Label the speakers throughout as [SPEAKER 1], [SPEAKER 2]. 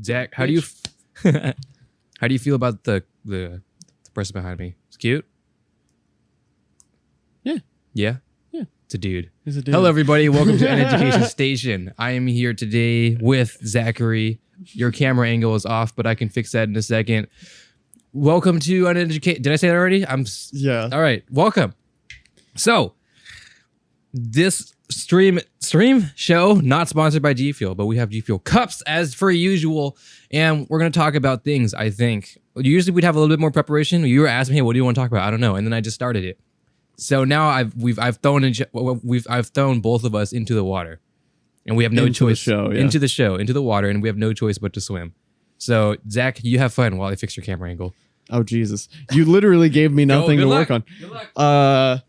[SPEAKER 1] Zach, how do you how do you feel about the person behind me? It's cute.
[SPEAKER 2] Yeah.
[SPEAKER 1] Yeah.
[SPEAKER 2] Yeah.
[SPEAKER 1] It's a dude.
[SPEAKER 2] He's a dude.
[SPEAKER 1] Hello, everybody. Welcome to Uneducation Station. I am here today with Zachary. Your camera angle is off, but I can fix that in a second. Welcome to Uneducation. Did I say that already?
[SPEAKER 2] Yeah.
[SPEAKER 1] All right. Welcome. So, this stream show not sponsored by G Fuel, but we have G Fuel cups as per usual, and we're gonna talk about things. I think usually we'd have a little bit more preparation. You were asking me, hey, what do you want to talk about? I don't know, and then I just started it. So now I've thrown both of us into the water, and we have no choice. Into the water, and we have no choice but to swim. So Zach, you have fun while I fix your camera angle.
[SPEAKER 2] Oh Jesus! You literally gave me nothing to work on.
[SPEAKER 1] Good luck.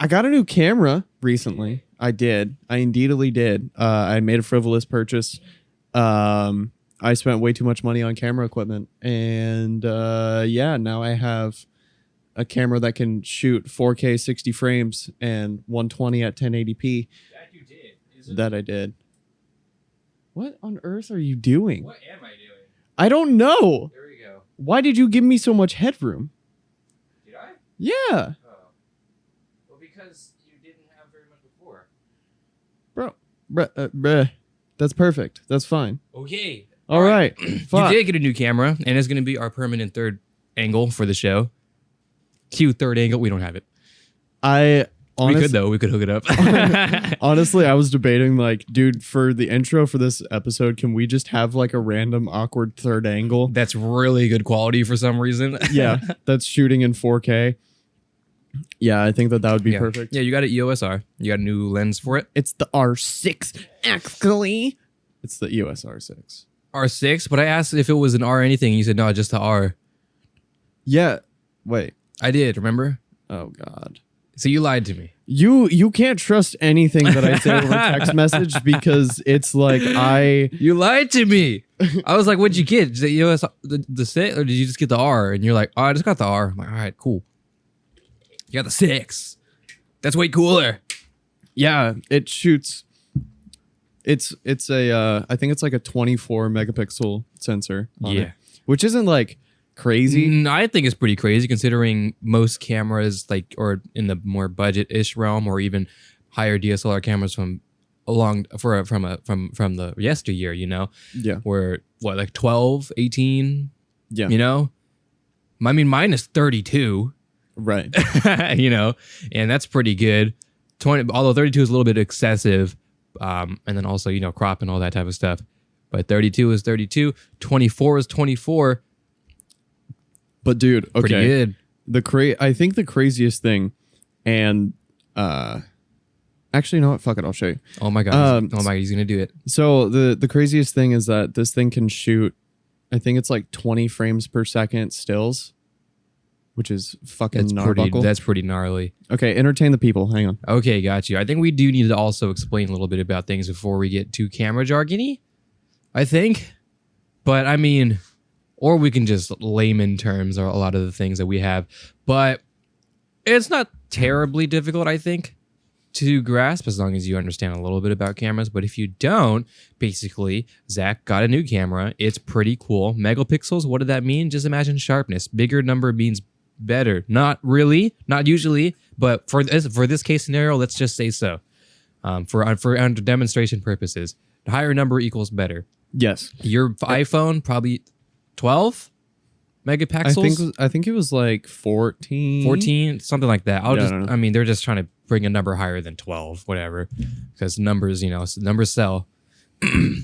[SPEAKER 2] I got a new camera recently. I indeedly did. I made a frivolous purchase. I spent way too much money on camera equipment, and now I have a camera that can shoot 4K 60 frames and 120 at 1080p.
[SPEAKER 1] That you did.
[SPEAKER 2] That I did. What on earth are you doing?
[SPEAKER 1] What am I doing?
[SPEAKER 2] I don't know.
[SPEAKER 1] There we go.
[SPEAKER 2] Why did you give me so much headroom?
[SPEAKER 1] Did I?
[SPEAKER 2] Yeah.
[SPEAKER 1] Oh. Well, because you didn't have very much before.
[SPEAKER 2] Bruh. That's perfect. That's fine.
[SPEAKER 1] Okay.
[SPEAKER 2] All right.
[SPEAKER 1] You
[SPEAKER 2] Fuck.
[SPEAKER 1] did get a new camera, and it's going to be our permanent third angle for the show. Cue third angle. We don't have it. We could, though. We could hook it up.
[SPEAKER 2] Honestly, I was debating, like, dude, for the intro for this episode, can we just have, like, a random awkward third angle?
[SPEAKER 1] That's really good quality for some reason.
[SPEAKER 2] Yeah, that's shooting in 4K. Yeah, I think that would be perfect.
[SPEAKER 1] Yeah, you got an EOS R. You got a new lens for it.
[SPEAKER 2] It's the R6, actually. It's the EOS R6.
[SPEAKER 1] R6, but I asked if it was an R anything. You said, no, just the R.
[SPEAKER 2] Yeah. Wait.
[SPEAKER 1] I did, remember?
[SPEAKER 2] Oh, God.
[SPEAKER 1] So you lied to me.
[SPEAKER 2] You can't trust anything that I say over text message because it's like
[SPEAKER 1] You lied to me. I was like, what'd you get? Did you EOS the 6 or did you just get the R? And you're like, oh, I just got the R. I'm like, all right, cool. You got the 6. That's way cooler.
[SPEAKER 2] Yeah, it shoots. It's a I think it's like a 24 megapixel sensor on it, which isn't like crazy.
[SPEAKER 1] I think it's pretty crazy considering most cameras, like, or in the more budget-ish realm, or even higher DSLR cameras from the yesteryear, you know?
[SPEAKER 2] Yeah.
[SPEAKER 1] Were what, like 12, 18?
[SPEAKER 2] Yeah.
[SPEAKER 1] You know? I mean, mine is 32.
[SPEAKER 2] Right.
[SPEAKER 1] You know, and that's pretty good. 20, although 32 is a little bit excessive, and then also, you know, crop and all that type of stuff. But 32 is 32. 24 is 24.
[SPEAKER 2] But dude, okay.
[SPEAKER 1] Pretty good.
[SPEAKER 2] I think the craziest thing, and actually, you know what? Fuck it, I'll show you.
[SPEAKER 1] Oh my god! He's gonna do it.
[SPEAKER 2] So the craziest thing is that this thing can shoot, I think it's like 20 frames per second stills, which is fucking gnarly.
[SPEAKER 1] That's pretty gnarly.
[SPEAKER 2] Okay, entertain the people. Hang on.
[SPEAKER 1] Okay, got you. I think we do need to also explain a little bit about things before we get too camera jargony. I think, but I mean. Or we can just layman terms or a lot of the things that we have. But it's not terribly difficult, I think, to grasp as long as you understand a little bit about cameras. But if you don't, basically, Zach got a new camera. It's pretty cool. Megapixels, what did that mean? Just imagine sharpness. Bigger number means better. Not really, not usually, but for this case scenario, let's just say so. For under demonstration purposes, the higher number equals better.
[SPEAKER 2] Yes.
[SPEAKER 1] Your iPhone probably 12 megapixels.
[SPEAKER 2] I think it was like 14,
[SPEAKER 1] something like that.
[SPEAKER 2] I
[SPEAKER 1] mean, they're just trying to bring a number higher than 12, whatever, because numbers, you know, numbers sell.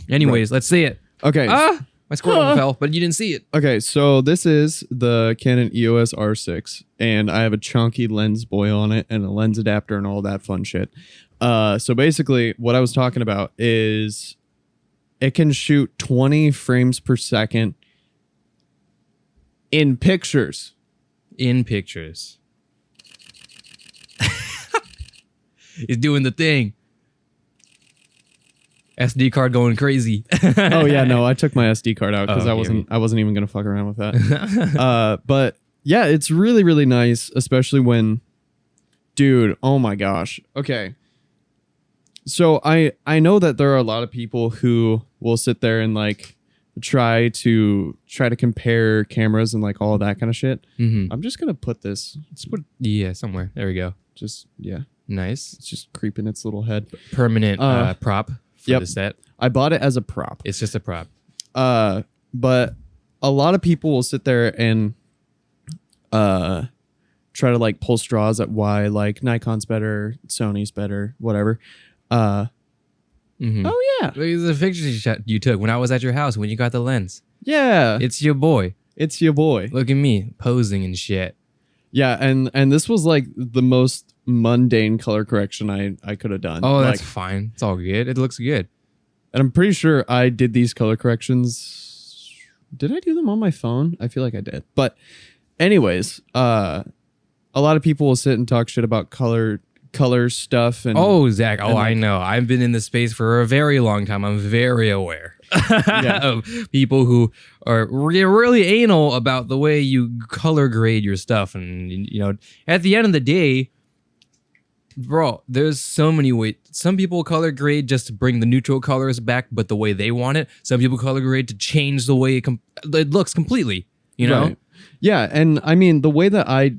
[SPEAKER 1] Anyways, Let's see it.
[SPEAKER 2] Okay.
[SPEAKER 1] My squirrel fell, but you didn't see it.
[SPEAKER 2] Okay, so this is the Canon EOS R6, and I have a chunky lens boy on it and a lens adapter and all that fun shit. So basically, what I was talking about is it can shoot 20 frames per second in pictures.
[SPEAKER 1] It's doing the thing. SD card going crazy.
[SPEAKER 2] Oh yeah, no, I took my SD card out because I wasn't even gonna fuck around with that. But yeah, it's really, really nice, especially when, dude, oh my gosh. Okay. So I know that there are a lot of people who will sit there and like try to compare cameras and like all that kind of shit.
[SPEAKER 1] Mm-hmm.
[SPEAKER 2] I'm just gonna put this.
[SPEAKER 1] Let's put somewhere. There we go.
[SPEAKER 2] Just yeah,
[SPEAKER 1] Nice.
[SPEAKER 2] it's just creeping its little head.
[SPEAKER 1] Permanent prop for the set.
[SPEAKER 2] I bought it as a prop.
[SPEAKER 1] It's just a prop.
[SPEAKER 2] But a lot of people will sit there and try to like pull straws at why like Nikon's better, Sony's better, whatever.
[SPEAKER 1] Mm-hmm.
[SPEAKER 2] Oh yeah,
[SPEAKER 1] The pictures you took when I was at your house when you got the lens.
[SPEAKER 2] yeah.
[SPEAKER 1] It's your boy.
[SPEAKER 2] It's your boy.
[SPEAKER 1] Look at me posing and shit.
[SPEAKER 2] Yeah, and this was like the most mundane color correction I could have done.
[SPEAKER 1] Oh,
[SPEAKER 2] like,
[SPEAKER 1] that's fine. It's all good. It looks good.
[SPEAKER 2] and I'm pretty sure I did these color corrections. Did I do them on my phone? I feel like I did. But anyways, a lot of people will sit and talk shit about color stuff and
[SPEAKER 1] Oh, Zach. Oh,
[SPEAKER 2] and
[SPEAKER 1] I
[SPEAKER 2] like-
[SPEAKER 1] know. I've been in this space for a very long time. I'm very aware of people who are really anal about the way you color grade your stuff. And, you know, at the end of the day, bro, there's so many ways. Some people color grade just to bring the neutral colors back, but the way they want it. Some people color grade to change the way it looks completely, you know?
[SPEAKER 2] Right. Yeah, and I mean the way that I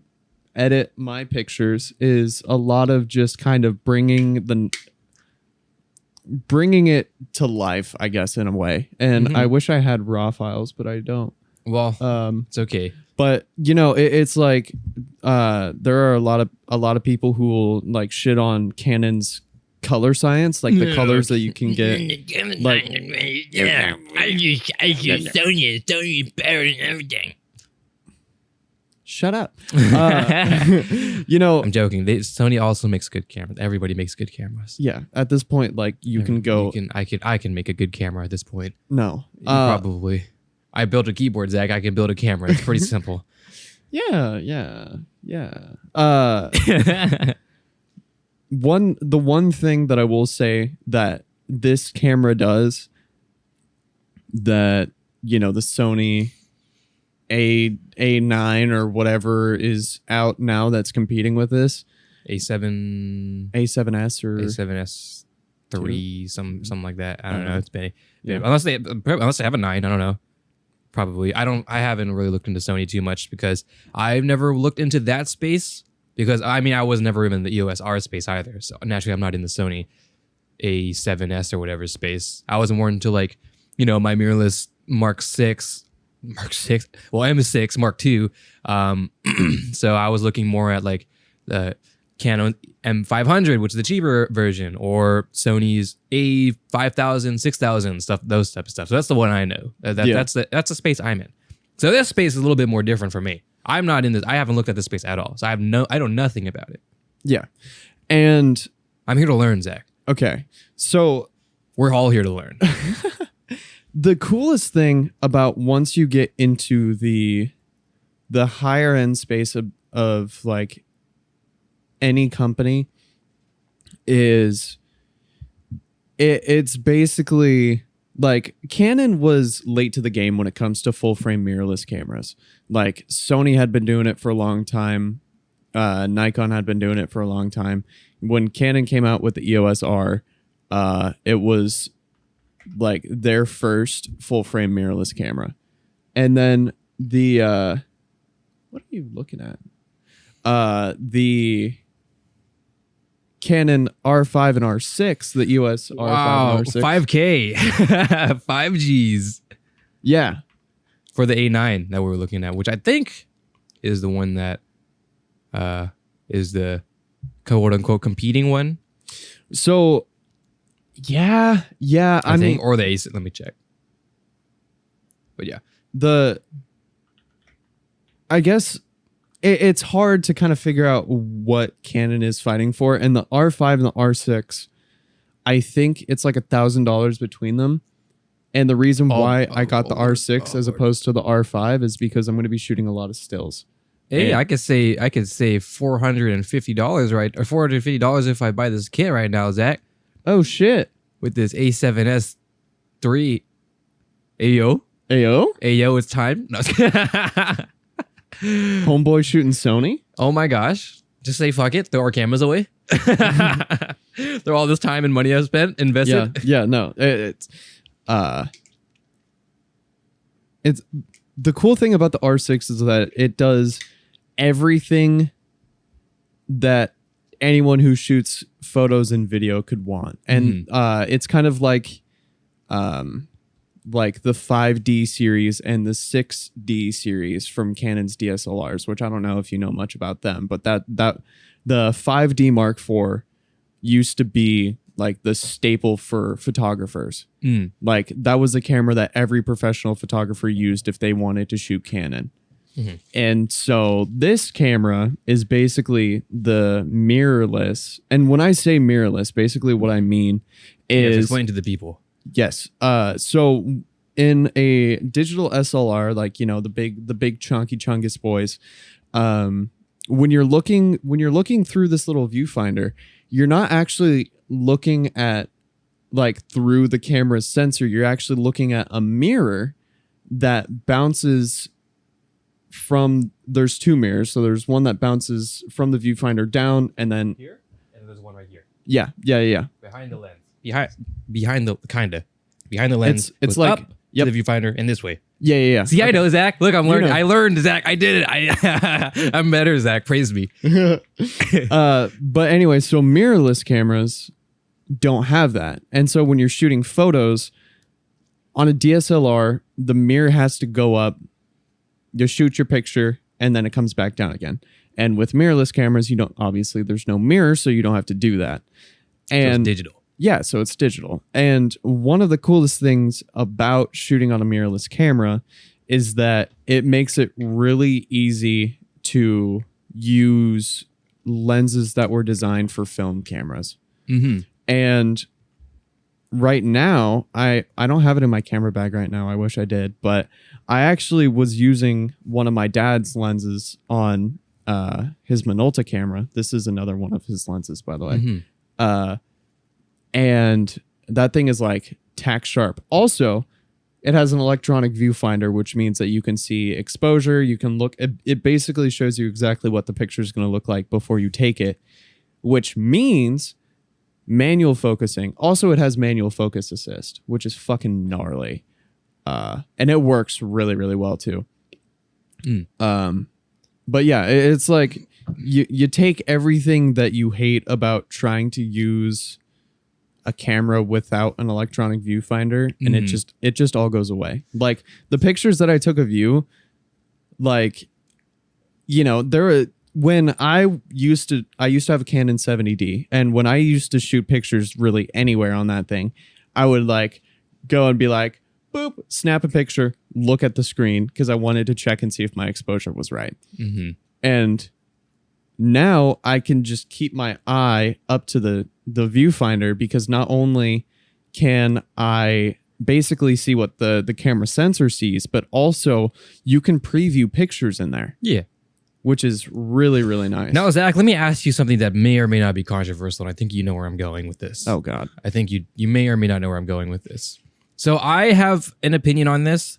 [SPEAKER 2] edit my pictures is a lot of just kind of bringing it to life, I guess, in a way. And
[SPEAKER 1] Mhm.
[SPEAKER 2] I wish I had raw files, but I don't.
[SPEAKER 1] Well, it's okay.
[SPEAKER 2] But you know, it's like there are a lot of people who will like shit on Canon's color science, like the colors that you can get. Like,
[SPEAKER 3] I use Sony. Sony's better than everything.
[SPEAKER 2] shut up. You know,
[SPEAKER 1] I'm joking. Sony also makes good cameras. Everybody makes good cameras.
[SPEAKER 2] yeah. At this point, like you can go.
[SPEAKER 1] I can make a good camera at this point.
[SPEAKER 2] No,
[SPEAKER 1] Probably. I built a keyboard, Zach. I can build a camera. It's pretty simple.
[SPEAKER 2] yeah. The one thing that I will say that this camera does that, you know, the Sony A9 or whatever is out now that's competing with this
[SPEAKER 1] A7
[SPEAKER 2] A7S or
[SPEAKER 1] A7S3 something like that. I don't know.
[SPEAKER 2] Uh-huh.
[SPEAKER 1] It's been
[SPEAKER 2] Yeah.
[SPEAKER 1] unless they have a 9. I don't know. Probably. I haven't really looked into Sony too much because I've never looked into that space because I mean I was never even in the EOS R space either. So naturally I'm not in the Sony A7S or whatever space. I was more into like, you know, my mirrorless Mark 6, well M6 Mark 2. So I was looking more at like the Canon M500, which is the cheaper version, or Sony's A5000, 6000 stuff, those type of stuff. So that's the one I know. That's the space I'm in. So this space is a little bit more different for me. I'm not in this. I haven't looked at this space at all. So I know nothing about it.
[SPEAKER 2] yeah. And
[SPEAKER 1] I'm here to learn, Zach.
[SPEAKER 2] okay, so
[SPEAKER 1] We're all here to learn.
[SPEAKER 2] the coolest thing about once you get into the higher end space of like any company is it's basically like Canon was late to the game when it comes to full frame mirrorless cameras. Like Sony had been doing it for a long time. Nikon had been doing it for a long time. When Canon came out with the EOS R, it was like their first full frame mirrorless camera. And then the what are you looking at? The Canon R5 and R6, the EOS R5
[SPEAKER 1] Wow,
[SPEAKER 2] and R6.
[SPEAKER 1] 5K, 5Gs
[SPEAKER 2] Yeah.
[SPEAKER 1] for the A9 that we were looking at, which I think is the one that is the quote unquote competing one.
[SPEAKER 2] So yeah, I mean
[SPEAKER 1] think, or the A6. Let me check. But yeah,
[SPEAKER 2] I guess it's hard to kind of figure out what Canon is fighting for. And the R5 and the R6, I think it's like $1,000 between them. And the reason why I got the R6 as opposed to the R5 is because I'm going to be shooting a lot of stills.
[SPEAKER 1] hey,
[SPEAKER 2] And-
[SPEAKER 1] I could save $450 right, or $450 if I buy this kit right now, Zach,
[SPEAKER 2] Oh shit.
[SPEAKER 1] with this A7S 3. Ayo,
[SPEAKER 2] Ayo?
[SPEAKER 1] it's time. No.
[SPEAKER 2] Homeboy shooting Sony?
[SPEAKER 1] Oh my gosh, Just say fuck it, throw our cameras away. Throw all this time and money I've spent, invested.
[SPEAKER 2] No, it's the cool thing about the R6 is that it does everything that anyone who shoots photos and video could want, and it's kind of like the 5D series and the 6D series from Canon's DSLRs, which I don't know if you know much about them, but that the 5D Mark IV used to be like the staple for photographers. Like that was a camera that every professional photographer used if they wanted to shoot Canon. And so this camera is basically the mirrorless. And when I say mirrorless, basically what I mean is
[SPEAKER 1] explain to the people.
[SPEAKER 2] Yes. So in a digital SLR, like, you know, the big chunky chungus boys, when you're looking through this little viewfinder, you're not actually looking at like through the camera's sensor. You're actually looking at a mirror that bounces from, there's two mirrors. So there's one that bounces from the viewfinder down, and then
[SPEAKER 1] Here, and there's one right here.
[SPEAKER 2] Yeah.
[SPEAKER 1] Behind the lens. Behind the lens.
[SPEAKER 2] It's
[SPEAKER 1] goes
[SPEAKER 2] like,
[SPEAKER 1] up to the viewfinder and this way.
[SPEAKER 2] Yeah.
[SPEAKER 1] See, I know, Zach. Look, I'm learning.
[SPEAKER 2] know.
[SPEAKER 1] I learned, Zach. I did it. I'm better, Zach. Praise me.
[SPEAKER 2] But anyway, so mirrorless cameras don't have that. And so when you're shooting photos on a DSLR, the mirror has to go up, you shoot your picture, and then it comes back down again. And with mirrorless cameras, you don't, obviously there's no mirror, so you don't have to do that. And
[SPEAKER 1] So it's digital.
[SPEAKER 2] Yeah, so it's digital. And one of the coolest things about shooting on a mirrorless camera is that it makes it really easy to use lenses that were designed for film cameras. And right now, I don't have it in my camera bag right now. I wish I did. But I actually was using one of my dad's lenses on his Minolta camera. This is another one of his lenses, by the way. And that thing is like tack sharp. Also, it has an electronic viewfinder, which means that you can see exposure. You can look, it basically shows you exactly what the picture is going to look like before you take it, which means manual focusing. Also, it has manual focus assist, which is fucking gnarly. And it works really, really well too. But yeah, it's like you take everything that you hate about trying to use a camera without an electronic viewfinder, and it just all goes away. Like the pictures that I took of you, like, you know, when I used to have a Canon 70D, and when I used to shoot pictures really anywhere on that thing, I would like go and be like, boop, snap a picture, look at the screen, because I wanted to check and see if my exposure was right. And now I can just keep my eye up to the viewfinder, because not only can I basically see what the camera sensor sees, but also you can preview pictures in there.
[SPEAKER 1] Yeah.
[SPEAKER 2] Which is really, really nice.
[SPEAKER 1] Now, Zach, let me ask you something that may or may not be controversial, and I think you know where I'm going with this.
[SPEAKER 2] Oh, God.
[SPEAKER 1] I think you may or may not know where I'm going with this. So I have an opinion on this,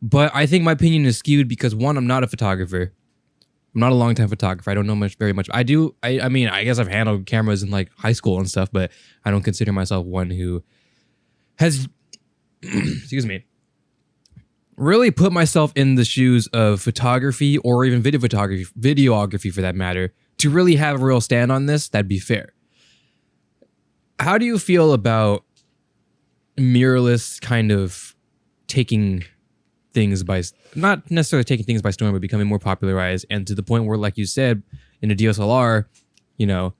[SPEAKER 1] but I think my opinion is skewed because, one, I'm not a photographer. I'm not a long-time photographer. I don't know very much. I mean, I guess I've handled cameras in like high school and stuff, but I don't consider myself one who has, excuse me, really put myself in the shoes of photography or even videography for that matter, to really have a real stand on this. That'd be fair. How do you feel about mirrorless kind of taking things by, not necessarily taking things by storm, but becoming more popularized, and to the point where, like you said, in a DSLR, you know,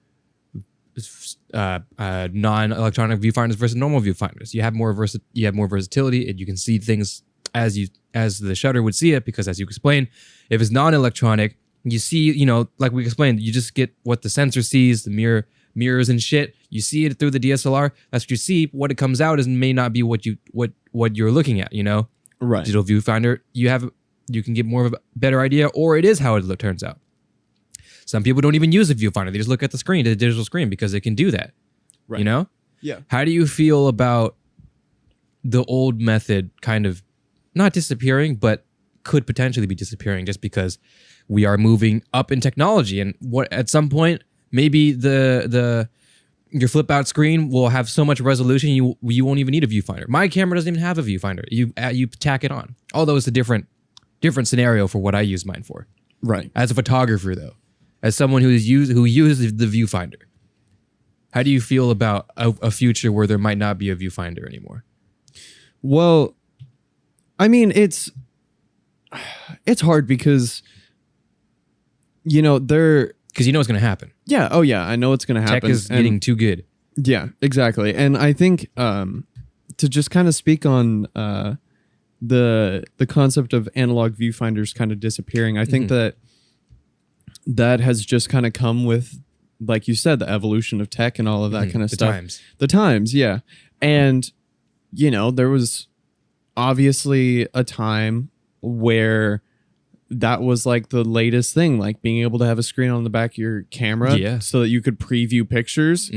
[SPEAKER 1] non-electronic viewfinders versus normal viewfinders, you have more versatility, and you can see things as the shutter would see it, because as you explained, if it's non-electronic, you see, you know, like we explained, you just get what the sensor sees, the mirrors and shit. You see it through the DSLR. That's what you see. What it comes out is may not be what you're looking at, you know?
[SPEAKER 2] Right.
[SPEAKER 1] Digital viewfinder, you can get more of a better idea, or it is how it turns out. Some people don't even use a viewfinder. They just look at the screen, the digital screen, because it can do that. Right. You know?
[SPEAKER 2] Yeah.
[SPEAKER 1] How do you feel about the old method kind of not disappearing, but could potentially be disappearing just because we are moving up in technology. And what at some point, maybe your flip out screen will have so much resolution you won't even need a viewfinder. My camera doesn't even have a viewfinder. You tack it on. Although it's a different scenario for what I use mine for.
[SPEAKER 2] Right.
[SPEAKER 1] As a photographer, though, as someone who uses the viewfinder, how do you feel about a future where there might not be a viewfinder anymore?
[SPEAKER 2] Well, I mean, it's hard because, you know,
[SPEAKER 1] because you know what's going to happen.
[SPEAKER 2] Yeah. Oh, yeah. I know it's going to happen.
[SPEAKER 1] Tech is getting too good.
[SPEAKER 2] Yeah, exactly. And I think to just kind of speak on the concept of analog viewfinders kind of disappearing, I think that has just kind of come with, like you said, the evolution of tech and all of that kind of stuff. The times, yeah. And, you know, there was obviously a time where that was like the latest thing, like being able to have a screen on the back of your camera so that you could preview pictures,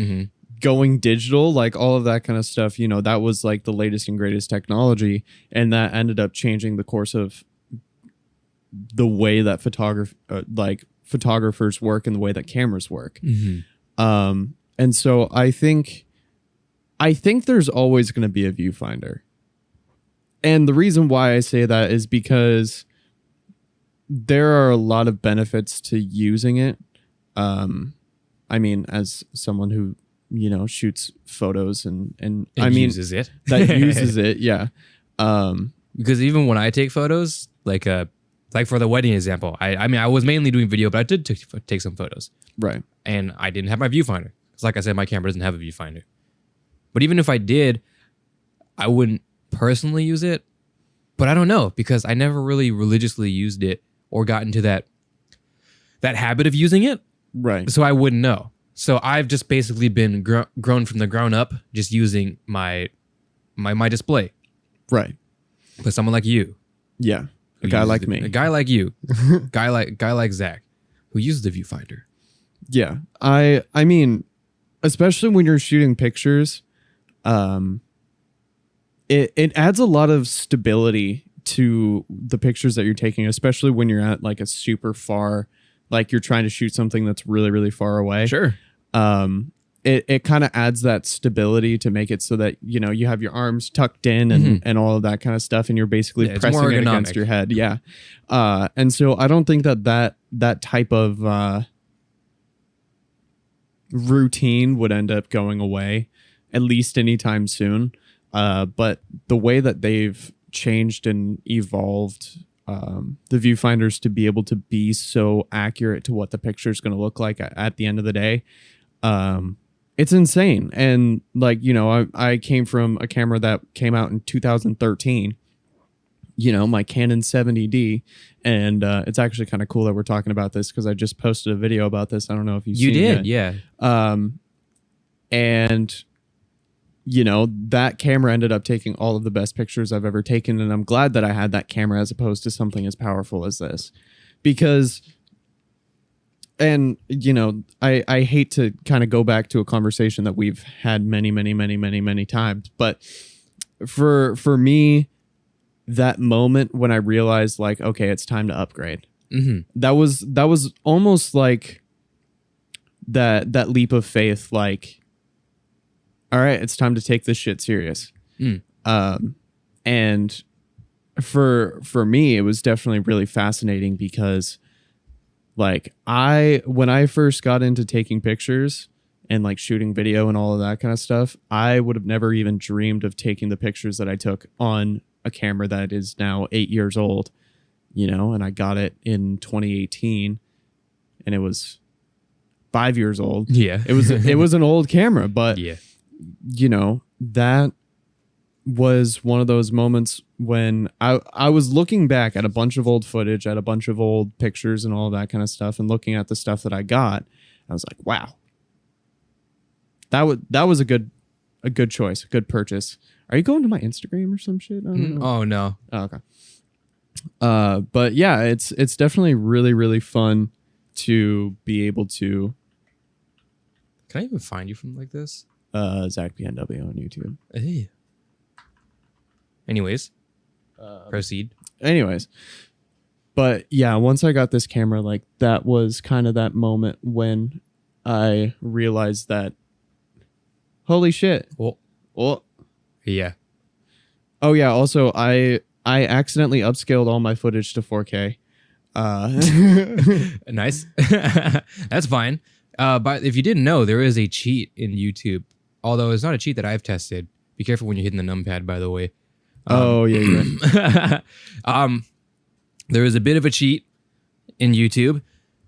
[SPEAKER 2] going digital, like all of that kind of stuff. You know, that was like the latest and greatest technology. And that ended up changing the course of the way that photographers work and the way that cameras work. And so I think there's always going to be a viewfinder. And the reason why I say that is because there are a lot of benefits to using it. I mean, as someone who, you know, shoots photos and I mean,
[SPEAKER 1] uses it.
[SPEAKER 2] That uses it. Yeah.
[SPEAKER 1] Because even when I take photos, like for the wedding example, I mean, I was mainly doing video, but I did take some photos.
[SPEAKER 2] Right.
[SPEAKER 1] And I didn't have my viewfinder. Because like I said, my camera doesn't have a viewfinder. But even if I did, I wouldn't personally use it. But I don't know, because I never really religiously used it or got into that habit of using it.
[SPEAKER 2] Right.
[SPEAKER 1] So I wouldn't know. So I've just basically been grown from the ground up, just using my display.
[SPEAKER 2] Right.
[SPEAKER 1] But someone like you.
[SPEAKER 2] Yeah. A guy like me.
[SPEAKER 1] A guy like you. guy like Zach, who uses the viewfinder.
[SPEAKER 2] Yeah. I mean, especially when you're shooting pictures, it adds a lot of stability to the pictures that you're taking, especially when you're at like a super far, like you're trying to shoot something that's really, really far away.
[SPEAKER 1] Sure.
[SPEAKER 2] It kind of adds that stability to make it so that, you know, you have your arms tucked in and all of that kind of stuff, and you're basically pressing it against your head. Yeah. And so I don't think that type of routine would end up going away, at least anytime soon. But the way that they've changed and evolved the viewfinders to be able to be so accurate to what the picture is going to look like at the end of the day, it's insane. And like, you know, I came from a camera that came out in 2013, you know, my Canon 70D. And it's actually kind of cool that we're talking about this, because I just posted a video about this. I don't know if you've seen it.
[SPEAKER 1] Yeah.
[SPEAKER 2] And you know, that camera ended up taking all of the best pictures I've ever taken. And I'm glad that I had that camera as opposed to something as powerful as this, because, and you know, I hate to kind of go back to a conversation that we've had many times, but for me, that moment when I realized like, okay, it's time to upgrade. That was almost like that leap of faith. Like, all right, it's time to take this shit serious. And for me, it was definitely really fascinating, because like when I first got into taking pictures and like shooting video and all of that kind of stuff, I would have never even dreamed of taking the pictures that I took on a camera that is now 8 years old, you know, and I got it in 2018 and it was 5 years old.
[SPEAKER 1] Yeah.
[SPEAKER 2] It was an old camera, but
[SPEAKER 1] yeah.
[SPEAKER 2] You know, that was one of those moments when I was looking back at a bunch of old footage, at a bunch of old pictures and all that kind of stuff, and looking at the stuff that I got. I was like, wow, that was a good choice, a good purchase. Are you going to my Instagram or some shit? I don't know.
[SPEAKER 1] Oh no.
[SPEAKER 2] Oh, okay. But yeah, it's definitely really, really fun to be able to.
[SPEAKER 1] Can I even find you from like this?
[SPEAKER 2] Zach PNW on YouTube.
[SPEAKER 1] Hey. Anyways, proceed.
[SPEAKER 2] Anyways, But yeah, once I got this camera, like that was kind of that moment when I realized that, holy shit.
[SPEAKER 1] Oh, yeah.
[SPEAKER 2] Oh yeah. Also, I accidentally upscaled all my footage to 4K.
[SPEAKER 1] Nice. That's fine. But if you didn't know, there is a cheat in YouTube. Although it's not a cheat that I've tested. Be careful when you're hitting the numpad, by the way.
[SPEAKER 2] Oh yeah, you're right.
[SPEAKER 1] There is a bit of a cheat in YouTube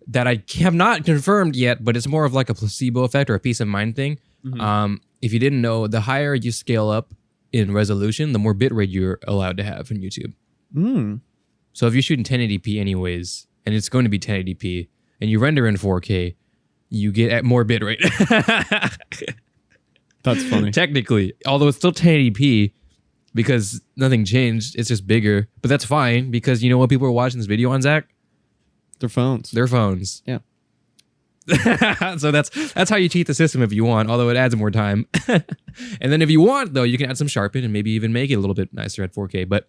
[SPEAKER 1] that I have not confirmed yet, but it's more of like a placebo effect or a peace of mind thing. If you didn't know, the higher you scale up in resolution, the more bitrate you're allowed to have in YouTube. So if you're shooting 1080p anyways, and it's going to be 1080p, and you render in 4K, you get at more bitrate.
[SPEAKER 2] That's funny.
[SPEAKER 1] Technically, although it's still 1080p, because nothing changed, it's just bigger. But that's fine, because you know what people are watching this video on, Zach?
[SPEAKER 2] Their phones.
[SPEAKER 1] Their phones.
[SPEAKER 2] Yeah.
[SPEAKER 1] So that's how you cheat the system if you want, although it adds more time. And then if you want, though, you can add some sharpen and maybe even make it a little bit nicer at 4K. But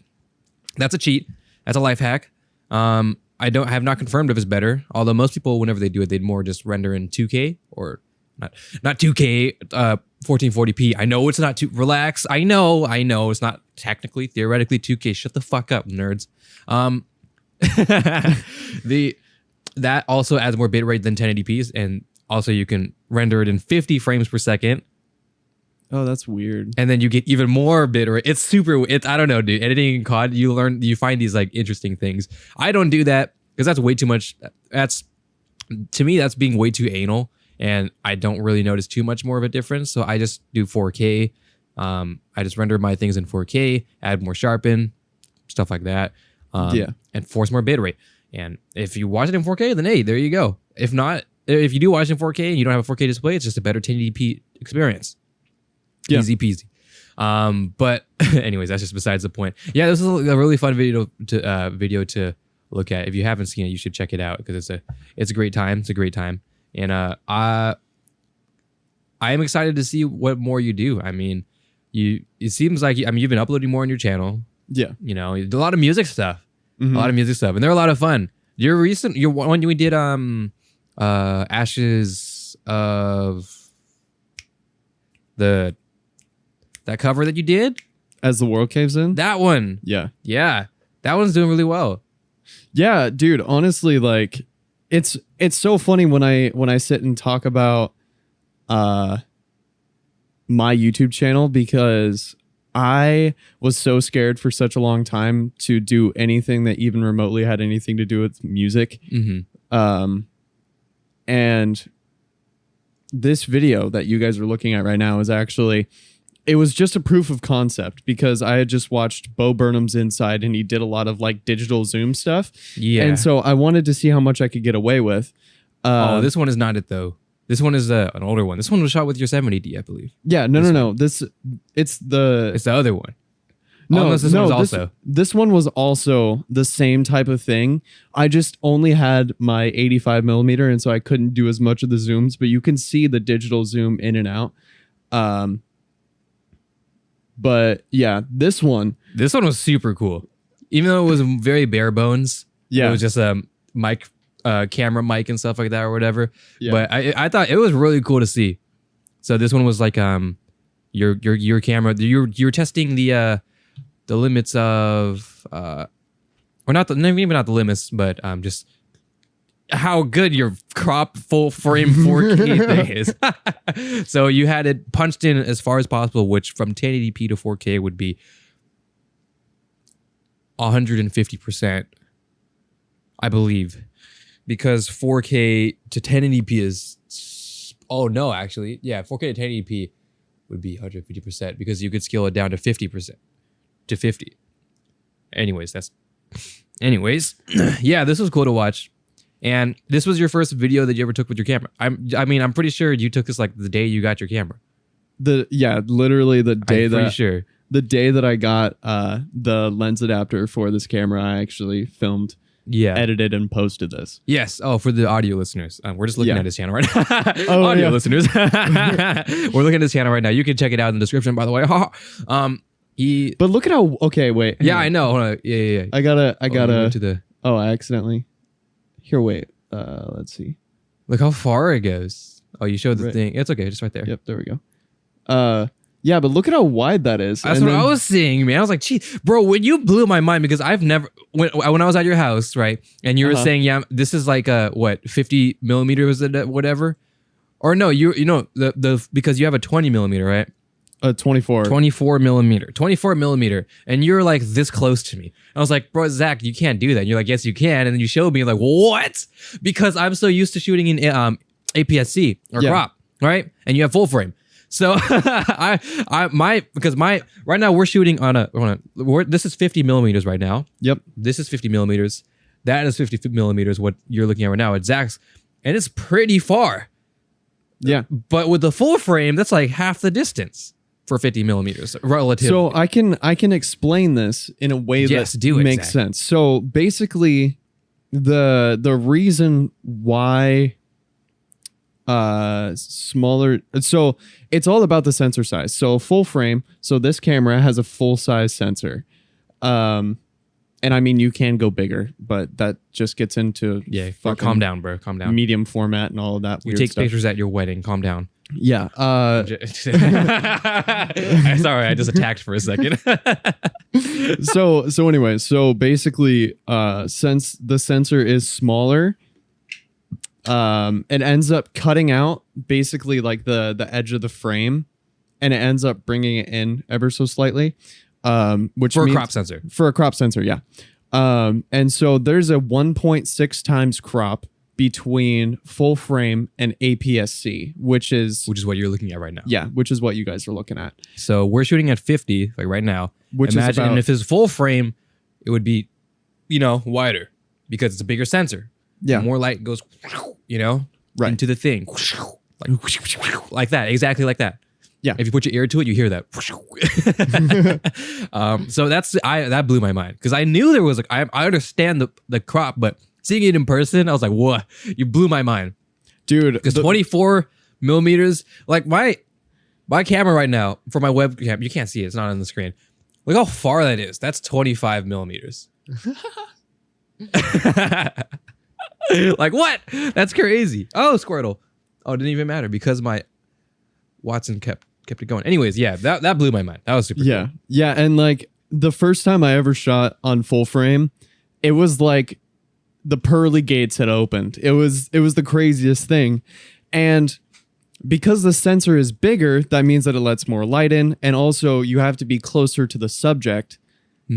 [SPEAKER 1] that's a cheat. That's a life hack. I have not confirmed if it's better, although most people, whenever they do it, they'd more just render in 2K or not 2K, 1440p. I know it's not too relax. I know it's not technically, theoretically 2K. Shut the fuck up, nerds. That also adds more bitrate than 1080p's, and also you can render it in 50 frames per second.
[SPEAKER 2] Oh, that's weird.
[SPEAKER 1] And then you get even more bitrate. It's super. I don't know, dude. Editing in COD, you find these like interesting things. I don't do that because that's way too much. To me, that's being way too anal, and I don't really notice too much more of a difference. So I just do 4K. I just render my things in 4K, add more sharpen, stuff like that. And force more bitrate. And if you watch it in 4K, then hey, there you go. If not, if you do watch it in 4K and you don't have a 4K display, it's just a better 1080p experience.
[SPEAKER 2] Yeah.
[SPEAKER 1] Easy peasy. But anyways, that's just besides the point. Yeah, this is a really fun video to look at. If you haven't seen it, you should check it out because it's a great time. It's a great time. And I am excited to see what more you do. I mean, it seems like you've been uploading more on your channel.
[SPEAKER 2] Yeah.
[SPEAKER 1] You know, a lot of music stuff. A lot of music stuff, and they're a lot of fun. Your one we did Ashes of that cover that you did
[SPEAKER 2] As the World Caves In?
[SPEAKER 1] that one.
[SPEAKER 2] Yeah.
[SPEAKER 1] That one's doing really well.
[SPEAKER 2] Yeah, dude, honestly, like it's so funny when I sit and talk about my YouTube channel because I was so scared for such a long time to do anything that even remotely had anything to do with music. And this video that you guys are looking at right now is actually, it was just a proof of concept because I had just watched Bo Burnham's Inside and he did a lot of like digital zoom stuff.
[SPEAKER 1] Yeah.
[SPEAKER 2] And so I wanted to see how much I could get away with.
[SPEAKER 1] This one is not it though. This one is an older one. This one was shot with your 70D, I believe.
[SPEAKER 2] Yeah, no. It's the
[SPEAKER 1] other one.
[SPEAKER 2] No,
[SPEAKER 1] this one was also.
[SPEAKER 2] This one was also the same type of thing. I just only had my 85 millimeter, and so I couldn't do as much of the zooms. But you can see the digital zoom in and out. But yeah, this one
[SPEAKER 1] was super cool, even though it was very bare bones.
[SPEAKER 2] Yeah,
[SPEAKER 1] it was just a mic, camera mic and stuff like that or whatever.
[SPEAKER 2] Yeah.
[SPEAKER 1] But I thought it was really cool to see. So this one was like your camera. You're testing the limits of or maybe not the limits, but just how good your crop full frame 4K thing is. So you had it punched in as far as possible, which from 1080p to 4K would be 150%, I believe, because 4K to 1080p is 4K to 1080p would be 150% because you could scale it down to 50%. To 50. Anyways, yeah, this was cool to watch. And this was your first video that you ever took with your camera. I'm pretty sure you took this like the day you got your camera.
[SPEAKER 2] Literally the day
[SPEAKER 1] the
[SPEAKER 2] day that I got the lens adapter for this camera, I actually filmed, edited, and posted this.
[SPEAKER 1] Yes. Oh, for the audio listeners, we're just looking at his channel right now.
[SPEAKER 2] Audio
[SPEAKER 1] listeners, we're looking at his channel right now. You can check it out in the description, by the way.
[SPEAKER 2] But look at how. Okay, wait.
[SPEAKER 1] Yeah, I know. Hold on. Yeah.
[SPEAKER 2] I gotta.
[SPEAKER 1] To the
[SPEAKER 2] Oh, I accidentally. Here, wait. Let's see.
[SPEAKER 1] Look how far it goes. Oh, you showed the
[SPEAKER 2] Right.
[SPEAKER 1] thing. It's okay, just right there.
[SPEAKER 2] Yep, there we go. Yeah, but look at how wide that is.
[SPEAKER 1] That's
[SPEAKER 2] And
[SPEAKER 1] what
[SPEAKER 2] then-
[SPEAKER 1] I was seeing, man. I was like, gee, bro, when you blew my mind because I've never when I was at your house, right? And you were
[SPEAKER 2] Uh-huh.
[SPEAKER 1] saying, yeah, this is like a what, 50 millimeters, whatever. Or no, you know the because you have a 20 millimeter, right?
[SPEAKER 2] 24.
[SPEAKER 1] 24 millimeter, and you're like this close to me. I was like, bro, Zach, you can't do that. And you're like, yes, you can. And then you showed me like, what? Because I'm so used to shooting in APS-C or
[SPEAKER 2] Yeah.
[SPEAKER 1] crop, right? And you have full frame. So because right now we're shooting this is 50 millimeters right now.
[SPEAKER 2] Yep.
[SPEAKER 1] This is 50 millimeters. That is 50 millimeters. What you're looking at right now, it's Zach's, and it's pretty far.
[SPEAKER 2] Yeah.
[SPEAKER 1] But with the full frame, that's like half the distance for 50 millimeters relative.
[SPEAKER 2] So I can explain this in a way
[SPEAKER 1] Yes,
[SPEAKER 2] that
[SPEAKER 1] do it,
[SPEAKER 2] makes
[SPEAKER 1] Zach.
[SPEAKER 2] sense. So basically, the reason why smaller, so it's all about the sensor size. So full frame. So this camera has a full size sensor. And I mean, you can go bigger, but that just gets into fucking
[SPEAKER 1] calm down, bro. Calm down.
[SPEAKER 2] medium format and all of that.
[SPEAKER 1] You
[SPEAKER 2] weird
[SPEAKER 1] take
[SPEAKER 2] stuff.
[SPEAKER 1] pictures at your wedding. Calm down.
[SPEAKER 2] Yeah.
[SPEAKER 1] Sorry, I just attacked for a second.
[SPEAKER 2] So anyway, so basically, since the sensor is smaller, it ends up cutting out basically like the edge of the frame, and it ends up bringing it in ever so slightly. Which
[SPEAKER 1] For a
[SPEAKER 2] means,
[SPEAKER 1] crop sensor.
[SPEAKER 2] For a crop sensor, yeah. And so there's a 1.6 times crop between full frame and APS-C, which is
[SPEAKER 1] Which is what you're looking at right now.
[SPEAKER 2] which is what you guys are looking at.
[SPEAKER 1] So we're shooting at 50, like right now.
[SPEAKER 2] Which
[SPEAKER 1] Imagine
[SPEAKER 2] is about,
[SPEAKER 1] if it's full frame, it would be, wider because it's a bigger sensor.
[SPEAKER 2] yeah,
[SPEAKER 1] More light goes,
[SPEAKER 2] Right.
[SPEAKER 1] into the thing. Like that, exactly like that.
[SPEAKER 2] Yeah.
[SPEAKER 1] If you put your ear to it, you hear that. So that blew my mind because I knew there was like I understand the crop, but seeing it in person, I was like, "What? You blew my mind."
[SPEAKER 2] dude.
[SPEAKER 1] Because 24 millimeters, like my camera right now for my webcam, you can't see it; it's not on the screen. Look how far that is. That's 25 millimeters. Like what? That's crazy. Oh, Squirtle. Oh, it didn't even matter because my Watson kept it going. Anyways, yeah, that blew my mind. That was super
[SPEAKER 2] Yeah.
[SPEAKER 1] cool.
[SPEAKER 2] Yeah. And like the first time I ever shot on full frame, it was like the pearly gates had opened. It was the craziest thing. And because the sensor is bigger, that means that it lets more light in. And also you have to be closer to the subject.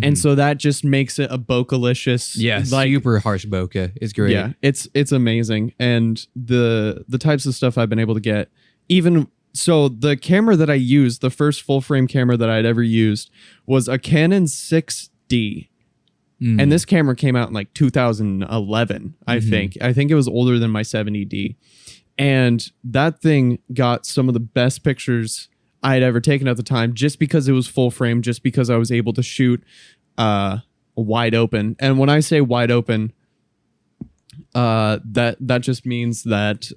[SPEAKER 2] And so that just makes it a bokeh-licious.
[SPEAKER 1] Yeah,
[SPEAKER 2] like,
[SPEAKER 1] super harsh bokeh. It's great.
[SPEAKER 2] yeah, it's amazing. And the types of stuff I've been able to get, even so the camera that I used, the first full frame camera that I'd ever used was a Canon 6D.
[SPEAKER 1] Mm.
[SPEAKER 2] And this camera came out in like 2011, I think. I think it was older than my 70D. And that thing got some of the best pictures I had ever taken at the time, just because it was full frame, just because I was able to shoot wide open. And when I say wide open, that just means that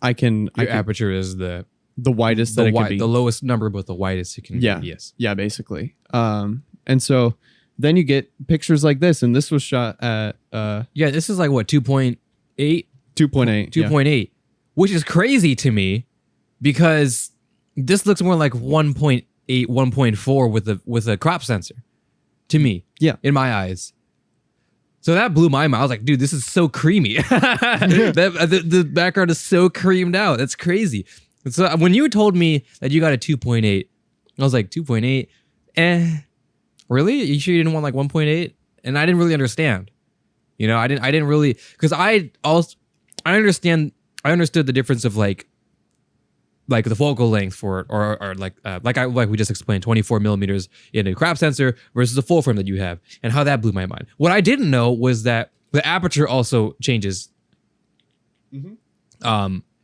[SPEAKER 2] I can
[SPEAKER 1] Your aperture is the
[SPEAKER 2] widest that it can be.
[SPEAKER 1] the lowest number, but the widest it can
[SPEAKER 2] Yeah.
[SPEAKER 1] be. Yes.
[SPEAKER 2] Yeah, basically. And so then you get pictures like this, and this was shot at
[SPEAKER 1] Yeah, this is like what 2.8,
[SPEAKER 2] 2.8.
[SPEAKER 1] 2.8, which is crazy to me because this looks more like 1.8, 1.4 with a crop sensor to me.
[SPEAKER 2] Yeah.
[SPEAKER 1] In my eyes. So that blew my mind. I was like, dude, this is so creamy. The background is so creamed out. That's crazy. And so when you told me that you got a 2.8, I was like, 2.8? Really? You sure you didn't want like 1.8? And I didn't really understand. I didn't really, because I understood the difference of like the focal length for it, or like we just explained, 24 millimeters in a crop sensor versus a full frame that you have, and how that blew my mind. What I didn't know was that the aperture also changes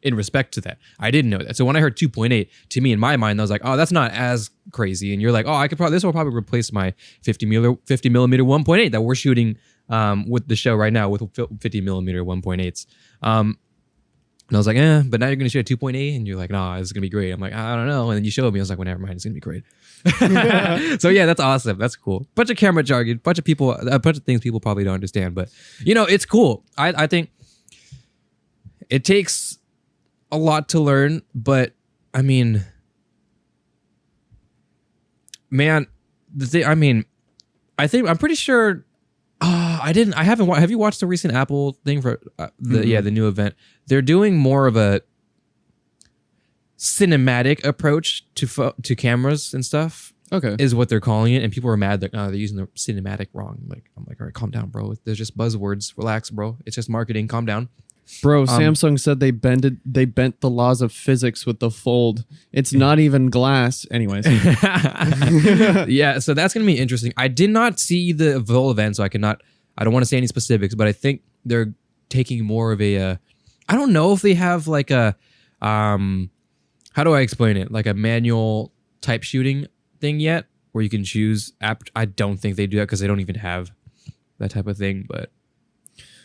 [SPEAKER 1] in respect to that. I didn't know that. So when I heard 2.8, to me in my mind, I was like, oh, that's not as crazy. And you're like, oh, this will probably replace my 50 millimeter 1.8 that we're shooting with the show right now with 50 millimeter 1.8s. And I was like, but now you're going to shoot at 2.8, and you're like, nah, it's going to be great. I'm like, I don't know. And then you showed me. I was like, well, never mind, it's going to be great. So yeah, that's awesome. That's cool. Bunch of camera jargon, bunch of things people probably don't understand, but it's cool. I think it takes a lot to learn, but I mean, man, I'm pretty sure. I haven't. Have you watched the recent Apple thing for the new event? They're doing more of a cinematic approach to cameras and stuff.
[SPEAKER 2] Okay,
[SPEAKER 1] is what they're calling it, and people are mad that they're using the cinematic wrong. I'm like, all right, calm down, bro. They're just buzzwords. Relax, bro. It's just marketing. Calm down.
[SPEAKER 2] bro. Samsung said they bent the laws of physics with the Fold. It's not even glass, anyways.
[SPEAKER 1] Yeah, so that's gonna be interesting. I did not see the full event, so I don't want to say any specifics, but I think they're taking more of a. I don't know if they have like a, how do I explain it? Like a manual type shooting thing yet, where you can choose app. I don't think they do that because they don't even have that type of thing. But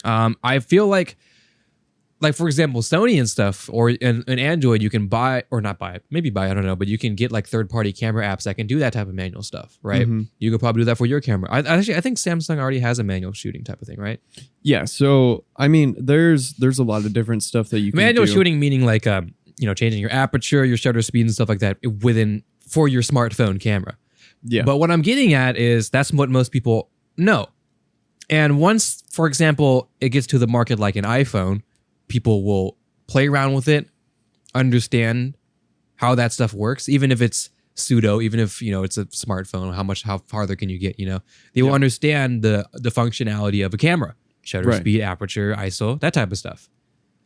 [SPEAKER 1] I feel like for example, Sony and stuff, or an Android, you can buy or not buy it, maybe buy, I don't know, but you can get like third-party camera apps that can do that type of manual stuff, right?
[SPEAKER 2] Mm-hmm.
[SPEAKER 1] You could probably do that for your camera. I think Samsung already has a manual shooting type of thing, right?
[SPEAKER 2] Yeah. So I mean, there's a lot of different stuff that you can
[SPEAKER 1] Manual
[SPEAKER 2] do.
[SPEAKER 1] shooting meaning like changing your aperture, your shutter speed, and stuff like that for your smartphone camera.
[SPEAKER 2] Yeah.
[SPEAKER 1] But what I'm getting at is that's what most people know. And once, for example, it gets to the market like an iPhone, people will play around with it, understand how that stuff works, even if it's pseudo, even if it's a smartphone. How farther can you get? They will understand the functionality of a camera, shutter speed, aperture, ISO, that type of stuff.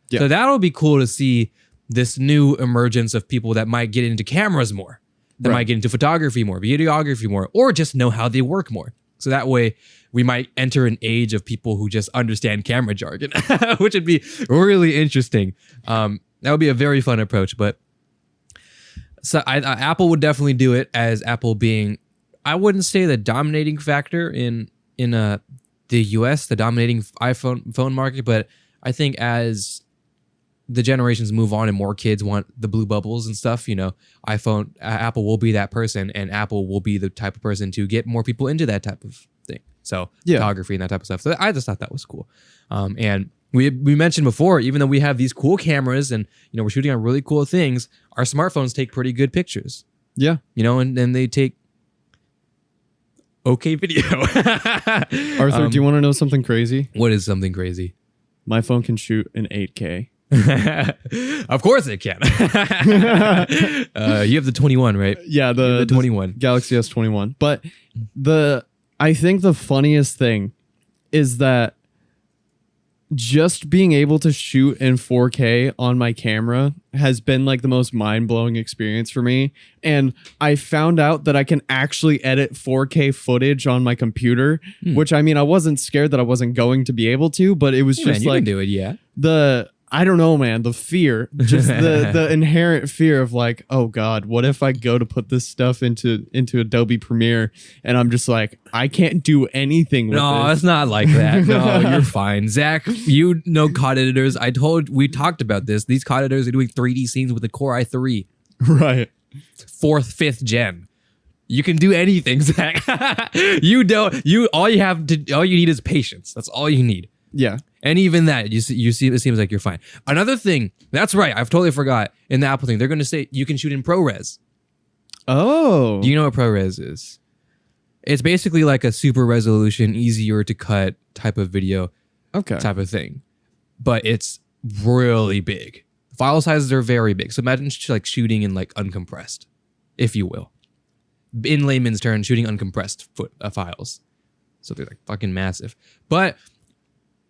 [SPEAKER 1] Yeah. So that'll be cool to see this new emergence of people that might get into cameras more, that might get into photography more, videography more, or just know how they work more. So that way we might enter an age of people who just understand camera jargon, which would be really interesting. That would be a very fun approach. But so Apple would definitely do it, as Apple being, I wouldn't say the dominating factor in the US, the dominating phone market, but I think as the generations move on and more kids want the blue bubbles and stuff, Apple will be that person, and Apple will be the type of person to get more people into that type of thing. So photography and that type of stuff. So I just thought that was cool. And we mentioned before, even though we have these cool cameras and we're shooting on really cool things, our smartphones take pretty good pictures. Yeah. And they take okay video.
[SPEAKER 2] Arthur, do you want to know something crazy?
[SPEAKER 1] What is something crazy?
[SPEAKER 2] My phone can shoot in 8K.
[SPEAKER 1] Of course it can. You have the 21, right?
[SPEAKER 2] Yeah, the
[SPEAKER 1] 21
[SPEAKER 2] Galaxy S21. But I think the funniest thing is that just being able to shoot in 4K on my camera has been like the most mind-blowing experience for me. And I found out that I can actually edit 4K footage on my computer, which, I mean, I wasn't scared that I wasn't going to be able to, but it was just
[SPEAKER 1] you
[SPEAKER 2] like
[SPEAKER 1] can do it, yeah.
[SPEAKER 2] I don't know, man. The fear, just the inherent fear of like, oh God, what if I go to put this stuff into Adobe Premiere and I'm just like, I can't do anything with
[SPEAKER 1] No,
[SPEAKER 2] this.
[SPEAKER 1] it's not like that. No, you're fine. Zach, you know COD editors. We talked about this. These COD editors are doing 3D scenes with the Core i3.
[SPEAKER 2] Right.
[SPEAKER 1] 4th, 5th gen. You can do anything, Zach. All you need is patience. That's all you need.
[SPEAKER 2] Yeah.
[SPEAKER 1] And even that, you see, it seems like you're fine. Another thing, that's right, I've totally forgot. In the Apple thing, they're going to say you can shoot in ProRes.
[SPEAKER 2] Oh.
[SPEAKER 1] Do you know what ProRes is? It's basically like a super resolution, easier to cut type of video, type of thing. But it's really big. File sizes are very big. So imagine like shooting in like uncompressed, if you will. In layman's terms, shooting uncompressed files. So they're like fucking massive. But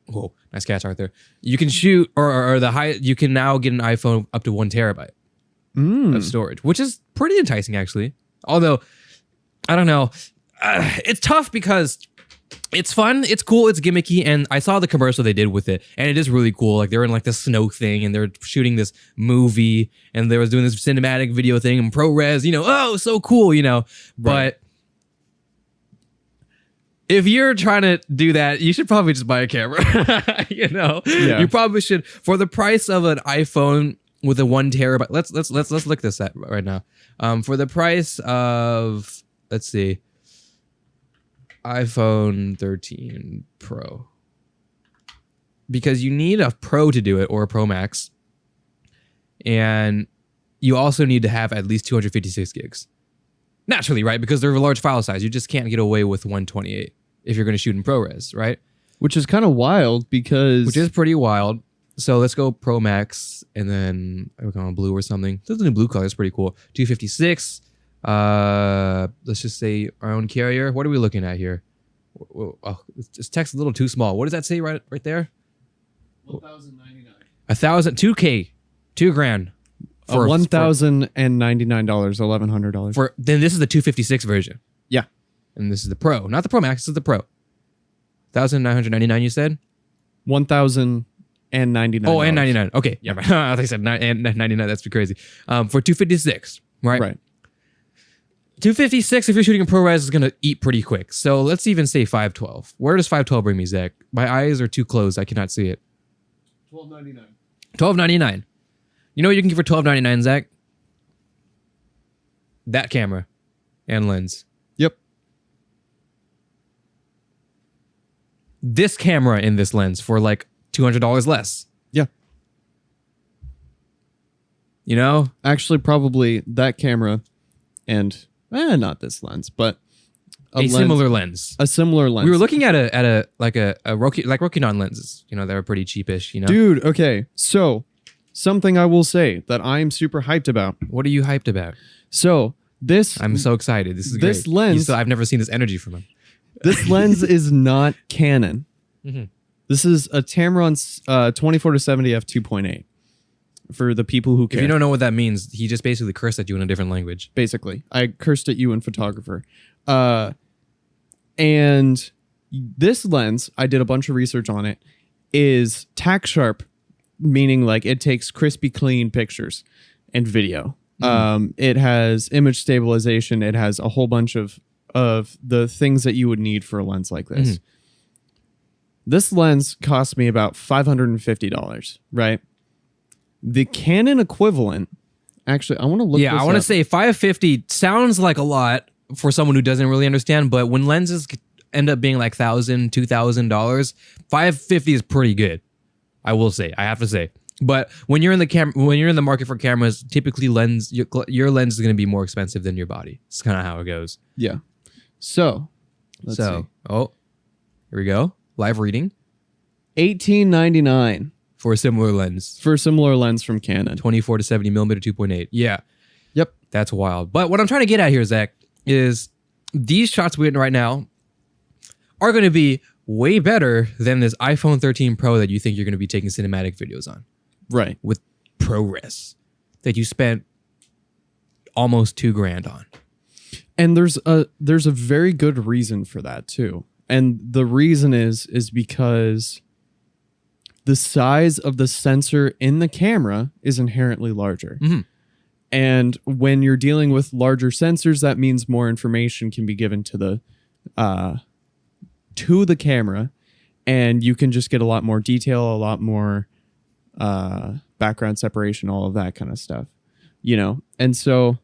[SPEAKER 1] whoa, nice catch, Arthur. You can shoot, or you can now get an iPhone up to 1 terabyte of storage, which is pretty enticing, actually. Although, I don't know. It's tough because it's fun, it's cool, it's gimmicky, and I saw the commercial they did with it, and it is really cool. Like, they're in like the snow thing, and they're shooting this movie, and they was doing this cinematic video thing in ProRes, oh, so cool,
[SPEAKER 2] Right.
[SPEAKER 1] But if you're trying to do that, you should probably just buy a camera.
[SPEAKER 2] Yeah.
[SPEAKER 1] You probably should, for the price of an iPhone with a 1 terabyte. Let's look this at right now. For the price of, let's see, iPhone 13 Pro, because you need a Pro to do it, or a Pro Max, and you also need to have at least 256 gigs. Naturally, right? Because they're a large file size. You just can't get away with 128 if you're going to shoot in ProRes, right?
[SPEAKER 2] Which is kind of wild because...
[SPEAKER 1] Which is pretty wild. So let's go Pro Max, and then we're going blue or something. This is a blue color. It's pretty cool. 256. Let's just say our own carrier. What are we looking at here? Oh, this text a little too small. What does that say right there?
[SPEAKER 2] 1,099.
[SPEAKER 1] 1,000, 2K, $2,000. For
[SPEAKER 2] $1,099, $1,100.
[SPEAKER 1] For then this is the 256 version.
[SPEAKER 2] Yeah.
[SPEAKER 1] And this is the Pro, not the Pro Max. This is the Pro. 1,999. You said
[SPEAKER 2] 1,099.
[SPEAKER 1] Oh, and 99. Okay, yeah. I thought you said 99. That's too crazy. For 256, right?
[SPEAKER 2] Right.
[SPEAKER 1] 256. If you're shooting in ProRes, is gonna eat pretty quick. So let's even say 512. Where does 512 bring me, Zach? My eyes are too closed. I cannot see it.
[SPEAKER 2] $1,299.
[SPEAKER 1] $1,299. You know what you can get for $1,299, Zach? That camera and lens.
[SPEAKER 2] Yep.
[SPEAKER 1] This camera and this lens for like $200 less.
[SPEAKER 2] Yeah.
[SPEAKER 1] You know?
[SPEAKER 2] Actually, probably that camera and not this lens, but
[SPEAKER 1] A similar lens.
[SPEAKER 2] A similar lens.
[SPEAKER 1] We were looking at a Rokinon lenses. You know, they were pretty cheapish, you know?
[SPEAKER 2] Dude, okay. So, something I will say that I'm super hyped about.
[SPEAKER 1] What are you hyped about?
[SPEAKER 2] So,
[SPEAKER 1] I'm so excited. This is
[SPEAKER 2] this
[SPEAKER 1] great.
[SPEAKER 2] lens.
[SPEAKER 1] I've never seen this energy from him.
[SPEAKER 2] This lens is not Canon.
[SPEAKER 1] Mm-hmm.
[SPEAKER 2] This is a Tamron 24-70 f2.8 for the people who care.
[SPEAKER 1] If you don't know what that means, he just basically cursed at you in a different language.
[SPEAKER 2] Basically, I cursed at you in photographer. And this lens, I did a bunch of research on it, is tack sharp, meaning like it takes crispy clean pictures and video. It has image stabilization. It has a whole bunch of the things that you would need for a lens like this. This lens cost me about $550, right? The Canon equivalent, actually, I want to look
[SPEAKER 1] Yeah,
[SPEAKER 2] this
[SPEAKER 1] I want to
[SPEAKER 2] up.
[SPEAKER 1] say $550 sounds like a lot for someone who doesn't really understand, but when lenses end up being like $1,000, $2,000, $550 is pretty good. I will say, I have to say. But when you're in the market for cameras, typically your lens is going to be more expensive than your body. It's kind of how it goes.
[SPEAKER 2] Yeah. So, let's see.
[SPEAKER 1] Here we go. Live reading
[SPEAKER 2] $18.99
[SPEAKER 1] for a similar lens.
[SPEAKER 2] for a similar lens from Canon.
[SPEAKER 1] 24 to 70 millimeter 2.8. Yeah.
[SPEAKER 2] Yep.
[SPEAKER 1] That's wild. But what I'm trying to get at here, Zach, is these shots we're getting right now are going to be way better than this iPhone 13 Pro that you think you're going to be taking cinematic videos on
[SPEAKER 2] Right.
[SPEAKER 1] with ProRes that you spent almost $2,000 on.
[SPEAKER 2] And there's a very good reason for that too. And the reason is because the size of the sensor in the camera is inherently larger.
[SPEAKER 1] Mhm.
[SPEAKER 2] And when you're dealing with larger sensors, that means more information can be given to the camera, and you can just get a lot more detail, a lot more background separation, all of that kind of stuff. You know? And so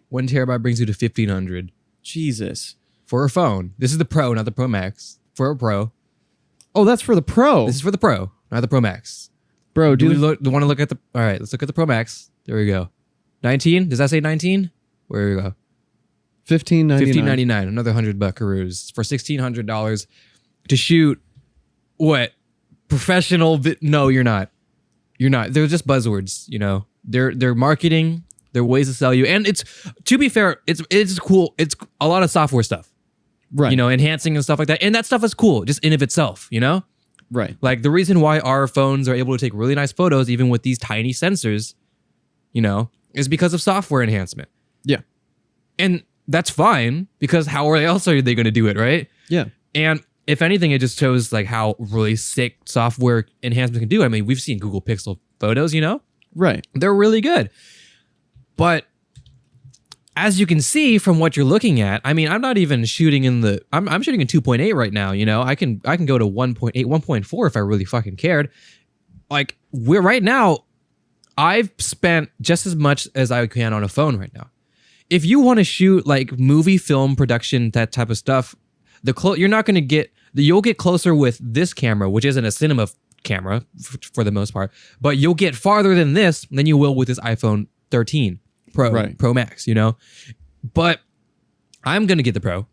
[SPEAKER 1] One terabyte brings you to 1,500
[SPEAKER 2] Jesus.
[SPEAKER 1] for a phone. This is the Pro, not the Pro Max. For a Pro.
[SPEAKER 2] Oh, that's for the Pro.
[SPEAKER 1] This is for the Pro, not the Pro Max.
[SPEAKER 2] Bro,
[SPEAKER 1] Do we
[SPEAKER 2] dude.
[SPEAKER 1] want to look at the... All right, let's look at the Pro Max. There we go. 19? Does that say 19? Where we go?
[SPEAKER 2] $15.99.
[SPEAKER 1] $15.99. Another $100 for $1,600 to shoot what? Professional... No, you're not. You're not. They're just buzzwords, you know. They're marketing. They're ways to sell you. And it's... To be fair, it's cool. It's a lot of software stuff.
[SPEAKER 2] Right.
[SPEAKER 1] You know, enhancing and stuff like that. And that stuff is cool, just in of itself, you know?
[SPEAKER 2] Right.
[SPEAKER 1] Like the reason why our phones are able to take really nice photos, even with these tiny sensors, you know, is because of software enhancement.
[SPEAKER 2] Yeah.
[SPEAKER 1] And that's fine, because how else are they going to do it, right?
[SPEAKER 2] Yeah.
[SPEAKER 1] And if anything, it just shows like how really sick software enhancement can do. I mean, we've seen Google Pixel photos, you know?
[SPEAKER 2] Right.
[SPEAKER 1] They're really good. But as you can see from what you're looking at, I mean, I'm not even shooting in the. I'm shooting in 2.8 right now. You know, I can go to 1.8, 1.4 if I really fucking cared. Like we're right now, I've spent just as much as I can on a phone right now. If you want to shoot like movie, film production, that type of stuff, you're not going to get. You'll get closer with this camera, which isn't a cinema camera for the most part, but you'll get farther than this than you will with this iPhone 13 Pro Max, you know? But I'm going to get the Pro.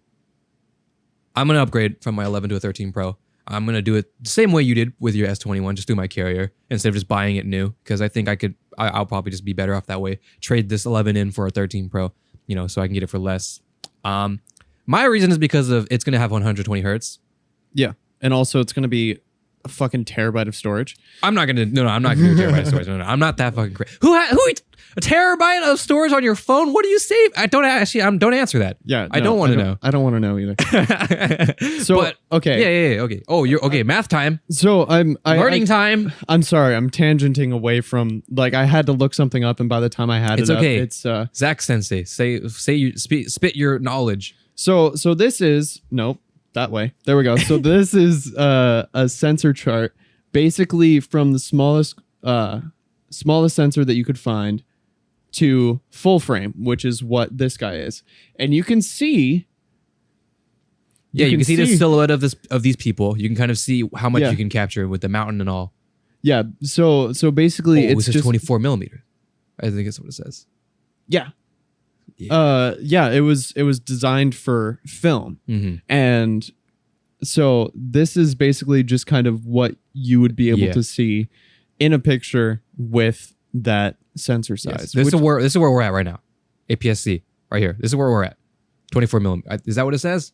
[SPEAKER 1] I'm going to upgrade from my 11 to a 13 Pro. I'm going to do it the same way you did with your S21, just through my carrier instead of just buying it new, because I think I'll probably just be better off that way. Trade this 11 in for a 13 Pro, you know, so I can get it for less. My reason is because of it's going to have 120 hertz.
[SPEAKER 2] Yeah. And also it's going to be a fucking terabyte of storage.
[SPEAKER 1] I'm not gonna do a terabyte of storage. No, I'm not that fucking crazy. Who a terabyte of storage on your phone? What do you save? Don't answer that.
[SPEAKER 2] Yeah,
[SPEAKER 1] I don't want to know.
[SPEAKER 2] I don't want to know either. So
[SPEAKER 1] but,
[SPEAKER 2] okay,
[SPEAKER 1] yeah, okay. Oh, you're okay. Math time.
[SPEAKER 2] So
[SPEAKER 1] learning time.
[SPEAKER 2] I'm sorry, I'm tangenting away from like I had to look something up, and by the time I had
[SPEAKER 1] it's okay.
[SPEAKER 2] It's
[SPEAKER 1] Zach Sensei. Say you spit your knowledge.
[SPEAKER 2] So this is nope. That way. There we go. So this is a sensor chart, basically from the smallest sensor that you could find to full frame, which is what this guy is. And you can see.
[SPEAKER 1] Yeah, you can see the silhouette of these people. You can kind of see how much you can capture with the mountain and all.
[SPEAKER 2] Yeah. So basically, it's
[SPEAKER 1] just
[SPEAKER 2] just
[SPEAKER 1] 24 millimeters. I think that's what it says.
[SPEAKER 2] Yeah. It was designed for film.
[SPEAKER 1] Mm-hmm.
[SPEAKER 2] And so this is basically just kind of what you would be able to see in a picture with that sensor size.
[SPEAKER 1] Yes. This is where we're at right now. aps-c right here. This is where we're at. 24 millimeters. Is that what it says?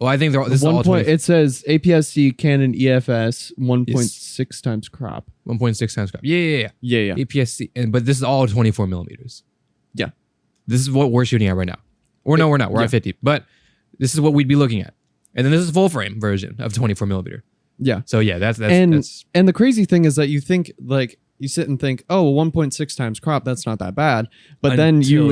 [SPEAKER 1] Well, I think this is all 20.
[SPEAKER 2] It says aps-c Canon EFS 1.6 times crop.
[SPEAKER 1] 1.6 times crop. Yeah. aps-c, but this is all 24 millimeters.
[SPEAKER 2] Yeah.
[SPEAKER 1] This is what we're shooting at right now. Or no, we're not. We're at 50. But this is what we'd be looking at. And then this is full frame version of 24 millimeter.
[SPEAKER 2] Yeah.
[SPEAKER 1] So yeah, that's
[SPEAKER 2] and the crazy thing is that you think like you sit and think, oh, 1.6 times crop, that's not that bad. But then you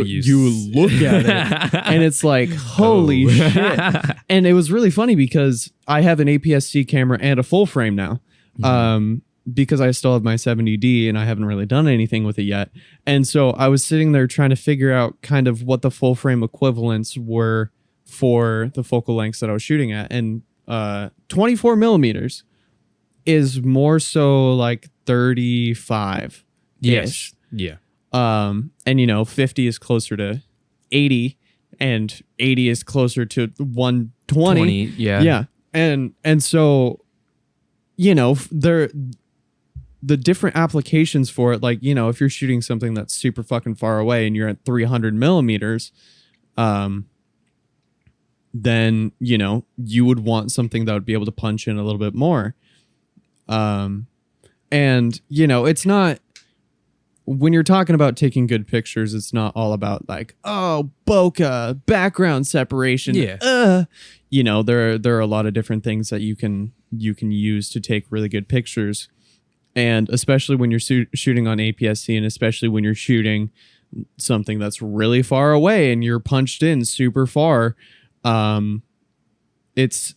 [SPEAKER 2] look at it and it's like, holy shit. And it was really funny because I have an aps-c camera and a full frame now. Mm-hmm. Because I still have my 70D and I haven't really done anything with it yet. And so I was sitting there trying to figure out kind of what the full frame equivalents were for the focal lengths that I was shooting at. And 24 millimeters is more so like 35.
[SPEAKER 1] Yes. Yeah.
[SPEAKER 2] And 50 is closer to 80 and 80 is closer to 120.
[SPEAKER 1] Yeah.
[SPEAKER 2] Yeah. And so, the different applications for it, like, if you're shooting something that's super fucking far away and you're at 300 millimeters, then, you would want something that would be able to punch in a little bit more. And, it's not, when you're talking about taking good pictures, it's not all about like, oh, bokeh, background separation.
[SPEAKER 1] Yeah.
[SPEAKER 2] There are a lot of different things that you can use to take really good pictures. And especially when you're shooting on aps-c, and especially when you're shooting something that's really far away and you're punched in super far, it's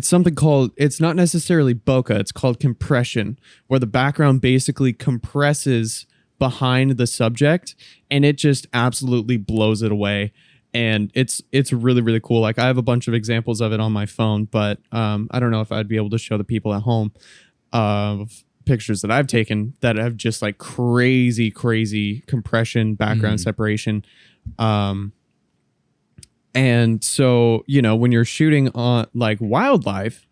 [SPEAKER 2] something called, it's not necessarily bokeh, it's called compression, where the background basically compresses behind the subject and it just absolutely blows it away. And it's really, really cool. Like I have a bunch of examples of it on my phone, but I don't know if I'd be able to show the people at home of pictures that I've taken that have just like crazy compression, background separation. And so, when you're shooting on like wildlife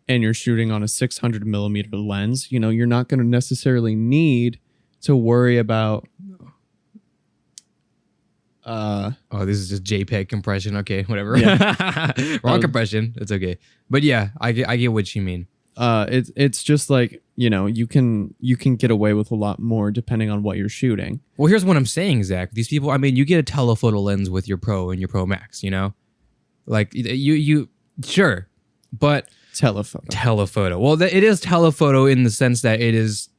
[SPEAKER 2] and you're shooting on a 600 millimeter lens, you're not going to necessarily need to worry about.
[SPEAKER 1] This is just JPEG compression. Okay, whatever.
[SPEAKER 2] Yeah.
[SPEAKER 1] Wrong compression. It's okay. But yeah, I get what you mean.
[SPEAKER 2] It's just like, you can get away with a lot more depending on what you're shooting.
[SPEAKER 1] Well, here's what I'm saying, Zach. These people, I mean, you get a telephoto lens with your Pro and your Pro Max, like you sure, but telephoto. Well, it is telephoto in the sense that it is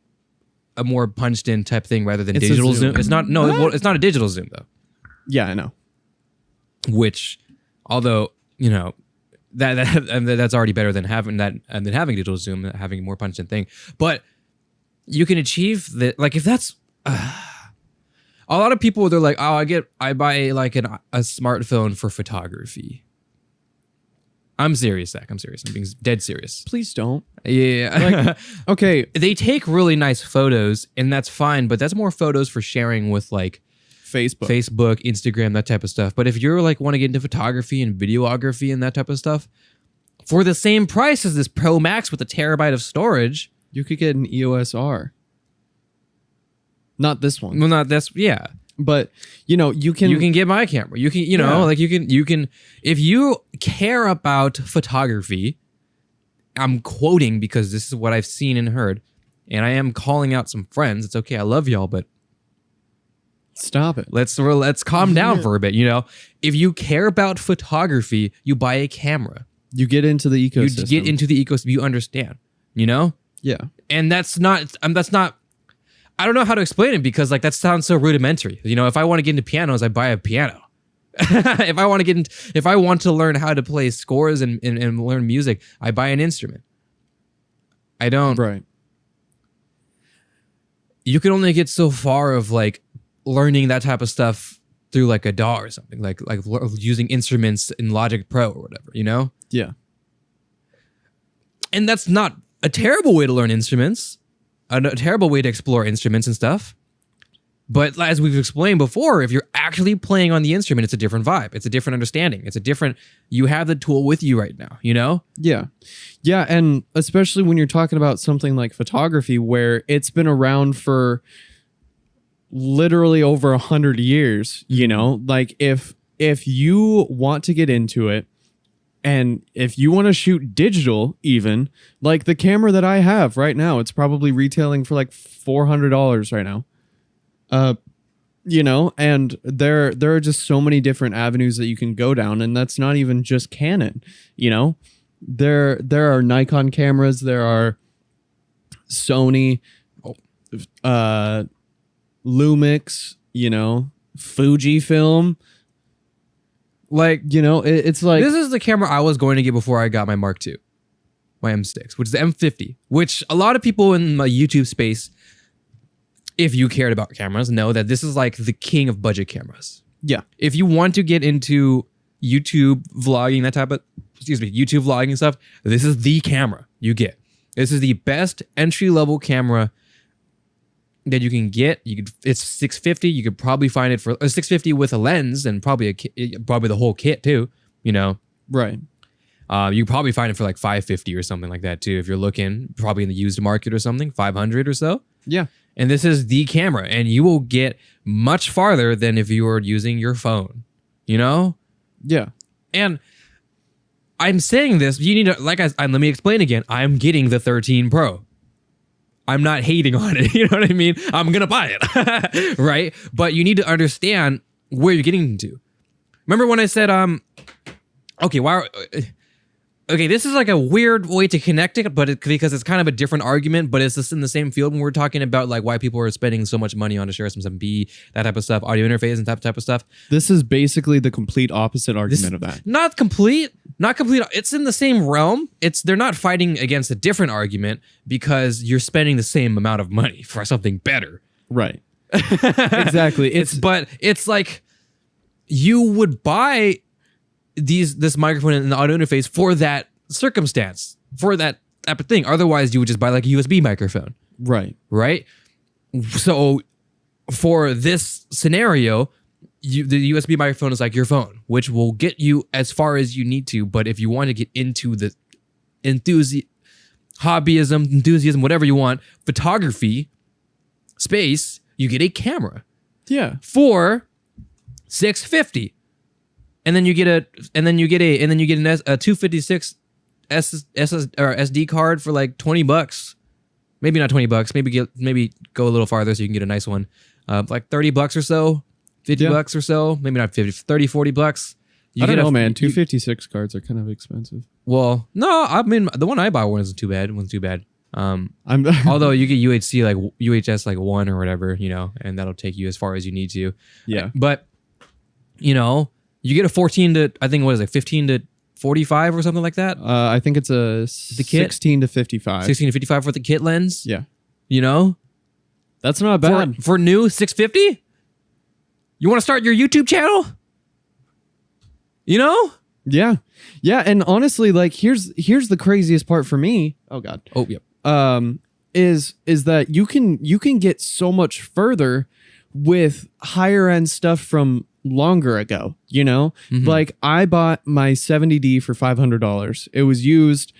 [SPEAKER 1] a more punched in type thing rather than digital zoom. It's not. No, it's not a digital zoom though.
[SPEAKER 2] Yeah, I know.
[SPEAKER 1] Which, although, you know, that's already better than having that and then having digital zoom, having a more pungent thing. But you can achieve that. Like if that's a lot of people, they're like, oh, I buy like a smartphone for photography. I'm serious, Zach. I'm serious. I'm being dead serious.
[SPEAKER 2] Please don't.
[SPEAKER 1] Yeah.
[SPEAKER 2] Like, okay.
[SPEAKER 1] They take really nice photos, and that's fine, but that's more photos for sharing with like Facebook, Instagram, that type of stuff. But if you're like want to get into photography and videography and that type of stuff, for the same price as this Pro Max with a terabyte of storage,
[SPEAKER 2] You could get an EOS R. Not this one.
[SPEAKER 1] well, not that's yeah.
[SPEAKER 2] But you can
[SPEAKER 1] get my camera. You can, you know, like you can if you care about photography. I'm quoting because this is what I've seen and heard, and I am calling out some friends. It's okay. I love y'all, but
[SPEAKER 2] stop it.
[SPEAKER 1] let's calm down for a bit. You know, if you care about photography, you buy a camera.
[SPEAKER 2] You get into the ecosystem.
[SPEAKER 1] You get into the ecosystem. You understand. You know.
[SPEAKER 2] Yeah.
[SPEAKER 1] And that's not. I don't know how to explain it because like that sounds so rudimentary. You know, if I want to get into pianos, I buy a piano. if I want to learn how to play scores and learn music, I buy an instrument. I don't.
[SPEAKER 2] Right.
[SPEAKER 1] You can only get so far of like learning that type of stuff through like a DAW or something, like using instruments in Logic Pro or whatever, you know?
[SPEAKER 2] Yeah.
[SPEAKER 1] And that's not a terrible way to learn instruments, a terrible way to explore instruments and stuff. But as we've explained before, if you're actually playing on the instrument, it's a different vibe. It's a different understanding. It's a different, you have the tool with you right now, you know?
[SPEAKER 2] Yeah. Yeah. And especially when you're talking about something like photography, where it's been around for literally over 100 years, you know, like if you want to get into it, and if you want to shoot digital, even like the camera that I have right now, it's probably retailing for like $400 right now. You know, and there are just so many different avenues that you can go down, and that's not even just Canon. You know, there are Nikon cameras, there are Sony, Lumix, you know, Fujifilm. Like, you know, it's like
[SPEAKER 1] this is the camera I was going to get before I got my Mark II, my M6, which is the M50, which a lot of people in my YouTube space, if you cared about cameras, know that this is like the king of budget cameras.
[SPEAKER 2] Yeah.
[SPEAKER 1] If you want to get into YouTube vlogging, YouTube vlogging stuff, this is the camera you get. This is the best entry level camera that you can get. It's $650. You could probably find it for $650 with a lens and probably the whole kit too. You know,
[SPEAKER 2] right.
[SPEAKER 1] You probably find it for like $550 or something like that too. If you're looking probably in the used market or something, $500 or so.
[SPEAKER 2] Yeah.
[SPEAKER 1] And this is the camera, and you will get much farther than if you were using your phone, you know?
[SPEAKER 2] Yeah.
[SPEAKER 1] And I'm saying this, you need to, let me explain again. I'm getting the 13 Pro. I'm not hating on it. You know what I mean? I'm going to buy it. Right? But you need to understand where you're getting into. Remember when I said, okay, this is like a weird way to connect it, but because it's kind of a different argument, but it's just in the same field when we're talking about like why people are spending so much money on a Shure SM7B, that type of stuff, audio interface and that type of stuff.
[SPEAKER 2] This is basically the complete opposite argument of that.
[SPEAKER 1] Not complete. It's in the same realm. They're not fighting against a different argument because you're spending the same amount of money for something better.
[SPEAKER 2] Right. Exactly.
[SPEAKER 1] It's like you would buy this microphone and the audio interface for that circumstance, for that type of thing. Otherwise, you would just buy like a USB microphone.
[SPEAKER 2] Right.
[SPEAKER 1] Right? So for this scenario, the USB microphone is like your phone, which will get you as far as you need to. But if you want to get into the enthusiasm, whatever you want, photography space, you get a camera.
[SPEAKER 2] Yeah.
[SPEAKER 1] For $650. And then you get a 256 SD card for like $20. Maybe not $20. Maybe go a little farther so you can get a nice one. Like $30 or so, $50 or so. Maybe not 50, 30, $40.
[SPEAKER 2] I don't know, man. 256 cards are kind of expensive.
[SPEAKER 1] Well, no, I mean the one I bought wasn't too bad. Although you get UHC like UHS like 1 or whatever, you know, and that'll take you as far as you need to.
[SPEAKER 2] Yeah.
[SPEAKER 1] But you know, you get a 14 to, I think, what is it, 15 to 45 or something like that?
[SPEAKER 2] I think it's a
[SPEAKER 1] The kit?
[SPEAKER 2] 16 to 55.
[SPEAKER 1] 16 to 55 for the kit lens.
[SPEAKER 2] Yeah.
[SPEAKER 1] You know?
[SPEAKER 2] That's not bad.
[SPEAKER 1] For new 650? You want to start your YouTube channel? You know?
[SPEAKER 2] Yeah. Yeah, and honestly, like here's the craziest part for me. Oh god.
[SPEAKER 1] Oh, yep.
[SPEAKER 2] Is that you can get so much further with higher end stuff from longer ago, you know?
[SPEAKER 1] Mhm.
[SPEAKER 2] Like I bought my 70D for $500. It was used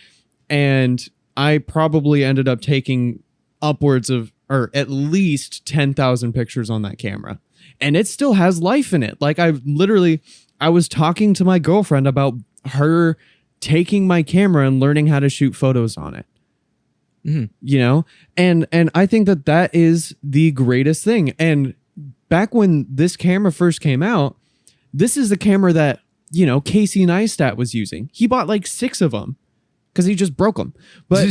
[SPEAKER 2] and I probably ended up taking upwards of or at least 10,000 pictures on that camera. And it still has life in it. Like I was talking to my girlfriend about her taking my camera and learning how to shoot photos on it.
[SPEAKER 1] Mhm.
[SPEAKER 2] You know? And I think that is the greatest thing. And back when this camera first came out, this is the camera that, you know, Casey Neistat was using. He bought like 6 of them because he just broke them. But,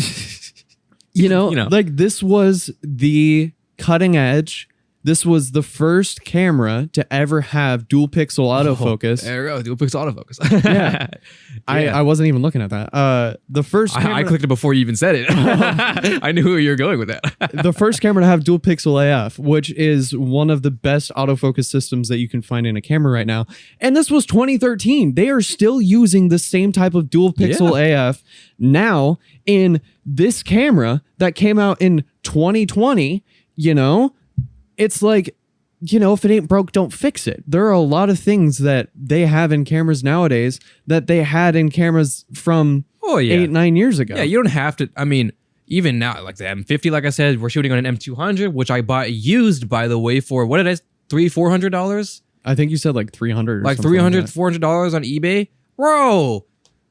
[SPEAKER 2] you know, like this was the cutting edge. This was the first camera to ever have dual pixel autofocus.
[SPEAKER 1] There we go. Dual pixel autofocus.
[SPEAKER 2] Yeah. I wasn't even looking at that. The first camera,
[SPEAKER 1] I clicked it before you even said it. I knew where you were going with that.
[SPEAKER 2] the first camera to have dual pixel AF, which is one of the best autofocus systems that you can find in a camera right now. And this was 2013. They are still using the same type of dual pixel AF now in this camera that came out in 2020, you know? It's like, you know, if it ain't broke, don't fix it. There are a lot of things that they have in cameras nowadays that they had in cameras from 8-9 years ago.
[SPEAKER 1] Yeah, you don't have to. I mean, even now, like the M50, like I said, we're shooting on an M200, which I bought used, by the way, for what did I $400?
[SPEAKER 2] I think you said like 300 or
[SPEAKER 1] like
[SPEAKER 2] something
[SPEAKER 1] $300,
[SPEAKER 2] like that.
[SPEAKER 1] $400 on eBay? Bro,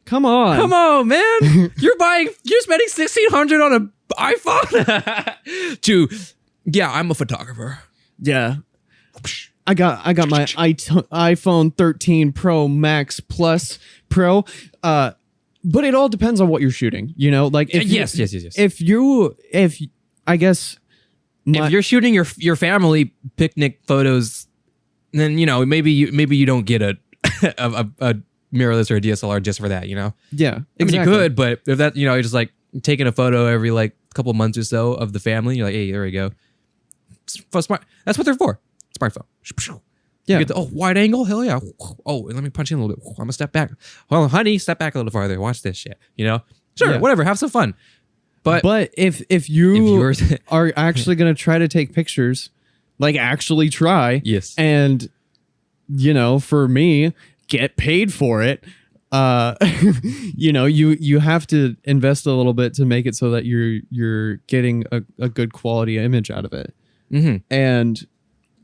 [SPEAKER 2] Come on.
[SPEAKER 1] man. you're spending $1,600 on an iPhone? Yeah, I'm a photographer.
[SPEAKER 2] Yeah. I got my iPhone 13 Pro Max Plus Pro. But it all depends on what you're shooting, you know? Like if
[SPEAKER 1] Yes.
[SPEAKER 2] If I guess
[SPEAKER 1] If you're shooting your family picnic photos, then, you know, maybe you don't get a mirrorless or a DSLR just for that, you know?
[SPEAKER 2] yeah,
[SPEAKER 1] I mean, you
[SPEAKER 2] exactly.
[SPEAKER 1] could, but if that, you know, you're just like taking a photo every like couple months or so of the family, you're like, hey, there we go. Smart. That's what they're for. Smartphone.
[SPEAKER 2] Yeah.
[SPEAKER 1] You get the, wide angle. Hell yeah. Oh, let me punch in a little bit. I'm gonna step back. Well, honey, step back a little farther. Watch this shit. You know, sure,
[SPEAKER 2] Yeah.
[SPEAKER 1] whatever. Have some fun. But
[SPEAKER 2] if you
[SPEAKER 1] yours-
[SPEAKER 2] are actually gonna try to take pictures, like actually try,
[SPEAKER 1] yes,
[SPEAKER 2] and you know, for me, get paid for it. You know, you have to invest a little bit to make it so that you're getting a good quality image out of it.
[SPEAKER 1] mm-hmm.
[SPEAKER 2] And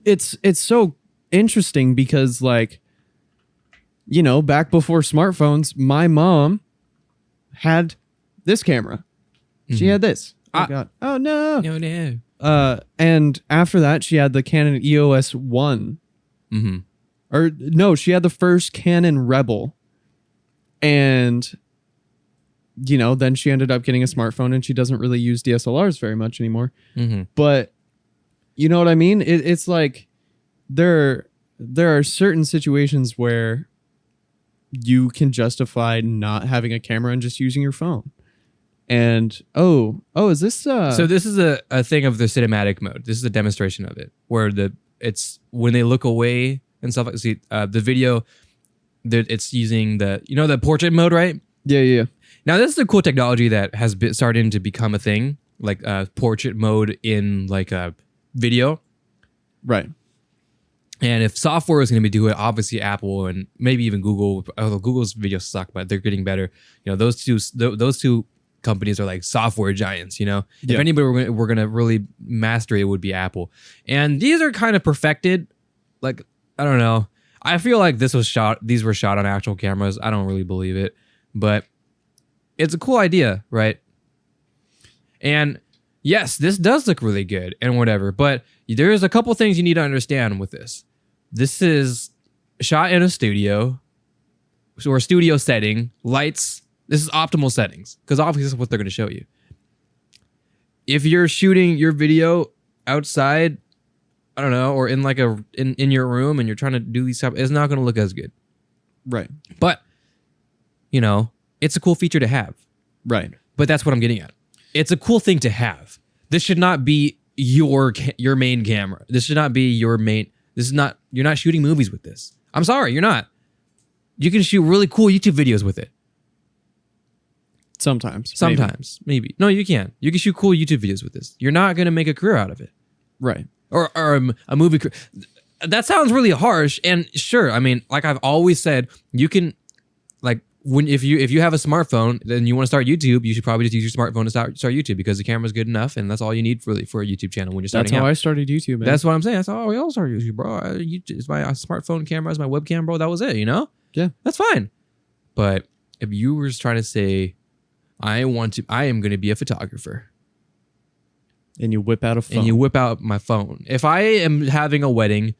[SPEAKER 2] it's so interesting because, like, you know, back before smartphones, my mom had this camera. She had this. Oh god. Oh no.
[SPEAKER 1] No.
[SPEAKER 2] And after that, she had the Canon EOS 1.
[SPEAKER 1] Mm-hmm.
[SPEAKER 2] Or no, she had the first Canon Rebel. And, you know, then she ended up getting a smartphone and she doesn't really use DSLRs very much anymore.
[SPEAKER 1] Mm-hmm.
[SPEAKER 2] But you know what I mean? It's like there are certain situations where you can justify not having a camera and just using your phone. And is this
[SPEAKER 1] So this is a thing of the cinematic mode. This is a demonstration of it, where it's when they look away and stuff like the video. It's using the portrait mode, right?
[SPEAKER 2] Yeah.
[SPEAKER 1] Now this is a cool technology that has been starting to become a thing, like portrait mode in like a video.
[SPEAKER 2] Right.
[SPEAKER 1] And if software is going to be doing it, obviously Apple and maybe even Google. Although Google's videos suck, but they're getting better. You know, those two companies are like software giants. You know,
[SPEAKER 2] Yeah.
[SPEAKER 1] if anybody we're gonna really master it would be Apple. And these are kind of perfected. Like, I don't know. I feel like these were shot on actual cameras. I don't really believe it, but it's a cool idea, right? And yes, this does look really good and whatever, but there's a couple things you need to understand with this. This is shot in a studio, or studio setting, lights. This is optimal settings, because obviously this is what they're going to show you. If you're shooting your video outside, I don't know, or in like in your room and you're trying to do these stuff, it's not going to look as good.
[SPEAKER 2] Right.
[SPEAKER 1] But you know, it's a cool feature to have.
[SPEAKER 2] Right.
[SPEAKER 1] But that's what I'm getting at. It's a cool thing to have. This should not be your main camera. This should not be your main. This is not. You're not shooting movies with this. I'm sorry, you're not. You can shoot really cool YouTube videos with it.
[SPEAKER 2] Sometimes.
[SPEAKER 1] Maybe. No, you can. You can shoot cool YouTube videos with this. You're not going to make a career out of it.
[SPEAKER 2] Right.
[SPEAKER 1] Or a movie career. That sounds really harsh. And sure, I mean, like I've always said, you can, like, if you have a smartphone and you want to start YouTube, you should probably just use your smartphone to start YouTube because the camera's good enough and that's all you need really for a YouTube channel when you're starting
[SPEAKER 2] That's how
[SPEAKER 1] out.
[SPEAKER 2] I started YouTube. Man.
[SPEAKER 1] That's what I'm saying. That's how we all started YouTube, bro. It's my smartphone camera, it's my webcam, bro. That was it, you know?
[SPEAKER 2] Yeah.
[SPEAKER 1] That's fine. But if you were just trying to say, I am going to be a photographer.
[SPEAKER 2] And you whip out a phone.
[SPEAKER 1] And you whip out my phone. If I am having a wedding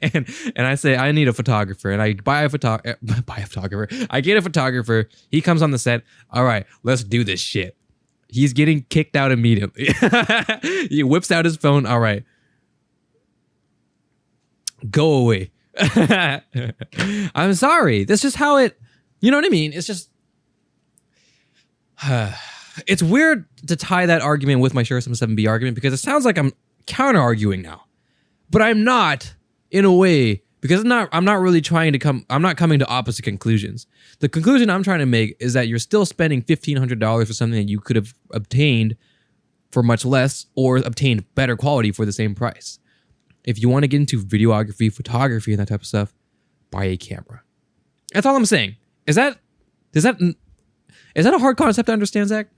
[SPEAKER 1] and I say I need a photographer and I buy a photographer, I get a photographer, he comes on the set, all right, let's do this shit. He's getting kicked out immediately. He whips out his phone, all right. Go away. I'm sorry. That's just how it, you know what I mean? It's just, it's weird to tie that argument with my Shure SM7B argument because it sounds like I'm counter arguing now, but I'm not in a way because I'm not really trying to I'm not coming to opposite conclusions. The conclusion I'm trying to make is that you're still spending $1,500 for something that you could have obtained for much less or obtained better quality for the same price. If you want to get into videography, photography, and that type of stuff, buy a camera. That's all I'm saying. Is that a hard concept to understand, Zach?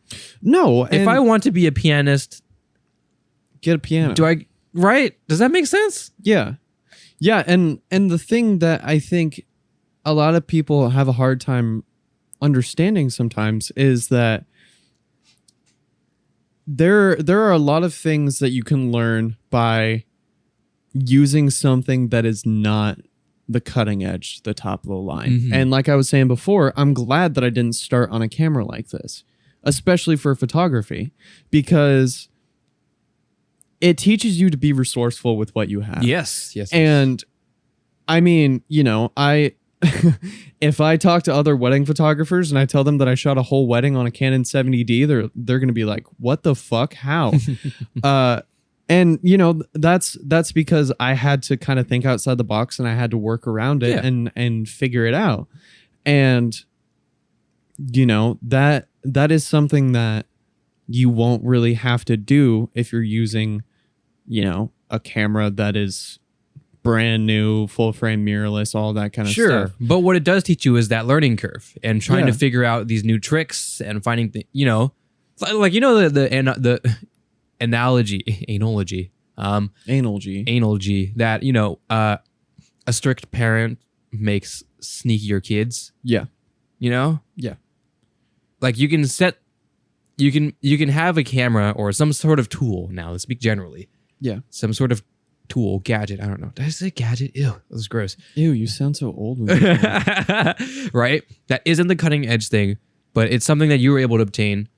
[SPEAKER 2] No.
[SPEAKER 1] If I want to be a pianist,
[SPEAKER 2] get a piano.
[SPEAKER 1] Right? Does that make sense?
[SPEAKER 2] Yeah. Yeah, and the thing that I think a lot of people have a hard time understanding sometimes is that there are a lot of things that you can learn by using something that is not the cutting edge, the top of the line.
[SPEAKER 1] Mm-hmm.
[SPEAKER 2] And like I was saying before, I'm glad that I didn't start on a camera like this, especially for photography, because it teaches you to be resourceful with what you have.
[SPEAKER 1] Yes.
[SPEAKER 2] And I mean, you know, if I talk to other wedding photographers and I tell them that I shot a whole wedding on a Canon 70D, they're going to be like, "What the fuck? How?" And you know, that's because I had to kind of think outside the box and I had to work around it and figure it out. And you know, that is something that you won't really have to do if you're using, you know, a camera that is brand new, full frame mirrorless, all that kind of stuff.
[SPEAKER 1] But what it does teach you is that learning curve and trying to figure out these new tricks and finding, you know, like, you know, the analogy that, you know, a strict parent makes sneakier kids.
[SPEAKER 2] Yeah.
[SPEAKER 1] You know?
[SPEAKER 2] Yeah.
[SPEAKER 1] Like you can have a camera or some sort of tool. Now let's speak generally.
[SPEAKER 2] Yeah.
[SPEAKER 1] Some sort of tool, gadget. I don't know. Did I say gadget? Ew, that was gross.
[SPEAKER 2] Ew, you sound so old.
[SPEAKER 1] Right? That isn't the cutting edge thing, but it's something that you were able to obtain,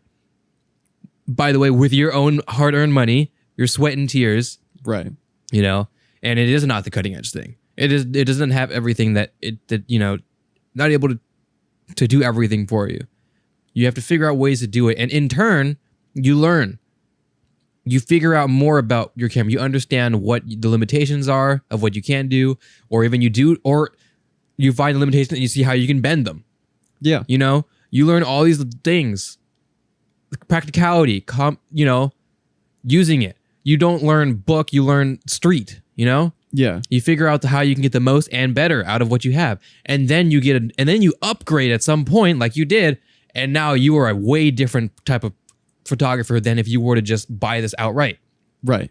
[SPEAKER 1] by the way, with your own hard-earned money, your sweat and tears.
[SPEAKER 2] Right.
[SPEAKER 1] You know? And it is not the cutting edge thing. It doesn't have everything that you know, not able to do everything for you. You have to figure out ways to do it. And in turn, you learn. You figure out more about your camera. You understand what the limitations are of what you can do, or even you do, or you find the limitations and you see how you can bend them.
[SPEAKER 2] Yeah.
[SPEAKER 1] You know, you learn all these things. Practicality, you know, using it. You don't learn book, you learn street, you know?
[SPEAKER 2] Yeah.
[SPEAKER 1] You figure out how you can get the most and better out of what you have. And then you upgrade at some point like you did, and now you are a way different type of photographer than if you were to just buy this outright.
[SPEAKER 2] Right.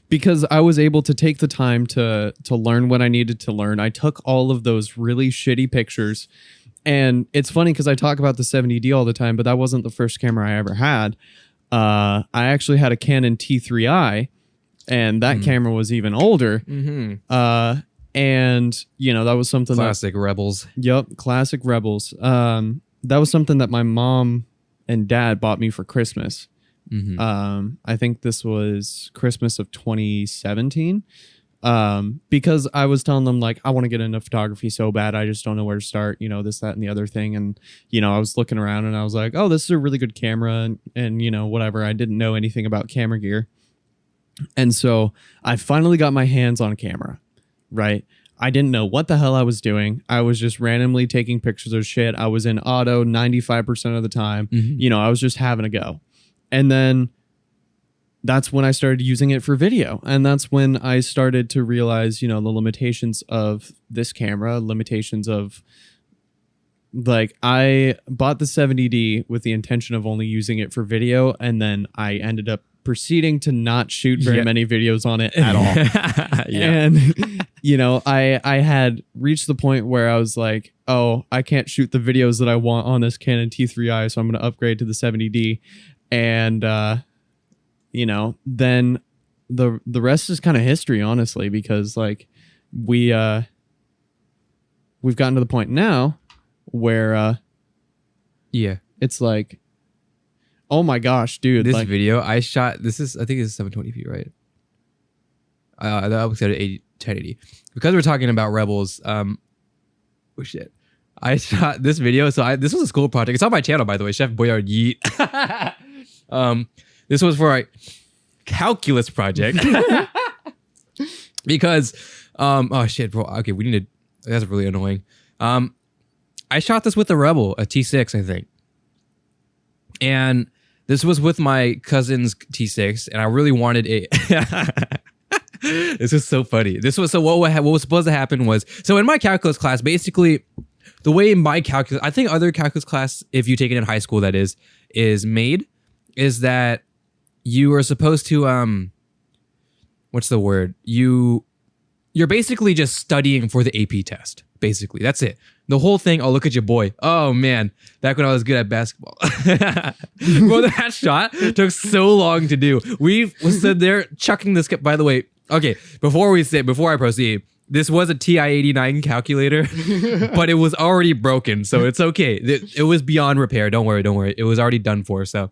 [SPEAKER 2] Because I was able to take the time to learn what I needed to learn. I took all of those really shitty pictures. And it's funny because I talk about the 70D all the time, but that wasn't the first camera I ever had. I actually had a Canon T3i, and that camera was even older. Mm-hmm. And, you know, that was something
[SPEAKER 1] Classic Rebels.
[SPEAKER 2] Yep, classic Rebels. That was something that my mom and dad bought me for Christmas. I think this was Christmas of 2017. Because I was telling them like I want to get into photography so bad, I just don't know where to start, you know, this, that, and the other thing. And I was looking around and I was like, oh, this is a really good camera, and whatever. I didn't know anything about camera gear, and so I finally got my hands on a camera. Right, I didn't know what the hell I was doing. I was just randomly taking pictures of shit. I was in auto 95% of the time. I was just having a go, and then that's when I started using it for video. And that's when I started to realize, the limitations of this camera, limitations of like, I bought the 70D with the intention of only using it for video. And then I ended up proceeding to not shoot very many videos on it at all. And, I had reached the point where I was like, oh, I can't shoot the videos that I want on this Canon T3i. So I'm going to upgrade to the 70D. And, then the rest is kind of history, honestly, because like we've gotten to the point now where it's like, oh my gosh, dude,
[SPEAKER 1] this
[SPEAKER 2] like,
[SPEAKER 1] video I shot, I think it's 720p, right? That was at 1080 because we're talking about Rebels. Oh shit, I shot this video. So this was a school project. It's on my channel, by the way, Chef Boyard Yeet. This was for a calculus project because, oh shit, bro. Okay, that's really annoying. I shot this with a Rebel, a T6, I think. And this was with my cousin's T6, and I really wanted a, this is so funny. What was supposed to happen was, so in my calculus class, basically the way my calculus, I think other calculus class, if you take it in high school, that is made, is that you are supposed to, what's the word? You're basically just studying for the AP test. Basically, that's it. The whole thing. Oh, look at your boy. Oh man, back when I was good at basketball. Bro, that shot took so long to do. We stood there chucking this. By the way, okay. Before I proceed, this was a TI-89 calculator, but it was already broken, so it's okay. It was beyond repair. Don't worry. It was already done for. So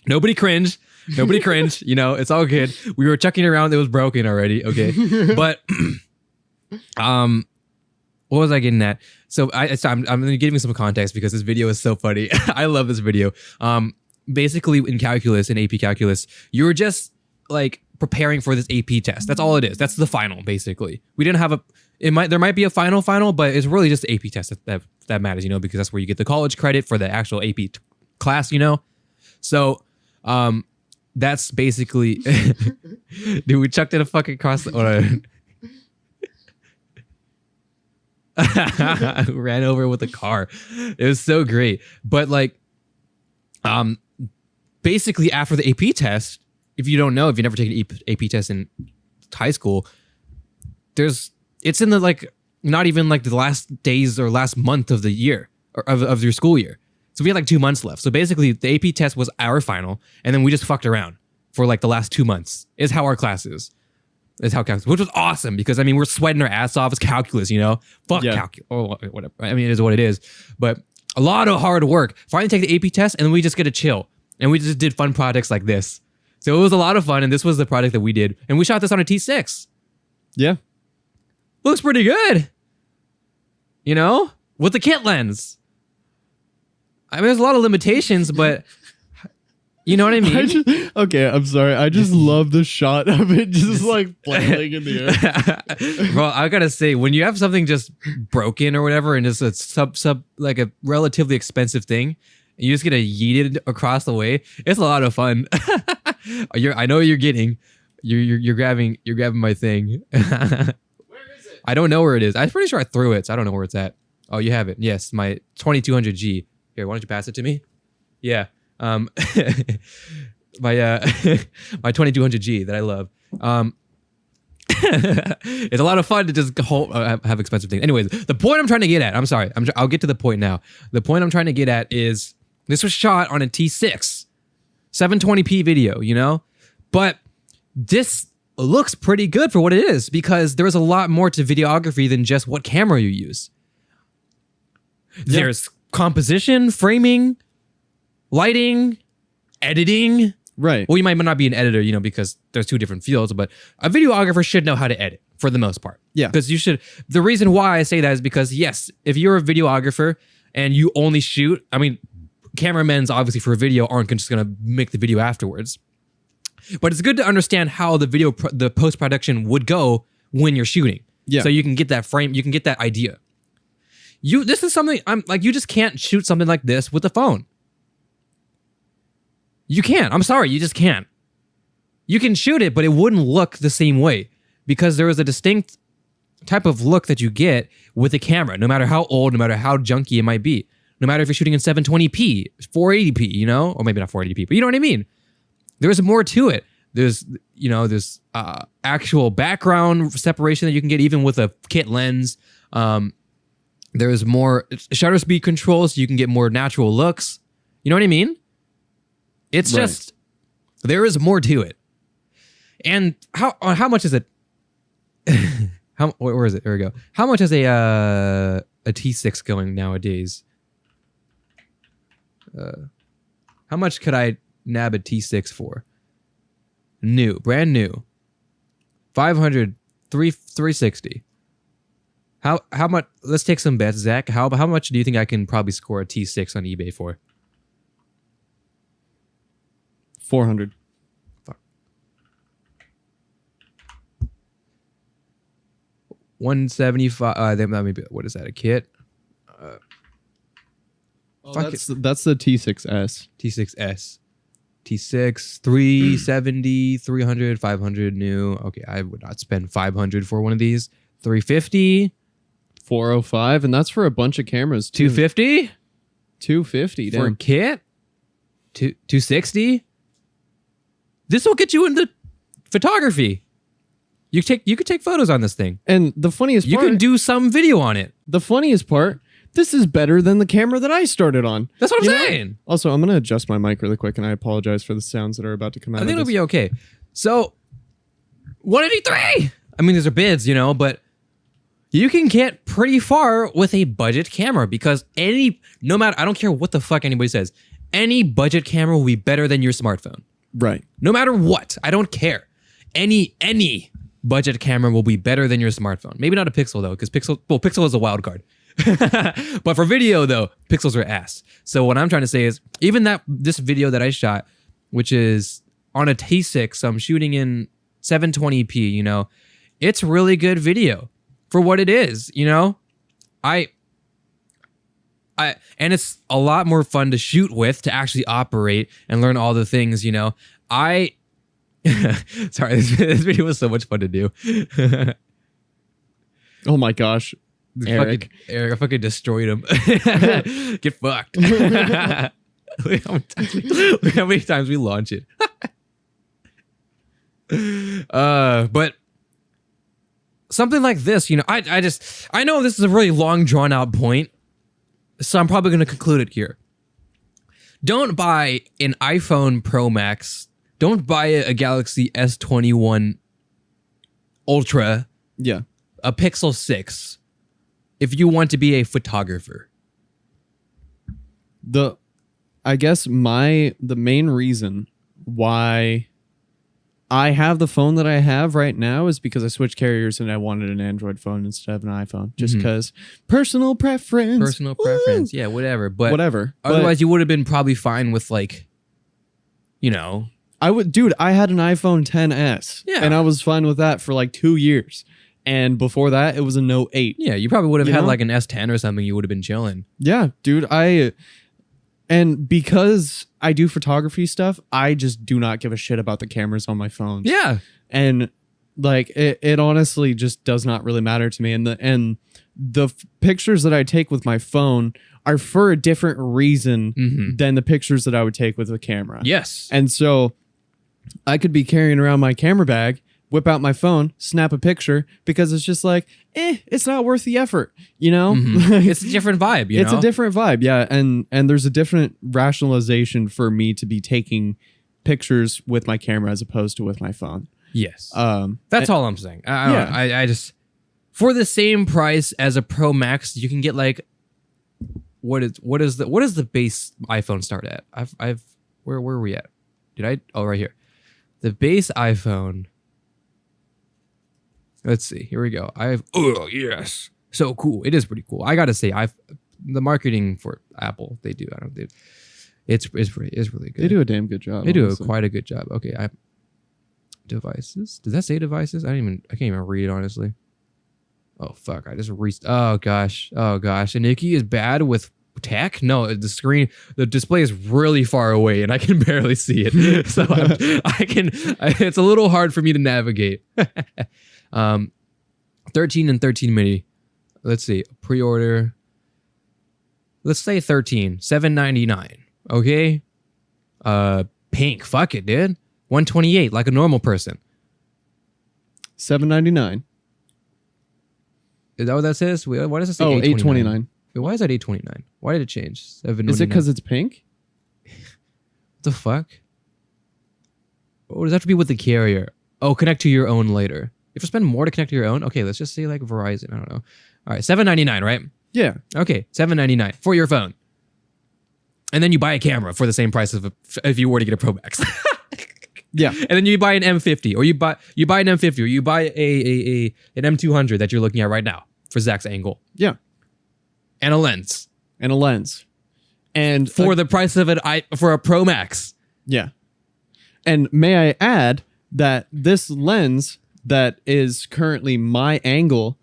[SPEAKER 1] nobody cringed. It's all good. We were chucking it around. It was broken already. Okay. But, what was I getting at? So I'm going to give you some context because this video is so funny. I love this video. Basically in calculus, in AP calculus, you're just like preparing for this AP test. That's all it is. That's the final, basically. We didn't have there might be a final, but it's really just the AP test that matters, because that's where you get the college credit for the actual AP class, So, that's basically, dude, we chucked it a fucking cross. Ran over with a car. It was so great. But like, basically after the AP test, if you don't know, if you never taken an AP test in high school, it's in the like, not even like the last days or last month of the year or of your school year. So we had like 2 months left. So basically the AP test was our final, and then we just fucked around for like the last 2 months is how our class is. Is how calculus, which was awesome because I mean we're sweating our ass off. It's calculus, Fuck calculus. Oh, whatever. I mean, it is what it is. But a lot of hard work. Finally take the AP test, and then we just get to chill. And we just did fun projects like this. So it was a lot of fun, and this was the project that we did. And we shot this on a T6.
[SPEAKER 2] Yeah.
[SPEAKER 1] Looks pretty good. With the kit lens. I mean, there's a lot of limitations, but you know what I mean?
[SPEAKER 2] Okay, I'm sorry. I just love the shot of it just like flailing in the air.
[SPEAKER 1] Well, I gotta say, when you have something just broken or whatever, and it's a sub like a relatively expensive thing, and you just get to yeet it across the way, it's a lot of fun. I know what you're getting. You're grabbing my thing. Where is it? I don't know where it is. I'm pretty sure I threw it, so I don't know where it's at. Oh, you have it. Yes, my 2200G. Here, why don't you pass it to me? Yeah. My my 2200G that I love. It's a lot of fun to just have expensive things. Anyways, the point I'm trying to get at, I'm sorry, I'll get to the point now. The point I'm trying to get at is this was shot on a T6, 720p video, but this looks pretty good for what it is because there is a lot more to videography than just what camera you use. Yeah. There's composition, framing, lighting, editing,
[SPEAKER 2] Right.
[SPEAKER 1] Well, you might not be an editor, you know, because there's two different fields, but a videographer should know how to edit for the most part.
[SPEAKER 2] Yeah.
[SPEAKER 1] Because you should. The reason why I say that is because, yes, if you're a videographer and you only shoot, I mean, cameramen's obviously for video aren't just going to make the video afterwards. But it's good to understand how the post-production would go when you're shooting.
[SPEAKER 2] Yeah.
[SPEAKER 1] So you can get that frame, you can get that idea. This is something, you just can't shoot something like this with a phone. You can't. I'm sorry, you just can't. You can shoot it, but it wouldn't look the same way because there is a distinct type of look that you get with a camera, no matter how old, no matter how junky it might be. No matter if you're shooting in 720p, 480p, you know, or maybe not 480p, but you know what I mean? There's more to it. There's actual background separation that you can get even with a kit lens. There's more shutter speed control so you can get more natural looks. You know what I mean? It's
[SPEAKER 2] Right.
[SPEAKER 1] just, there is more to it. And how much is it? Where is it? There we go. How much is a T6 going nowadays? How much could I nab a T6 for? Brand new. 500, 360. How much? Let's take some bets, Zach. How much do you think I can probably score a T6 on eBay for?
[SPEAKER 2] 400.
[SPEAKER 1] Fuck. 175. That might be, what is that? A kit? Fuck
[SPEAKER 2] That's the T6S.
[SPEAKER 1] T6S. T6, 370, 300, 500 new. Okay, I would not spend 500 for one of these. 350,
[SPEAKER 2] 405, and that's for a bunch of cameras too.
[SPEAKER 1] 250
[SPEAKER 2] 250
[SPEAKER 1] for a
[SPEAKER 2] damn.
[SPEAKER 1] kit. 260. This will get you into photography. You could take photos on this thing.
[SPEAKER 2] And the funniest
[SPEAKER 1] You
[SPEAKER 2] part,
[SPEAKER 1] can do some video on it.
[SPEAKER 2] the funniest part, this is better than the camera that I started on.
[SPEAKER 1] That's what I'm
[SPEAKER 2] You know?
[SPEAKER 1] saying.
[SPEAKER 2] Also, I'm gonna adjust my mic really quick, and I apologize for the sounds that are about to come out.
[SPEAKER 1] I think
[SPEAKER 2] of
[SPEAKER 1] it'll
[SPEAKER 2] this.
[SPEAKER 1] be okay. So, 183. I mean, these are bids, you know, but you can get pretty far with a budget camera because no matter, I don't care what the fuck anybody says, any budget camera will be better than your smartphone.
[SPEAKER 2] Right.
[SPEAKER 1] No matter what, I don't care. Any budget camera will be better than your smartphone. Maybe not a Pixel though, because Pixel is a wild card. But for video though, Pixels are ass. So what I'm trying to say is, even this video that I shot, which is on a T6, I'm shooting in 720p. You know, it's really good video for what it is. You know, and it's a lot more fun to shoot with, to actually operate and learn all the things, you know. Sorry, this video was so much fun to do.
[SPEAKER 2] Oh my gosh. Eric.
[SPEAKER 1] I fucking destroyed him. Get fucked. Look how many times we launch it. But something like this, you know, I know this is a really long drawn out point, so I'm probably going to conclude it here. Don't buy an iPhone Pro Max. Don't buy a Galaxy S21 Ultra,
[SPEAKER 2] Yeah.
[SPEAKER 1] a Pixel 6, if you want to be a photographer.
[SPEAKER 2] I guess the main reason why I have the phone that I have right now is because I switched carriers and I wanted an Android phone instead of an iPhone. Just because personal preference.
[SPEAKER 1] Personal
[SPEAKER 2] Woo!
[SPEAKER 1] preference. Yeah, whatever. But
[SPEAKER 2] Whatever.
[SPEAKER 1] otherwise, you would have been probably fine with, like, you know.
[SPEAKER 2] I had an iPhone 10s.
[SPEAKER 1] Yeah.
[SPEAKER 2] And I was fine with that for like 2 years. And before that, it was a Note 8.
[SPEAKER 1] Yeah, you probably would have
[SPEAKER 2] You
[SPEAKER 1] had
[SPEAKER 2] know?
[SPEAKER 1] like an S10 or something. You would have been chilling.
[SPEAKER 2] Yeah, dude. And because I do photography stuff, I just do not give a shit about the cameras on my phone.
[SPEAKER 1] Yeah.
[SPEAKER 2] And like it honestly just does not really matter to me. And the pictures that I take with my phone are for a different reason than the pictures that I would take with a camera.
[SPEAKER 1] Yes.
[SPEAKER 2] And so I could be carrying around my camera bag, whip out my phone, snap a picture, because it's just like, it's not worth the effort, you know?
[SPEAKER 1] It's a different vibe, you know?
[SPEAKER 2] It's a different vibe, yeah. And there's a different rationalization for me to be taking pictures with my camera as opposed to with my phone.
[SPEAKER 1] Yes. That's all I'm saying. I just, for the same price as a Pro Max, you can get like, what is the base iPhone start at? Where are we at? Did I? Oh, right here. The base iPhone. Let's see. Here we go. Oh yes, so cool. It is pretty cool. I gotta say, the marketing for Apple, they do. It's really good.
[SPEAKER 2] They do a damn good job.
[SPEAKER 1] They do
[SPEAKER 2] honestly.
[SPEAKER 1] quite a good job. Okay, devices. Does that say devices? I can't even read honestly. Oh fuck! I just Oh gosh. Anuki is bad with tech. No, the display is really far away, and I can barely see it. So it's a little hard for me to navigate. 13 and 13 mini. Let's see. Pre-order. Let's say 13. $799. Okay. Pink. Fuck it, dude. 128 like a normal person.
[SPEAKER 2] $799.
[SPEAKER 1] Is that what that says? Why does it say
[SPEAKER 2] Oh,
[SPEAKER 1] $829?
[SPEAKER 2] $829.
[SPEAKER 1] Wait, why is that $829? Why did it change? $799.
[SPEAKER 2] Is it because it's pink?
[SPEAKER 1] What the fuck? What does that have to be with the carrier? Oh, connect to your own later. You have to spend more to connect to your own? Okay, let's just say like Verizon. I don't know. All right, $799, right?
[SPEAKER 2] Yeah.
[SPEAKER 1] Okay, $799 for your phone. And then you buy a camera for the same price of if you were to get a Pro Max.
[SPEAKER 2] Yeah.
[SPEAKER 1] And then you buy an M50, or you buy an M50, or you buy an M200 that you're looking at right now for Zach's angle.
[SPEAKER 2] Yeah.
[SPEAKER 1] And a lens.
[SPEAKER 2] And
[SPEAKER 1] For the price of for a Pro Max.
[SPEAKER 2] yeah. And may I add that this lens that is currently my angle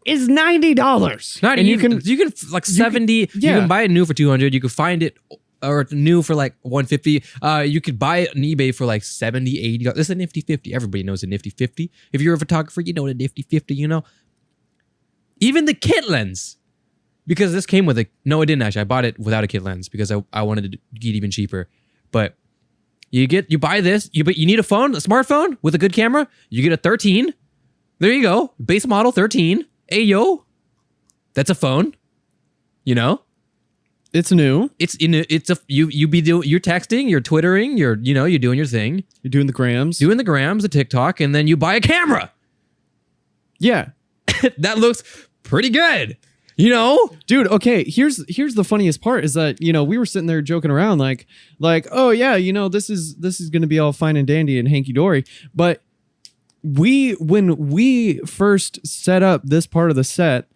[SPEAKER 2] is $90.
[SPEAKER 1] Not
[SPEAKER 2] and
[SPEAKER 1] even, you can like 70.
[SPEAKER 2] yeah.
[SPEAKER 1] You can buy it new for 200. You can find it or new for like 150. You could buy it on eBay for like 70, 80. This is a nifty 50. Everybody knows a nifty 50. If you're a photographer, you know what a nifty 50, you know. Even the kit lens. Because this came with no, it didn't actually. I bought it without a kit lens because I wanted to get even cheaper. But you buy this, but you need a smartphone with a good camera. You get a 13. There you go. Base model 13. Hey yo. That's a phone. You know?
[SPEAKER 2] It's new.
[SPEAKER 1] You're texting, you're twittering, you're doing your thing.
[SPEAKER 2] You're doing the grams.
[SPEAKER 1] The TikTok, and then you buy a camera.
[SPEAKER 2] Yeah.
[SPEAKER 1] That looks pretty good. You know?
[SPEAKER 2] Dude, okay, here's the funniest part is that, we were sitting there joking around like, oh yeah, this is going to be all fine and dandy and hanky dory, but when we first set up this part of the set,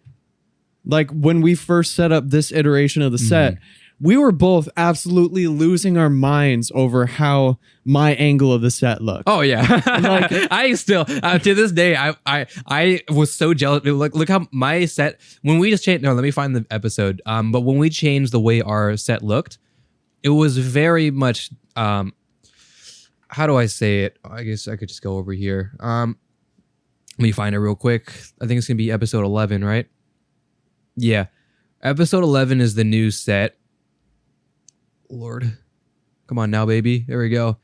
[SPEAKER 2] like when we first set up this iteration of the set, we were both absolutely losing our minds over how my angle of the set looked.
[SPEAKER 1] Oh yeah, like I still to this day I was so jealous. Look how my set when we just changed. No, let me find the episode. But when we changed the way our set looked, it was very much. How do I say it? I guess I could just go over here. Let me find it real quick. I think it's gonna be episode 11, right? Yeah, episode 11 is the new set. Lord, come on now, baby. There we go.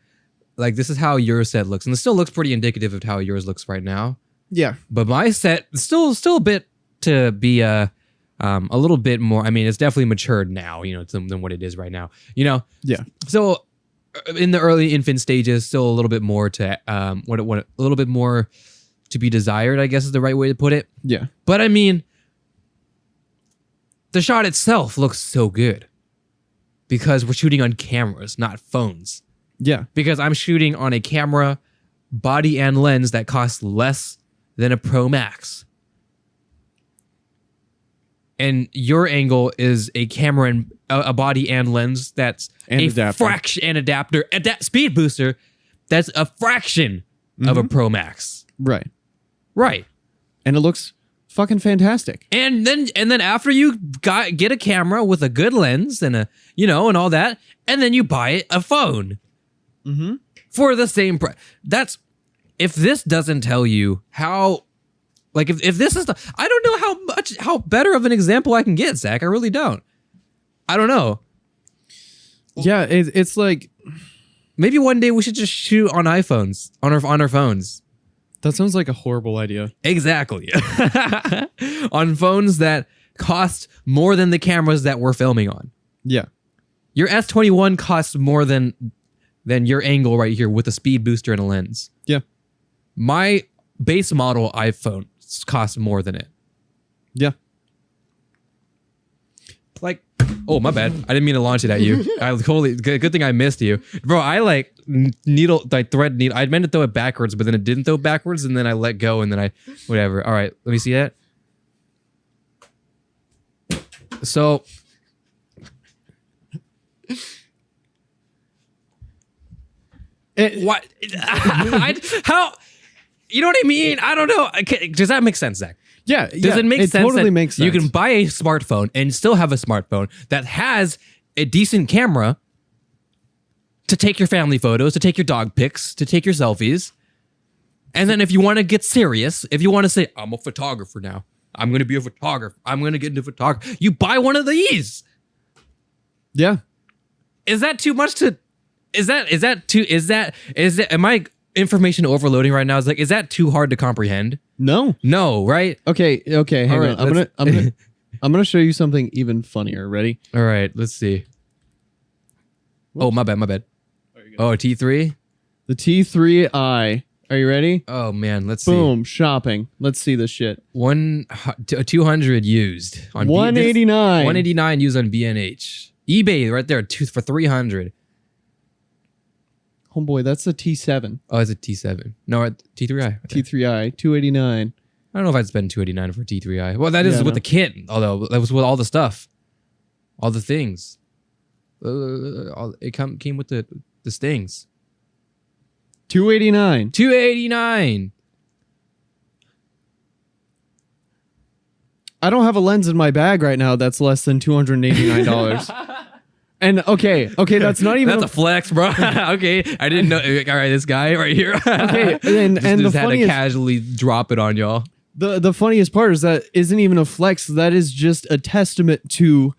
[SPEAKER 1] Like this is how your set looks, and it still looks pretty indicative of how yours looks right now.
[SPEAKER 2] Yeah,
[SPEAKER 1] but my set still a bit to be a little bit more. I mean, it's definitely matured now, than what it is right now.
[SPEAKER 2] Yeah.
[SPEAKER 1] So in the early infant stages, still a little bit more to a little bit more to be desired, I guess is the right way to put it.
[SPEAKER 2] Yeah.
[SPEAKER 1] But I mean, the shot itself looks so good because we're shooting on cameras, not phones.
[SPEAKER 2] Yeah.
[SPEAKER 1] Because I'm shooting on a camera, body and lens that costs less than a Pro Max. And your angle is a camera and a body and lens that's
[SPEAKER 2] and
[SPEAKER 1] a
[SPEAKER 2] adapter.
[SPEAKER 1] fraction and adapter. Speed booster, that's a fraction of a Pro Max.
[SPEAKER 2] Right.
[SPEAKER 1] Right.
[SPEAKER 2] And it looks fucking fantastic.
[SPEAKER 1] And then after you get a camera with a good lens and and all that, and then you buy a phone for the same price. If this doesn't tell you how, like if this is I don't know how better of an example I can get, Zach. I really don't. I don't know.
[SPEAKER 2] Yeah, it's like
[SPEAKER 1] maybe one day we should just shoot on iPhones on our phones.
[SPEAKER 2] that sounds like a horrible idea.
[SPEAKER 1] Exactly. On phones that cost more than the cameras that we're filming on.
[SPEAKER 2] Yeah.
[SPEAKER 1] Your S21 costs more than your angle right here with a speed booster and a lens.
[SPEAKER 2] Yeah.
[SPEAKER 1] My base model iPhone costs more than it.
[SPEAKER 2] Yeah.
[SPEAKER 1] Like, Oh, my bad. I didn't mean to launch it at you. I totally good thing I missed you, bro. I like thread needle. I meant to throw it backwards, but then it didn't throw backwards, and then I let go, and then I whatever. All right, let me see that. So. What? How? You know what I mean? I don't know. Does that make sense, Zach?
[SPEAKER 2] Yeah.
[SPEAKER 1] Does it make sense?
[SPEAKER 2] Totally
[SPEAKER 1] that
[SPEAKER 2] makes sense.
[SPEAKER 1] You can buy a smartphone and still have a smartphone that has a decent camera to take your family photos, to take your dog pics, to take your selfies. And then if you want to get serious, if you want to say, I'm a photographer now, I'm going to be a photographer, I'm going to get into photography, you buy one of these.
[SPEAKER 2] Yeah.
[SPEAKER 1] Is that too much to... am I information overloading right now? Is that too hard to comprehend?
[SPEAKER 2] No.
[SPEAKER 1] No, right?
[SPEAKER 2] Okay. Hang
[SPEAKER 1] All right,
[SPEAKER 2] on. I'm gonna show you something even funnier. Ready?
[SPEAKER 1] All right, let's see.
[SPEAKER 2] Whoops.
[SPEAKER 1] Oh, my bad. Oh, T3?
[SPEAKER 2] The T3i. Are you ready?
[SPEAKER 1] Oh man, let's see.
[SPEAKER 2] Boom. Shopping. Let's see this shit.
[SPEAKER 1] 200 used on
[SPEAKER 2] 189.
[SPEAKER 1] 189 used on B&H. eBay right there, for 300.
[SPEAKER 2] Homeboy, that's a T7.
[SPEAKER 1] Oh, it's a T7. No, T3i. Right there.
[SPEAKER 2] T3i. 289.
[SPEAKER 1] I don't know if I'd spend 289 for a T3i. Well, that is
[SPEAKER 2] Yeah,
[SPEAKER 1] with
[SPEAKER 2] no.
[SPEAKER 1] the kit, although that was with all the stuff, all the things. It came with the stings.
[SPEAKER 2] 289.
[SPEAKER 1] 289.
[SPEAKER 2] I don't have a lens in my bag right now that's less than $289. And okay, that's not even
[SPEAKER 1] That's a flex, bro. Okay, I didn't know. All right, this guy right here.
[SPEAKER 2] Okay, and
[SPEAKER 1] just
[SPEAKER 2] the
[SPEAKER 1] had to
[SPEAKER 2] funniest
[SPEAKER 1] casually drop it on y'all.
[SPEAKER 2] the funniest part is that isn't even a flex. That is just a testament to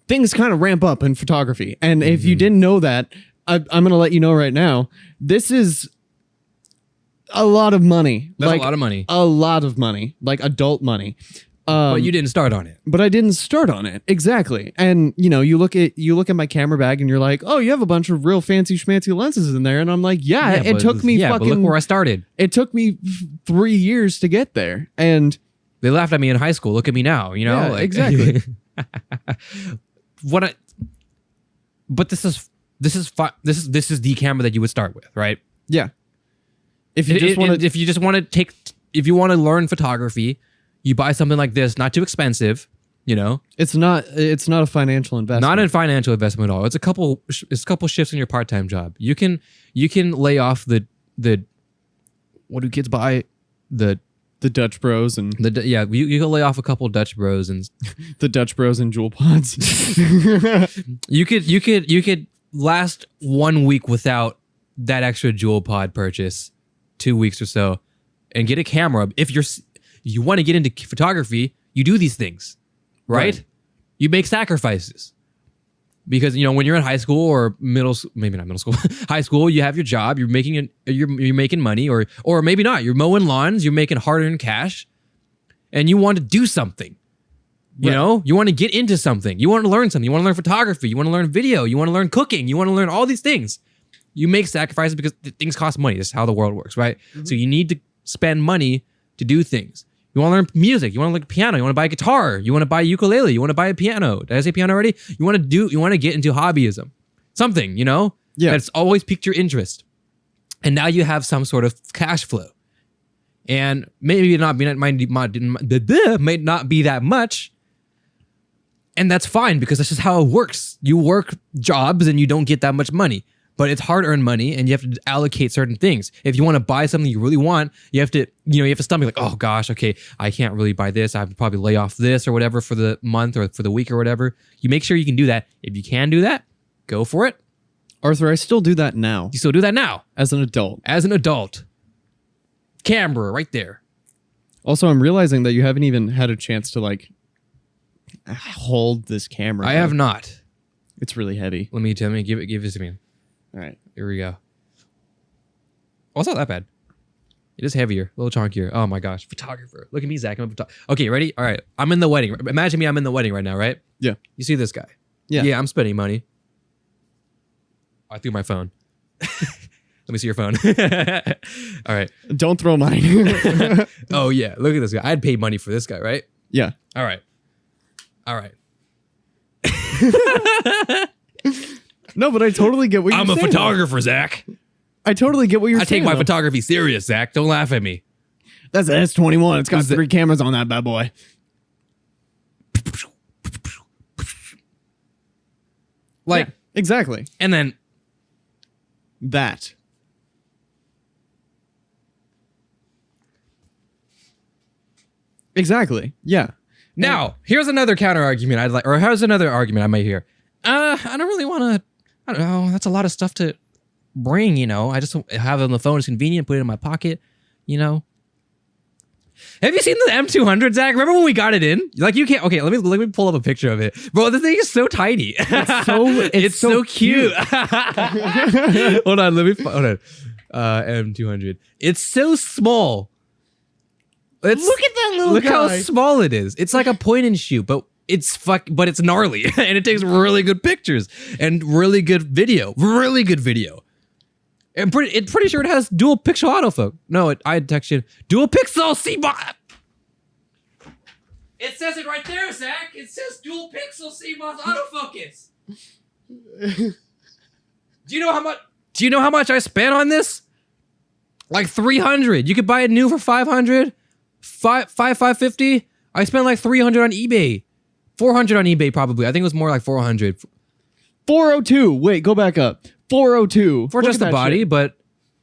[SPEAKER 2] things kind of ramp up in photography. And if you didn't know that, I'm gonna let you know right now. This is a lot of money.
[SPEAKER 1] That's a lot of money.
[SPEAKER 2] A lot of money, like adult money.
[SPEAKER 1] But you didn't start on it.
[SPEAKER 2] But I didn't start on it exactly. And you look at my camera bag and you're like, oh, you have a bunch of real fancy schmancy lenses in there. And I'm like, it took me
[SPEAKER 1] but look where I started.
[SPEAKER 2] It took me 3 years to get there. And
[SPEAKER 1] They laughed at me in high school. Look at me now.
[SPEAKER 2] Yeah, exactly.
[SPEAKER 1] But this is the camera that you would start with, right?
[SPEAKER 2] yeah, if you just want to,
[SPEAKER 1] if you want to learn photography, you buy something like this, not too expensive,
[SPEAKER 2] it's not a financial investment.
[SPEAKER 1] not a financial investment at all. It's a couple shifts in your part-time job. You can lay off the what do kids buy? The
[SPEAKER 2] Dutch Bros and
[SPEAKER 1] you can lay off a couple Dutch Bros and
[SPEAKER 2] the Dutch Bros and Jewel Pods.
[SPEAKER 1] you could last 1 week without that extra Jewel Pod purchase, 2 weeks or so, and get a camera. If you want to get into photography, you do these things, right? You make sacrifices. Because when you're in high school or maybe not middle school, high school, you have your job, you're making money, or maybe not. You're mowing lawns, you're making hard-earned cash, and you want to do something. You want to get into something. You want to learn something. You want to learn photography. You want to learn video. You want to learn cooking. You want to learn all these things. You make sacrifices because things cost money. That's how the world works, right? Mm-hmm. So you need to spend money to do things. You want to learn music. You want to learn piano. You want to buy a guitar. You want to buy a ukulele. You want to buy a piano. Did I say piano already? You want to get into hobbyism. Something, that's always piqued your interest. And now you have some sort of cash flow. And maybe it might not be that much. And that's fine because that's just how it works. You work jobs and you don't get that much money. But it's hard-earned money, and you have to allocate certain things. If you want to buy something you really want, you have to stomach like, oh gosh, okay, I can't really buy this. I have to probably lay off this or whatever for the month or for the week or whatever. You make sure you can do that. If you can do that, go for it.
[SPEAKER 2] Arthur, I still do that now.
[SPEAKER 1] You still do that now
[SPEAKER 2] As an adult.
[SPEAKER 1] Camera right there.
[SPEAKER 2] Also, I'm realizing that you haven't even had a chance to hold this camera.
[SPEAKER 1] I have not.
[SPEAKER 2] It's really heavy.
[SPEAKER 1] Let me give it to me.
[SPEAKER 2] All right.
[SPEAKER 1] Here we go. Oh, it's not that bad. It is heavier, a little chunkier. Oh my gosh, photographer. Look at me, Zach. Okay, ready? All right. I'm in the wedding. Imagine me, I'm in the wedding right now, right?
[SPEAKER 2] Yeah.
[SPEAKER 1] You see this guy?
[SPEAKER 2] Yeah.
[SPEAKER 1] Yeah, I'm spending money. I threw my phone. Let me see your phone. All right.
[SPEAKER 2] Don't throw mine.
[SPEAKER 1] Oh yeah, look at this guy. I'd pay money for this guy, right?
[SPEAKER 2] Yeah.
[SPEAKER 1] All right.
[SPEAKER 2] No, but I totally get what you're
[SPEAKER 1] I'm
[SPEAKER 2] saying.
[SPEAKER 1] a photographer, Zach.
[SPEAKER 2] I totally get what you're
[SPEAKER 1] I
[SPEAKER 2] saying.
[SPEAKER 1] take my
[SPEAKER 2] though.
[SPEAKER 1] photography serious, Zach. Don't laugh at me.
[SPEAKER 2] That's an S21. It's got
[SPEAKER 1] Is it-
[SPEAKER 2] 3 cameras on that bad boy.
[SPEAKER 1] Like,
[SPEAKER 2] Yeah, exactly.
[SPEAKER 1] and then
[SPEAKER 2] That. Exactly. Yeah.
[SPEAKER 1] now, here's another counter argument I'd like, or here's another argument I might hear. I don't really want to. I don't know. That's a lot of stuff to bring. You know, I just have it on the phone. It's convenient. Put it in my pocket. You know. Have you seen the M200, Zach? Remember when we got it in? Like you can't. Okay, let me pull up a picture of it, bro. The thing is so tiny. It's so cute. Hold on, hold on. M200. It's so small. Look at that little Look how
[SPEAKER 2] guy.
[SPEAKER 1] small it is. It's like a point and shoot, but it's gnarly and it takes really good pictures and really good video. Really good video. I'm pretty sure it has dual pixel autofocus. No, eye detection. Dual pixel CMOS. It says it right there, Zach. It says dual pixel CMOS autofocus. Do you know how much I spent on this? Like $300. You could buy it new for $500. $550. I spent like $300 on eBay. $400 on eBay probably. I think it was more like $400
[SPEAKER 2] 402. Wait, go back up. 402
[SPEAKER 1] for
[SPEAKER 2] Look
[SPEAKER 1] just
[SPEAKER 2] at
[SPEAKER 1] the
[SPEAKER 2] that
[SPEAKER 1] body.
[SPEAKER 2] shit.
[SPEAKER 1] But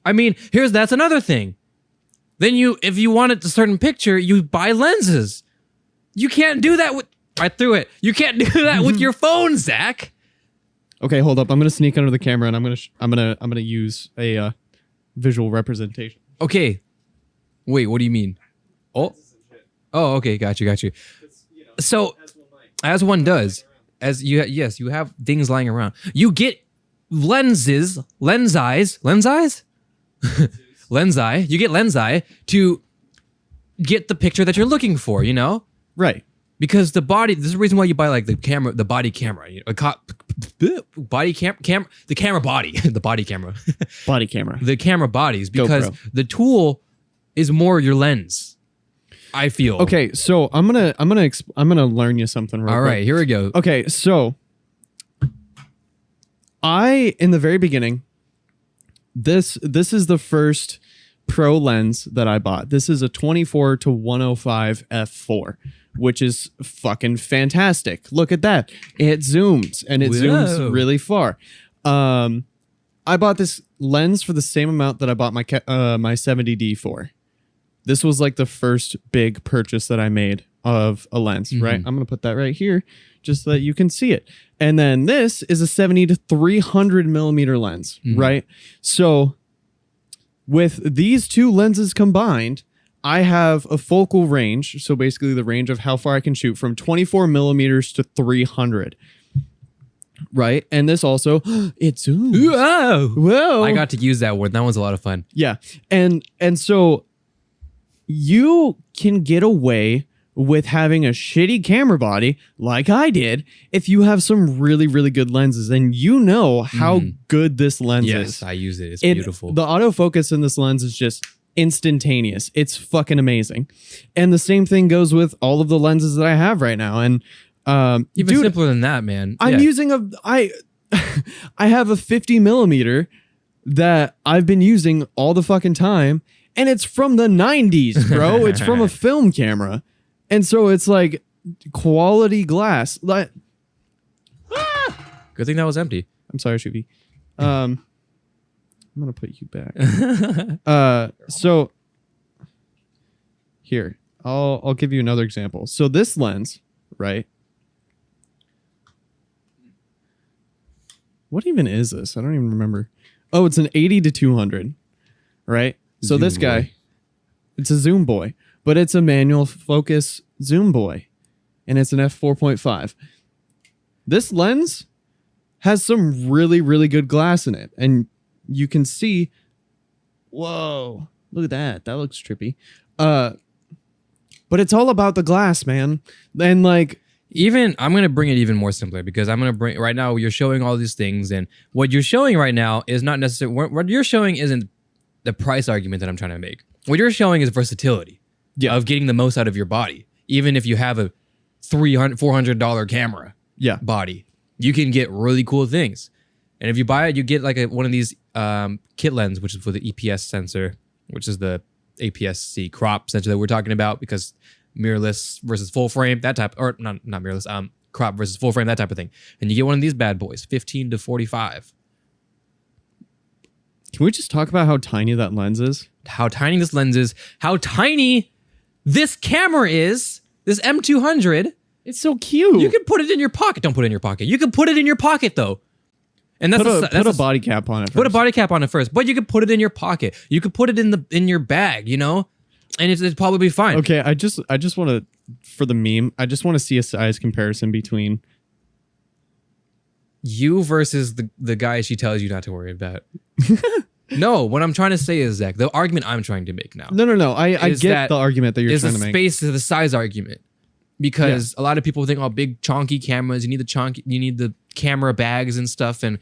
[SPEAKER 1] I mean, that's another thing. Then if you wanted a certain picture, you buy lenses. You can't do that with. I threw it. You can't do that with your phone, Zach.
[SPEAKER 2] Okay, hold up. I'm gonna sneak under the camera and I'm gonna use a visual representation.
[SPEAKER 1] Okay. Wait, what do you mean? Oh. Oh, okay. Got you. So, as one does, you have things lying around. You get lenses. You get lens eye to get the picture that you're looking for, you know?
[SPEAKER 2] Right.
[SPEAKER 1] Because the body, this is the reason why you buy like the body camera, you know, body the camera body, the body camera,
[SPEAKER 2] Body camera.
[SPEAKER 1] the camera bodies, because
[SPEAKER 2] GoPro.
[SPEAKER 1] the tool is more your lens. I feel.
[SPEAKER 2] Okay, so I'm gonna learn you something real
[SPEAKER 1] All
[SPEAKER 2] quick.
[SPEAKER 1] right, here we go.
[SPEAKER 2] Okay, so in the very beginning, this is the first pro lens that I bought. This is a 24 to 105 f4, which is fucking fantastic. Look at that. It zooms and it
[SPEAKER 1] Whoa.
[SPEAKER 2] zooms really far. I bought this lens for the same amount that I bought my 70D for. This was like the first big purchase that I made of a lens, right? I'm going to put that right here just so that you can see it. And then this is a 70 to 300 millimeter lens, right? So with these two lenses combined, I have a focal range. So basically the range of how far I can shoot from 24 millimeters to 300. Right. And this also, it zooms.
[SPEAKER 1] Whoa.
[SPEAKER 2] Whoa.
[SPEAKER 1] I got to use that one. That one's a lot of fun.
[SPEAKER 2] Yeah. And so you can get away with having a shitty camera body like I did if you have some really, really good lenses and you know how good this lens
[SPEAKER 1] Yes,
[SPEAKER 2] is.
[SPEAKER 1] I use it. It's beautiful.
[SPEAKER 2] The autofocus in this lens is just instantaneous. It's fucking amazing. And the same thing goes with all of the lenses that I have right now. And
[SPEAKER 1] Even
[SPEAKER 2] dude,
[SPEAKER 1] simpler than that, man.
[SPEAKER 2] I'm
[SPEAKER 1] Yeah.
[SPEAKER 2] using I have a 50 millimeter that I've been using all the fucking time, and it's from the 90s, bro. It's from a film camera. And so it's like quality glass. Like,
[SPEAKER 1] Good thing that was empty.
[SPEAKER 2] I'm sorry, Shuvi. I'm gonna put you back. So here, I'll give you another example. So this lens, right? What even is this? I don't even remember. Oh, it's an 80 to 200, right? So this
[SPEAKER 1] Zoom
[SPEAKER 2] guy,
[SPEAKER 1] boy.
[SPEAKER 2] it's a zoom boy, but it's a manual focus zoom boy, and it's an f4.5. This lens has some really, really good glass in it, and you can see, whoa, look at that. That looks trippy. But it's all about the glass, man. And like,
[SPEAKER 1] I'm going to bring it even more simpler, because I'm going to bring right now, you're showing all these things, and what you're showing right now is not necessarily, what you're showing isn't the price argument that I'm trying to make. What you're showing is versatility of getting the most out of your body, even if you have a $300, $400 camera
[SPEAKER 2] yeah,
[SPEAKER 1] body. you can get really cool things. And if you buy it, you get like one of these kit lens, which is for the EPS sensor, which is the aps-c crop sensor that we're talking about, because mirrorless versus full frame, that type, or not mirrorless, crop versus full frame, that type of thing. And you get one of these bad boys, 15 to 45.
[SPEAKER 2] Can we just talk about how tiny that lens is?
[SPEAKER 1] How tiny this lens is, how tiny this camera is, this M200.
[SPEAKER 2] It's so cute.
[SPEAKER 1] You can put it in your pocket. Don't put it in your pocket. You can put it in your pocket though. And that's
[SPEAKER 2] put a body cap on it first.
[SPEAKER 1] Put a body cap on it first, but you could put it in your pocket. You could put it in your bag, you know, and it's probably fine.
[SPEAKER 2] Okay, I just want to, for the meme, I just want to see a size comparison between
[SPEAKER 1] you versus the guy she tells you not to worry about. No, what I'm trying to say is, Zach, the argument I'm trying to make now.
[SPEAKER 2] No. I get the argument that you're trying to make.
[SPEAKER 1] Is the size argument. Because a lot of people think, oh, big chonky cameras, you need the camera bags and stuff. And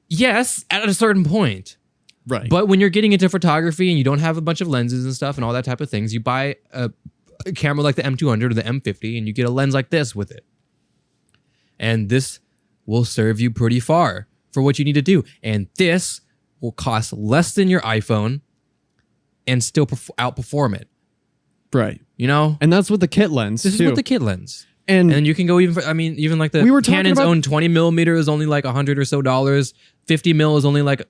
[SPEAKER 1] yes, at a certain point.
[SPEAKER 2] Right.
[SPEAKER 1] But when you're getting into photography and you don't have a bunch of lenses and stuff and all that type of things, you buy a camera like the M200 or the M50 and you get a lens like this with it. And this will serve you pretty far for what you need to do. And this will cost less than your iPhone and still outperform it.
[SPEAKER 2] Right.
[SPEAKER 1] You know?
[SPEAKER 2] And that's with the kit lens.
[SPEAKER 1] This is with the kit lens.
[SPEAKER 2] And
[SPEAKER 1] you can go even, even like the Canon's own 20 millimeter is only like $100 or so. 50 mil is only like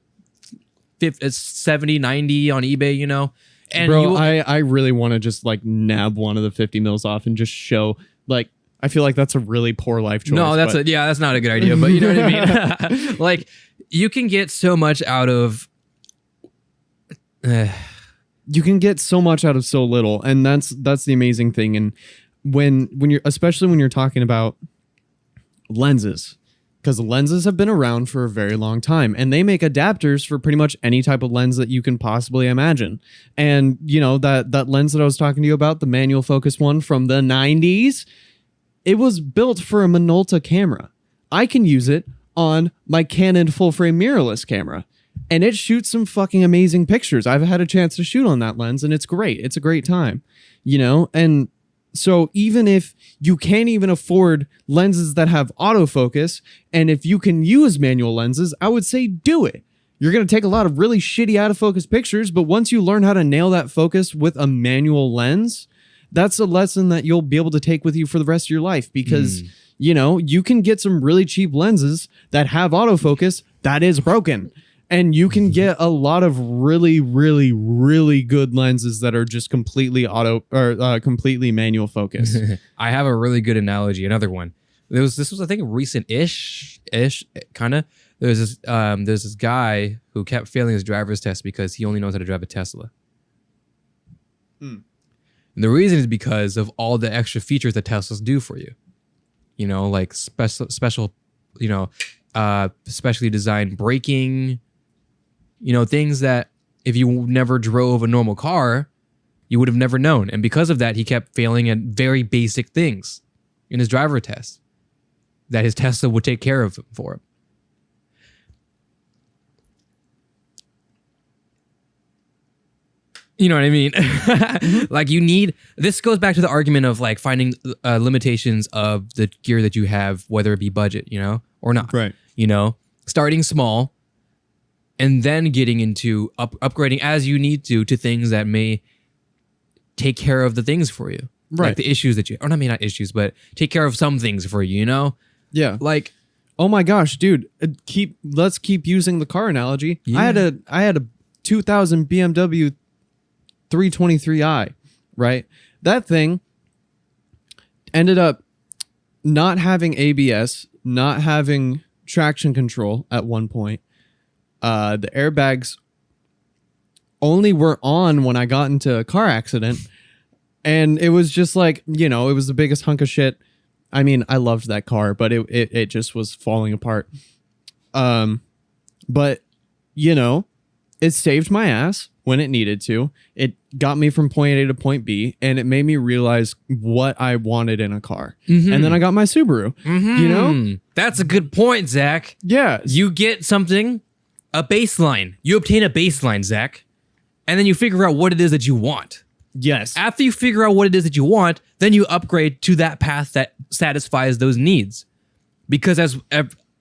[SPEAKER 1] 70, 90 on eBay, you know? And
[SPEAKER 2] bro, I really want to just like nab one of the 50 mils off and just show, like, I feel like that's a really poor life choice.
[SPEAKER 1] No, that's not a good idea, but you know what I mean? Like, you can get so much out of...
[SPEAKER 2] You can get so much out of so little, and that's the amazing thing. And when you're, especially when you're talking about lenses, because lenses have been around for a very long time, and they make adapters for pretty much any type of lens that you can possibly imagine. And you know that lens that I was talking to you about, the manual focus one from the 90s, it was built for a Minolta camera. I can use it on my Canon full frame mirrorless camera. And it shoots some fucking amazing pictures. I've had a chance to shoot on that lens, and it's great. It's a great time, you know? And so even if you can't even afford lenses that have autofocus, and if you can use manual lenses, I would say do it. You're going to take a lot of really shitty out of focus pictures, but once you learn how to nail that focus with a manual lens, that's a lesson that you'll be able to take with you for the rest of your life, because, you know, you can get some really cheap lenses that have autofocus that is broken. And you can get a lot of really, really, really good lenses that are just completely completely manual focus.
[SPEAKER 1] I have a really good analogy. Another one. This was I think recent-ish kind of. There's this guy who kept failing his driver's test because he only knows how to drive a Tesla. And the reason is because of all the extra features that Teslas do for you. You know, like special, you know, specially designed braking. You know, things that if you never drove a normal car, you would have never known. And because of that, he kept failing at very basic things in his driver test that his Tesla would take care of for him. You know what I mean? Like this goes back to the argument of like finding limitations of the gear that you have, whether it be budget, you know, or not.
[SPEAKER 2] Right.
[SPEAKER 1] You know, starting small. And then getting into upgrading as you need to things that may take care of the things for you.
[SPEAKER 2] Right.
[SPEAKER 1] Like the issues that not issues, but take care of some things for you, you know?
[SPEAKER 2] Yeah.
[SPEAKER 1] Like,
[SPEAKER 2] oh my gosh, dude, let's keep using the car analogy.
[SPEAKER 1] Yeah.
[SPEAKER 2] I had a 2000 BMW 323i, right? That thing ended up not having ABS, not having traction control at one point. The airbags only were on when I got into a car accident. And it was just like, you know, it was the biggest hunk of shit. I mean, I loved that car, but it just was falling apart. But, you know, it saved my ass when it needed to. It got me from point A to point B, and it made me realize what I wanted in a car. And then I got my Subaru, you know?
[SPEAKER 1] That's a good point, Zach.
[SPEAKER 2] Yeah.
[SPEAKER 1] You get something... a baseline. You obtain a baseline, Zach, and then you figure out what it is that you want.
[SPEAKER 2] Yes.
[SPEAKER 1] After you figure out what it is that you want, then you upgrade to that path that satisfies those needs. because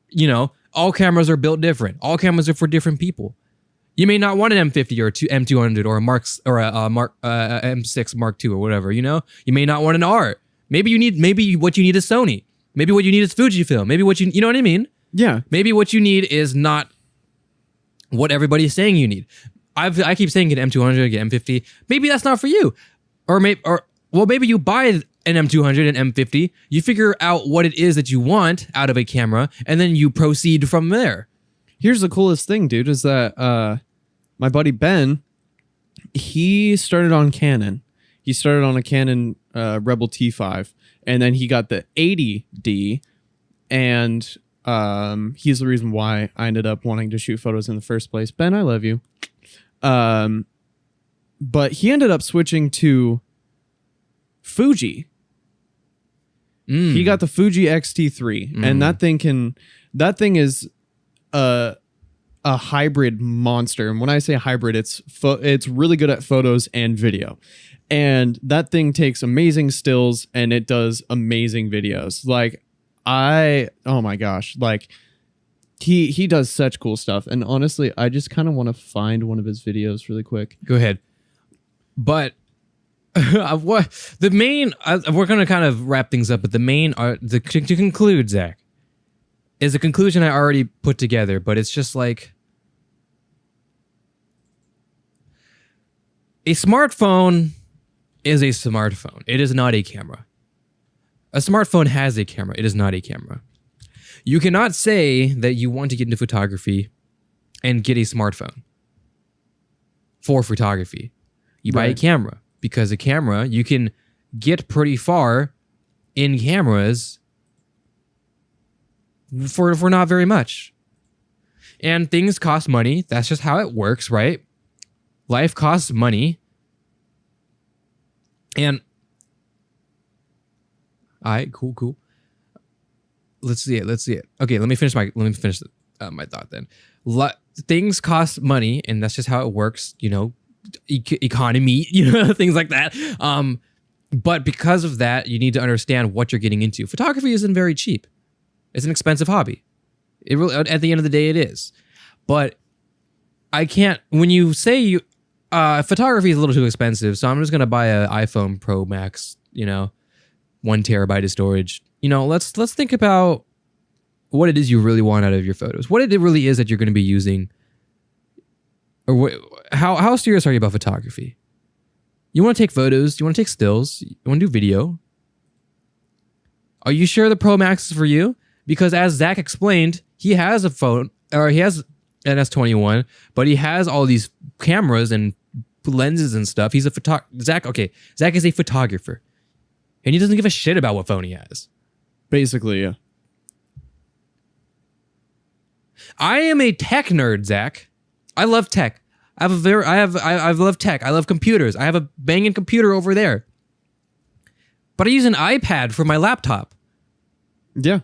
[SPEAKER 1] you know, all cameras are built different. All cameras are for different people. You may not want an M50 or a M200 or a M6 Mark II or whatever. You know, you may not want an R. Maybe what you need is Sony. Maybe what you need is Fujifilm. Maybe you know what I mean?
[SPEAKER 2] Yeah.
[SPEAKER 1] Maybe what you need is not what everybody's saying you need. I keep saying get M200, get M50. Maybe that's not for you. Or maybe you buy an M200 and M50. You figure out what it is that you want out of a camera, and then you proceed from there.
[SPEAKER 2] Here's the coolest thing, dude, is that my buddy Ben, he started on Canon. He started on a Canon Rebel T5, and then he got the 80D, and he's the reason why I ended up wanting to shoot photos in the first place. Ben, I love you. But he ended up switching to Fuji. He got the Fuji X-T3, and that thing is a hybrid monster. And when I say hybrid, it's really good at photos and video. And that thing takes amazing stills and it does amazing videos. Like oh my gosh, like he does such cool stuff. And honestly, I just kind of want to find one of his videos really quick.
[SPEAKER 1] Go ahead. But what the main we're going to kind of wrap things up, but the main to conclude, Zach, is a conclusion I already put together, but it's just like a smartphone is a smartphone. It is not a camera. A smartphone has a camera. It is not a camera. You cannot say that you want to get into photography and get a smartphone for photography. You buy a camera because a camera, you can get pretty far in cameras for not very much. And things cost money. That's just how it works, right? Life costs money. And all right, cool. Let's see it. Okay, let me finish my thought then. Things cost money, and that's just how it works. You know, economy, you know, things like that. But because of that, you need to understand what you're getting into. Photography isn't very cheap. It's an expensive hobby. It really, at the end of the day, it is. But I can't. When you say photography is a little too expensive, so I'm just gonna buy an iPhone Pro Max. You know, 1 terabyte of storage. You know, let's think about what it is you really want out of your photos. What it really is that you're going to be using, or how serious are you about photography? You want to take photos? You want to take stills? You want to do video? Are you sure the Pro Max is for you? Because as Zach explained, he has a phone, or he has an S21, but he has all these cameras and lenses and stuff. He's a Zach is a photographer. And he doesn't give a shit about what phone he has.
[SPEAKER 2] Basically, yeah.
[SPEAKER 1] I am a tech nerd, Zach. I love tech. I love tech. I love computers. I have a banging computer over there. But I use an iPad for my laptop.
[SPEAKER 2] Yeah.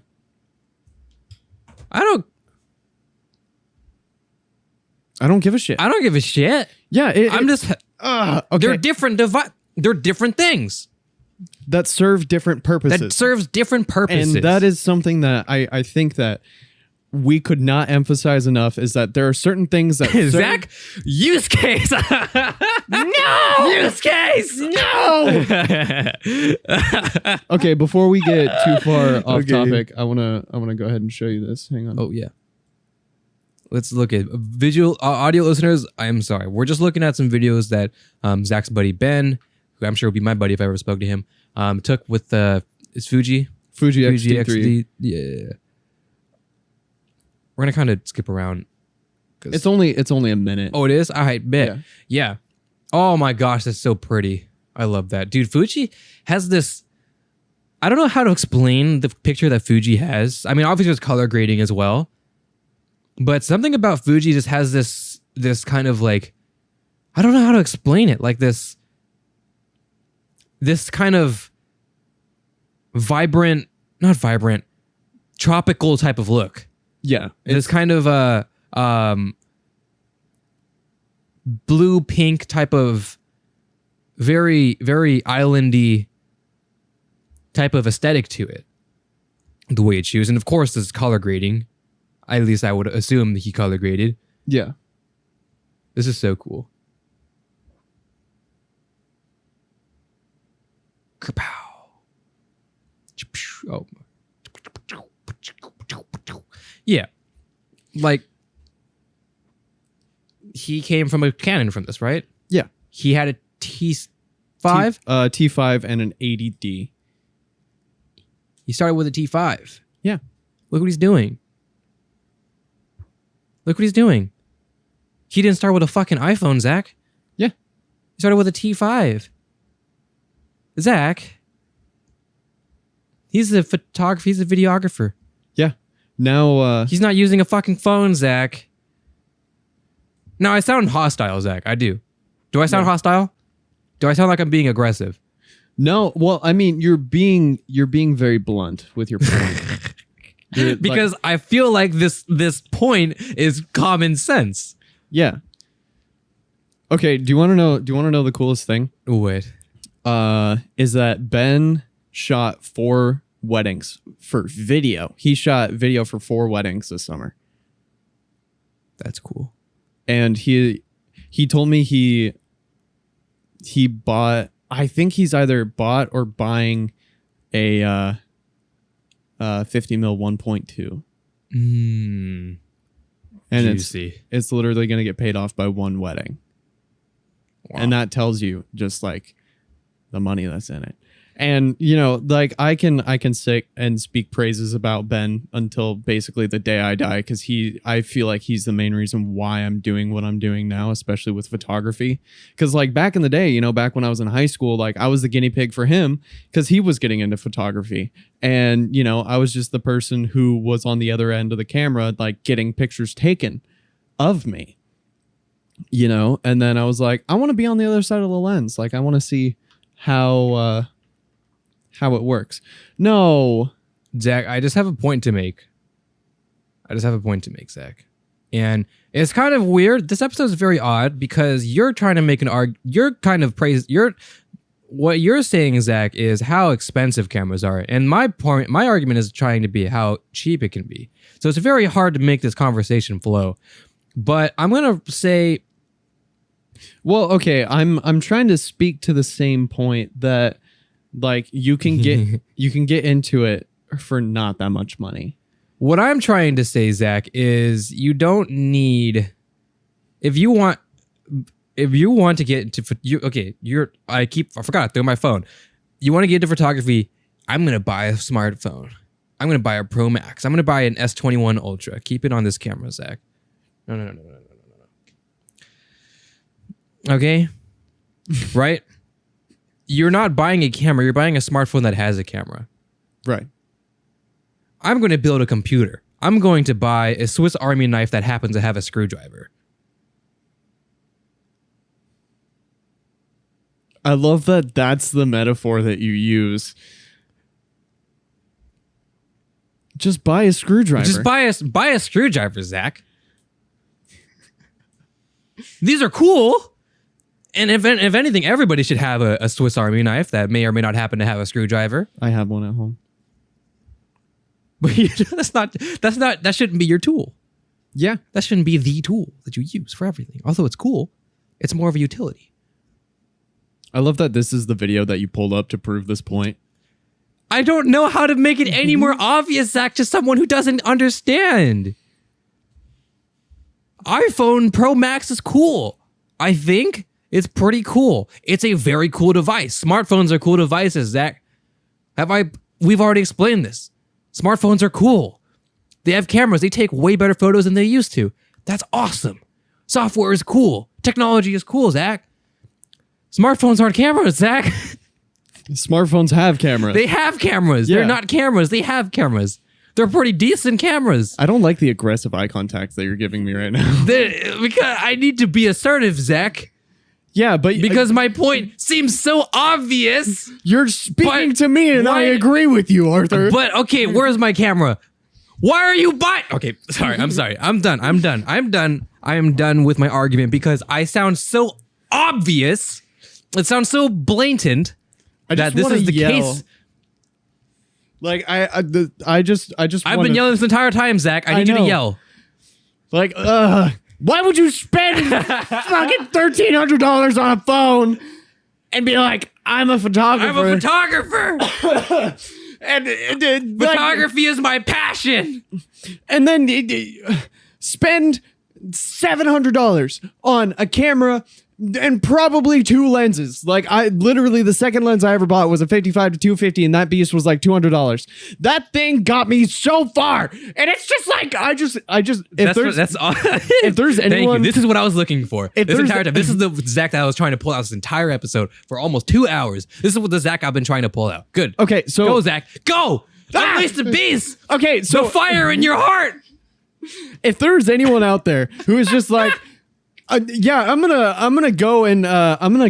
[SPEAKER 1] I don't give a shit. I don't give a shit.
[SPEAKER 2] Yeah, okay.
[SPEAKER 1] They're different they're different things.
[SPEAKER 2] That serve different purposes.
[SPEAKER 1] And
[SPEAKER 2] that is something that I think that we could not emphasize enough, is that there are certain things that
[SPEAKER 1] Zach, use case. No! Use case! No!
[SPEAKER 2] Okay, before we get too far off topic, I wanna go ahead and show you this. Hang on.
[SPEAKER 1] Oh yeah. Let's look at visual audio listeners. I'm sorry. We're just looking at some videos that Zach's buddy Ben, who I'm sure would be my buddy if I ever spoke to him, took with is Fuji X-T3. Yeah. We're gonna kind of skip around.
[SPEAKER 2] It's only a minute.
[SPEAKER 1] Oh, it is? All right, bet. Yeah. Oh my gosh, that's so pretty. I love that. Dude, Fuji has this, I don't know how to explain the picture that Fuji has. I mean, obviously there's color grading as well. But something about Fuji just has this kind of like, I don't know how to explain it. Like this kind of tropical type of look.
[SPEAKER 2] Yeah.
[SPEAKER 1] This kind of blue pink type of very, very islandy type of aesthetic to it. the way it shoots. And of course, this is color grading. At least I would assume that he color graded.
[SPEAKER 2] Yeah.
[SPEAKER 1] This is so cool. Kapow. Oh. Yeah. Like, he came from a Canon from this, right?
[SPEAKER 2] Yeah.
[SPEAKER 1] He had a T5?
[SPEAKER 2] T5 and an 80D.
[SPEAKER 1] He started with a T5.
[SPEAKER 2] Yeah.
[SPEAKER 1] Look what he's doing. Look what he's doing. He didn't start with a fucking iPhone, Zach.
[SPEAKER 2] Yeah.
[SPEAKER 1] He started with a T5. Zach. He's a photographer. He's a videographer.
[SPEAKER 2] Yeah. Now,
[SPEAKER 1] He's not using a fucking phone, Zach. No, I sound hostile, Zach. I do. Do I sound hostile? Do I sound like I'm being aggressive?
[SPEAKER 2] no, well, I mean, you're being very blunt with your point.
[SPEAKER 1] Because I feel like this point is common sense.
[SPEAKER 2] Yeah. Okay, do you want to know the coolest thing?
[SPEAKER 1] Wait.
[SPEAKER 2] Is that Ben shot 4 weddings for video. He shot video for 4 weddings this summer.
[SPEAKER 1] That's cool.
[SPEAKER 2] And he told me he bought, I think he's either bought or buying a 50 mil 1.2. And
[SPEAKER 1] Juicy.
[SPEAKER 2] it's literally going to get paid off by 1 wedding.
[SPEAKER 1] Wow.
[SPEAKER 2] And that tells you just like the money that's in it. And you know, like I can sit and speak praises about Ben until basically the day I die, because I feel like he's the main reason why I'm doing what I'm doing now, especially with photography. Because like back in the day, you know, back when I was in high school, like I was the guinea pig for him because he was getting into photography, and you know, I was just the person who was on the other end of the camera, like getting pictures taken of me. You know, and then I was like, I want to be on the other side of the lens. Like I want to see how it works. No,
[SPEAKER 1] Zach, I just have a point to make. Zach. And it's kind of weird. This episode is very odd because you're trying to make what you're saying, Zach, is how expensive cameras are. And my argument is trying to be how cheap it can be. So it's very hard to make this conversation flow. But I'm going to say,
[SPEAKER 2] well, okay, I'm trying to speak to the same point that like you can get into it for not that much money.
[SPEAKER 1] what I'm trying to say, Zach, is you don't need, if you want to get into, I forgot to throw my phone. You want to get into photography, I'm going to buy a smartphone. I'm going to buy a Pro Max. I'm going to buy an S21 Ultra. Keep it on this camera, Zach. No. Okay? Right? You're not buying a camera. You're buying a smartphone that has a camera.
[SPEAKER 2] Right.
[SPEAKER 1] I'm going to build a computer. I'm going to buy a Swiss Army knife that happens to have a screwdriver.
[SPEAKER 2] I love that that's the metaphor that you use. Just buy a screwdriver.
[SPEAKER 1] Just buy a screwdriver, Zach. These are cool. And if anything, everybody should have a Swiss Army knife that may or may not happen to have a screwdriver.
[SPEAKER 2] I have one at home.
[SPEAKER 1] But that shouldn't be your tool.
[SPEAKER 2] Yeah.
[SPEAKER 1] That shouldn't be the tool that you use for everything. Although it's cool, it's more of a utility.
[SPEAKER 2] I love that this is the video that you pulled up to prove this point.
[SPEAKER 1] I don't know how to make it any more obvious, Zach, to someone who doesn't understand. iPhone Pro Max is cool. I think it's pretty cool. It's a very cool device. Smartphones are cool devices, Zach. We've already explained this. Smartphones are cool. They have cameras. They take way better photos than they used to. That's awesome. Software is cool. Technology is cool, Zach. Smartphones aren't cameras, Zach.
[SPEAKER 2] Smartphones have cameras.
[SPEAKER 1] They have cameras.
[SPEAKER 2] Yeah.
[SPEAKER 1] They're not cameras. They have cameras. They're pretty decent cameras.
[SPEAKER 2] I don't like the aggressive eye contact that you're giving me right now.
[SPEAKER 1] Because I need to be assertive, Zach.
[SPEAKER 2] Yeah, but
[SPEAKER 1] Because my point seems so obvious.
[SPEAKER 2] you're speaking
[SPEAKER 1] But
[SPEAKER 2] to me and I
[SPEAKER 1] why-
[SPEAKER 2] agree with you, Arthur.
[SPEAKER 1] But okay, where's my camera? Why are you buying? Okay, sorry. I'm sorry. I'm done. I am done with my argument because I sound so obvious. It sounds so blatant that this is the case.
[SPEAKER 2] Like I just
[SPEAKER 1] I've been yelling this entire time, Zach. I need you to
[SPEAKER 2] know.
[SPEAKER 1] yell.
[SPEAKER 2] Like, why would you spend fucking $1,300 on a phone and be like, I'm a photographer?
[SPEAKER 1] I'm a photographer.
[SPEAKER 2] and
[SPEAKER 1] Photography is my passion.
[SPEAKER 2] and then spend $700 on a camera and probably 2 lenses. Like literally the second lens I ever bought was a 55 to 250 and that beast was like $200. That thing got me so far. And it's just like if there's
[SPEAKER 1] Thank
[SPEAKER 2] anyone,
[SPEAKER 1] you. This is what I was looking for.
[SPEAKER 2] If
[SPEAKER 1] This
[SPEAKER 2] there's-
[SPEAKER 1] entire time. This is the Zach that I was trying to pull out this entire episode for almost 2 hours. This is what the Zach I've been trying to pull out. Good.
[SPEAKER 2] okay, so
[SPEAKER 1] Go, Zach. Go. Unleash the beast.
[SPEAKER 2] okay,
[SPEAKER 1] The
[SPEAKER 2] so
[SPEAKER 1] fire in your heart.
[SPEAKER 2] if there's anyone out there who is just like, yeah, I'm gonna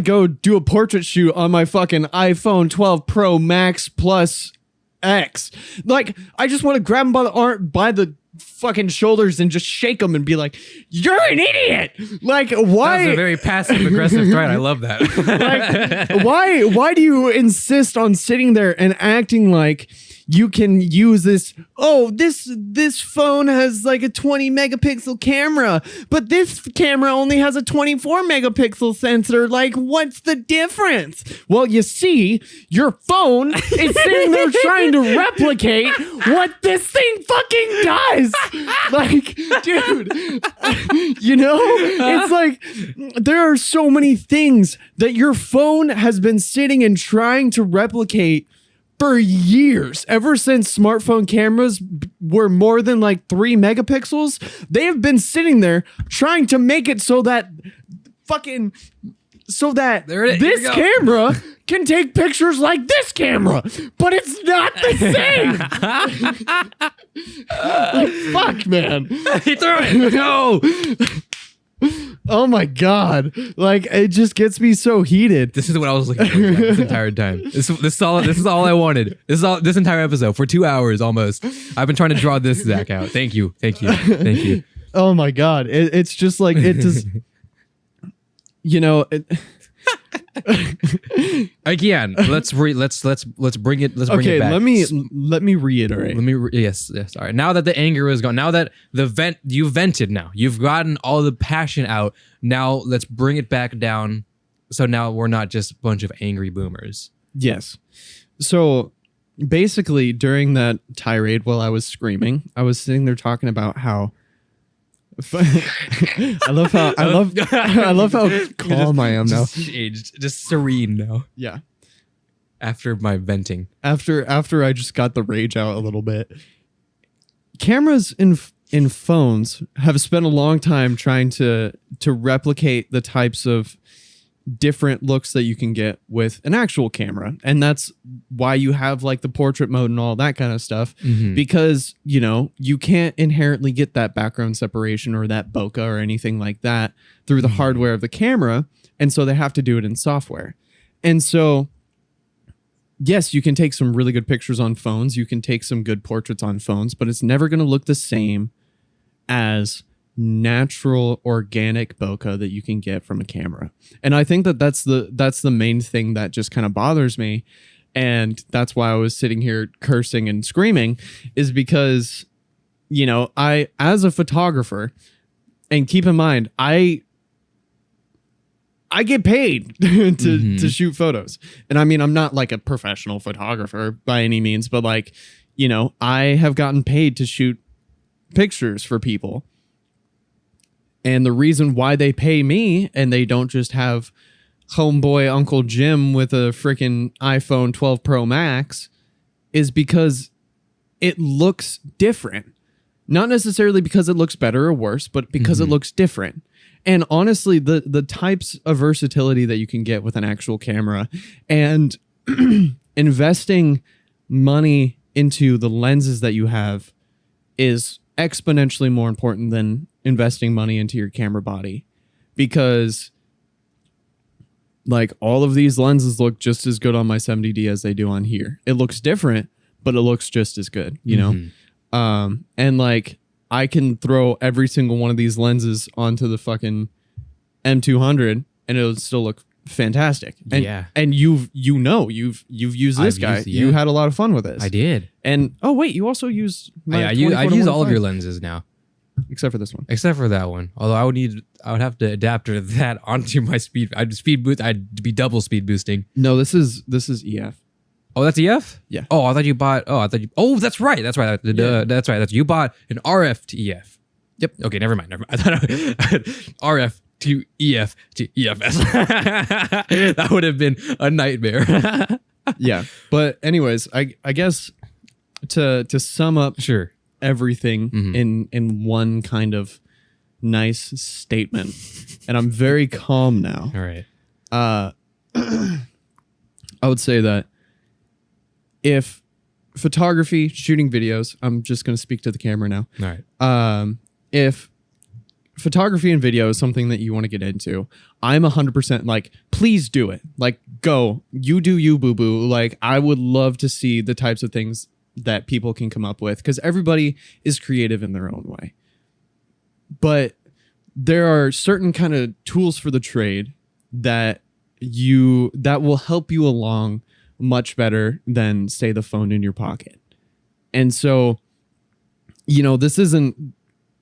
[SPEAKER 2] go do a portrait shoot on my fucking iPhone 12 Pro Max Plus X. Like, I just want to grab him by the fucking shoulders and just shake him and be like, "You're an idiot!" Like, why?
[SPEAKER 1] That was a very passive aggressive threat. I love that.
[SPEAKER 2] Like, why do you insist on sitting there and acting like you can use this? Oh, this phone has like a 20 megapixel camera, but this camera only has a 24 megapixel sensor. Like, what's the difference? Well, you see, your phone is sitting there trying to replicate what this thing fucking does. Like, dude, you know, it's like there are so many things that your phone has been sitting and trying to replicate for years. Ever since smartphone cameras were more than like 3 megapixels, they have been sitting there trying to make it so that this camera can take pictures like this camera, but it's not the same. Like, fuck, man.
[SPEAKER 1] He threw it. No.
[SPEAKER 2] Oh my god! Like, it just gets me so heated.
[SPEAKER 1] This is what I was looking for this entire time. This is all I wanted. This entire episode for 2 hours almost. I've been trying to draw this Zach out. Thank you.
[SPEAKER 2] Oh my god! It's just like it just, you know.
[SPEAKER 1] Again, let's bring it. Let's bring it back.
[SPEAKER 2] Let me reiterate.
[SPEAKER 1] Yes. All right. Now that the anger is gone, now that you vented, now you've gotten all the passion out. Now let's bring it back down. So now we're not just a bunch of angry boomers.
[SPEAKER 2] Yes. So basically, during that tirade while I was screaming, I was sitting there talking about how. I love how calm I am now.
[SPEAKER 1] Just serene now.
[SPEAKER 2] Yeah.
[SPEAKER 1] After my venting.
[SPEAKER 2] After I just got the rage out a little bit. Cameras in phones have spent a long time trying to replicate the types of different looks that you can get with an actual camera, and that's why you have like the portrait mode and all that kind of stuff, because you know you can't inherently get that background separation or that bokeh or anything like that through the hardware of the camera, and so they have to do it in software. And so yes, you can take some really good pictures on phones, you can take some good portraits on phones, but it's never going to look the same as natural organic bokeh that you can get from a camera. And I think that that's the main thing that just kind of bothers me, and that's why I was sitting here cursing and screaming, is because, you know, I, as a photographer, and keep in mind I get paid to shoot photos, and I mean, I'm not like a professional photographer by any means, but like, you know, I have gotten paid to shoot pictures for people. And the reason why they pay me and they don't just have homeboy Uncle Jim with a freaking iPhone 12 Pro Max is because it looks different. Not necessarily because it looks better or worse, but because it looks different. And honestly, the types of versatility that you can get with an actual camera and investing money into the lenses that you have is exponentially more important than investing money into your camera body, because like all of these lenses look just as good on my 70D as they do on here. It looks different, but it looks just as good, you know? And like I can throw every single one of these lenses onto the fucking M200 and it'll still look fantastic. And,
[SPEAKER 1] Yeah.
[SPEAKER 2] and you've used this
[SPEAKER 1] I've
[SPEAKER 2] guy.
[SPEAKER 1] used-
[SPEAKER 2] You
[SPEAKER 1] yeah.
[SPEAKER 2] had a lot of fun with this.
[SPEAKER 1] I did.
[SPEAKER 2] And oh wait, you also used my
[SPEAKER 1] I use
[SPEAKER 2] 24-1.5,
[SPEAKER 1] all of your lenses now,
[SPEAKER 2] except for this one.
[SPEAKER 1] except for that one. Although I would have to adapt that onto my speed. I'd be double speed boosting.
[SPEAKER 2] No, this is EF.
[SPEAKER 1] Oh, that's EF?
[SPEAKER 2] Yeah.
[SPEAKER 1] Oh, I thought you bought. Oh, that's right. That's right. That's right. You bought an RF to EF.
[SPEAKER 2] Yep.
[SPEAKER 1] Okay, never mind. I thought RF to EF to EFS. That would have been a nightmare.
[SPEAKER 2] Yeah. But anyways, I guess to sum up
[SPEAKER 1] Sure.
[SPEAKER 2] everything in one kind of nice statement, and I'm very calm now.
[SPEAKER 1] All right.
[SPEAKER 2] I would say that if photography, shooting videos, I'm just going to speak to the camera now.
[SPEAKER 1] All right.
[SPEAKER 2] If photography and video is something that you want to get into, I'm 100% like, please do it. Like, go. You do you, boo boo. Like, I would love to see the types of things that people can come up with because everybody is creative in their own way. But there are certain kind of tools for the trade that will help you along much better than, say, the phone in your pocket. And so, this isn't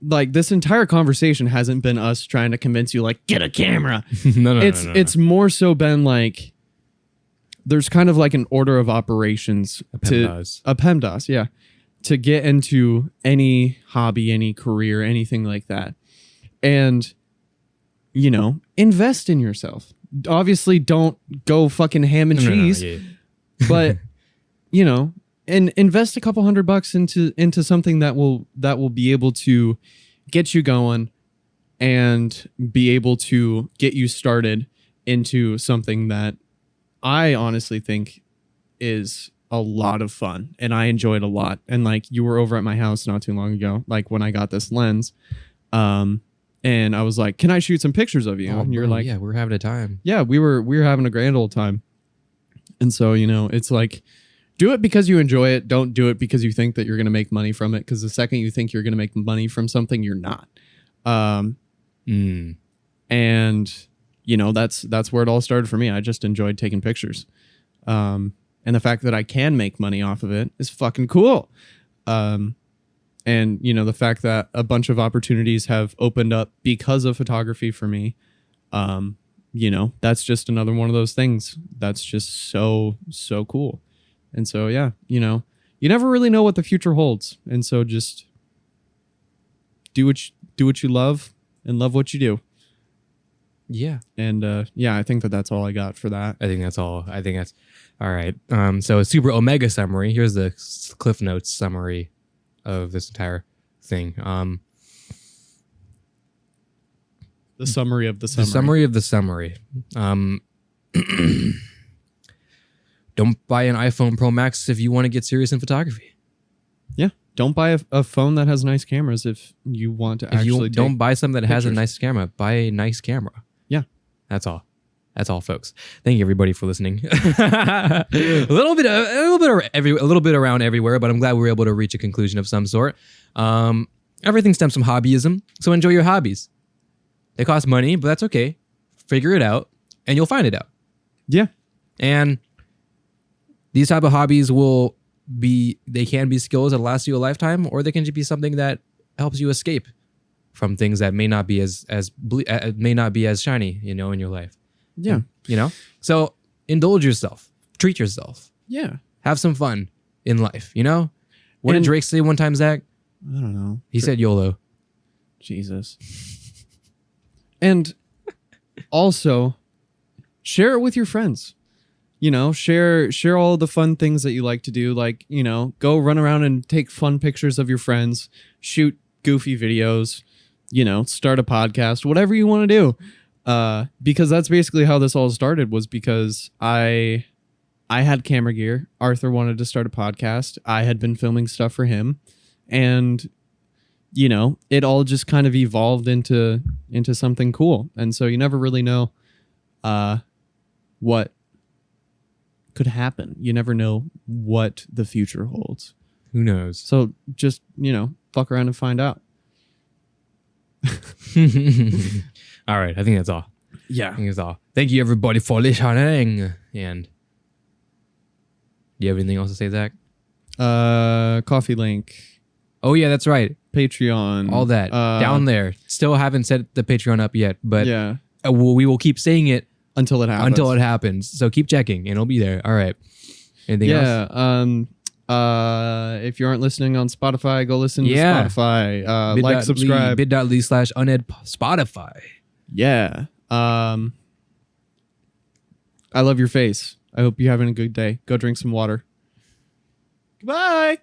[SPEAKER 2] like, this entire conversation hasn't been us trying to convince you like, get a camera.
[SPEAKER 1] No.
[SPEAKER 2] It's more so been like, there's kind of like an order of operations
[SPEAKER 1] A PEMDAS.
[SPEAKER 2] a PEMDAS, yeah, to get into any hobby, any career, anything like that. And, invest in yourself. Obviously, don't go fucking ham and cheese,
[SPEAKER 1] yeah.
[SPEAKER 2] but, and invest a couple $100 into something that will be able to get you going and be able to get you started into something that I honestly think is a lot of fun and I enjoyed a lot. And like, you were over at my house not too long ago, like when I got this lens, and I was like, can I shoot some pictures of you?
[SPEAKER 1] Oh,
[SPEAKER 2] and you're
[SPEAKER 1] bro,
[SPEAKER 2] like,
[SPEAKER 1] yeah, we're having a time.
[SPEAKER 2] yeah, we were having a grand old time. And so, it's like, do it because you enjoy it. Don't do it because you think that you're going to make money from it. Because the second you think you're going to make money from something, you're not. And that's where it all started for me. I just enjoyed taking pictures. And the fact that I can make money off of it is fucking cool. And the fact that a bunch of opportunities have opened up because of photography for me, that's just another one of those things that's just so cool. And so, yeah, you never really know what the future holds. And so just do what you love and love what you do.
[SPEAKER 1] Yeah.
[SPEAKER 2] And yeah, I think that's all I got for that.
[SPEAKER 1] I think that's all. I think that's all right. So a super omega summary. Here's the Cliff Notes summary of this entire thing.
[SPEAKER 2] The summary of the summary.
[SPEAKER 1] The summary of the summary. Don't buy an iPhone Pro Max if you want to get serious in photography.
[SPEAKER 2] Yeah. Don't buy a phone that has nice cameras if you want to actually
[SPEAKER 1] don't buy something that has a
[SPEAKER 2] pictures.
[SPEAKER 1] nice camera. Buy a nice camera.
[SPEAKER 2] Yeah.
[SPEAKER 1] That's all. That's all, folks. Thank you, everybody, for listening. a little bit around everywhere, but I'm glad we were able to reach a conclusion of some sort. Everything stems from hobbyism, so enjoy your hobbies. They cost money, but that's okay. Figure it out, and you'll find it out.
[SPEAKER 2] Yeah.
[SPEAKER 1] And these type of hobbies they can be skills that last you a lifetime, or they can just be something that helps you escape from things that may not be as shiny, in your life.
[SPEAKER 2] Yeah.
[SPEAKER 1] So indulge yourself, treat yourself,
[SPEAKER 2] Yeah.
[SPEAKER 1] have some fun in life. What did
[SPEAKER 2] And-
[SPEAKER 1] Drake say one time, Zach?
[SPEAKER 2] I don't know.
[SPEAKER 1] He said YOLO.
[SPEAKER 2] Jesus. And also share it with your friends. Share all the fun things that you like to do. Like, go run around and take fun pictures of your friends, shoot goofy videos, start a podcast, whatever you want to do. Because that's basically how this all started, was because I had camera gear. Arthur wanted to start a podcast. I had been filming stuff for him, and it all just kind of evolved into something cool. And so you never really know what could happen. You never know what the future holds.
[SPEAKER 1] Who knows?
[SPEAKER 2] So just, fuck around and find out.
[SPEAKER 1] All right. I think that's all.
[SPEAKER 2] Yeah.
[SPEAKER 1] I think that's all. Thank you everybody for listening. And do you have anything else to say, Zach?
[SPEAKER 2] Coffee link,
[SPEAKER 1] Oh yeah, that's right.
[SPEAKER 2] Patreon,
[SPEAKER 1] All that down there. Still haven't set the Patreon up yet, but
[SPEAKER 2] yeah,
[SPEAKER 1] we will keep saying it
[SPEAKER 2] until it happens.
[SPEAKER 1] So keep checking, and it'll be there. All right. Anything else?
[SPEAKER 2] If you aren't listening on Spotify, go listen to Spotify. Like, subscribe.
[SPEAKER 1] bit.ly/uned Spotify.
[SPEAKER 2] Yeah. I love your face. I hope you're having a good day. Go drink some water. Goodbye.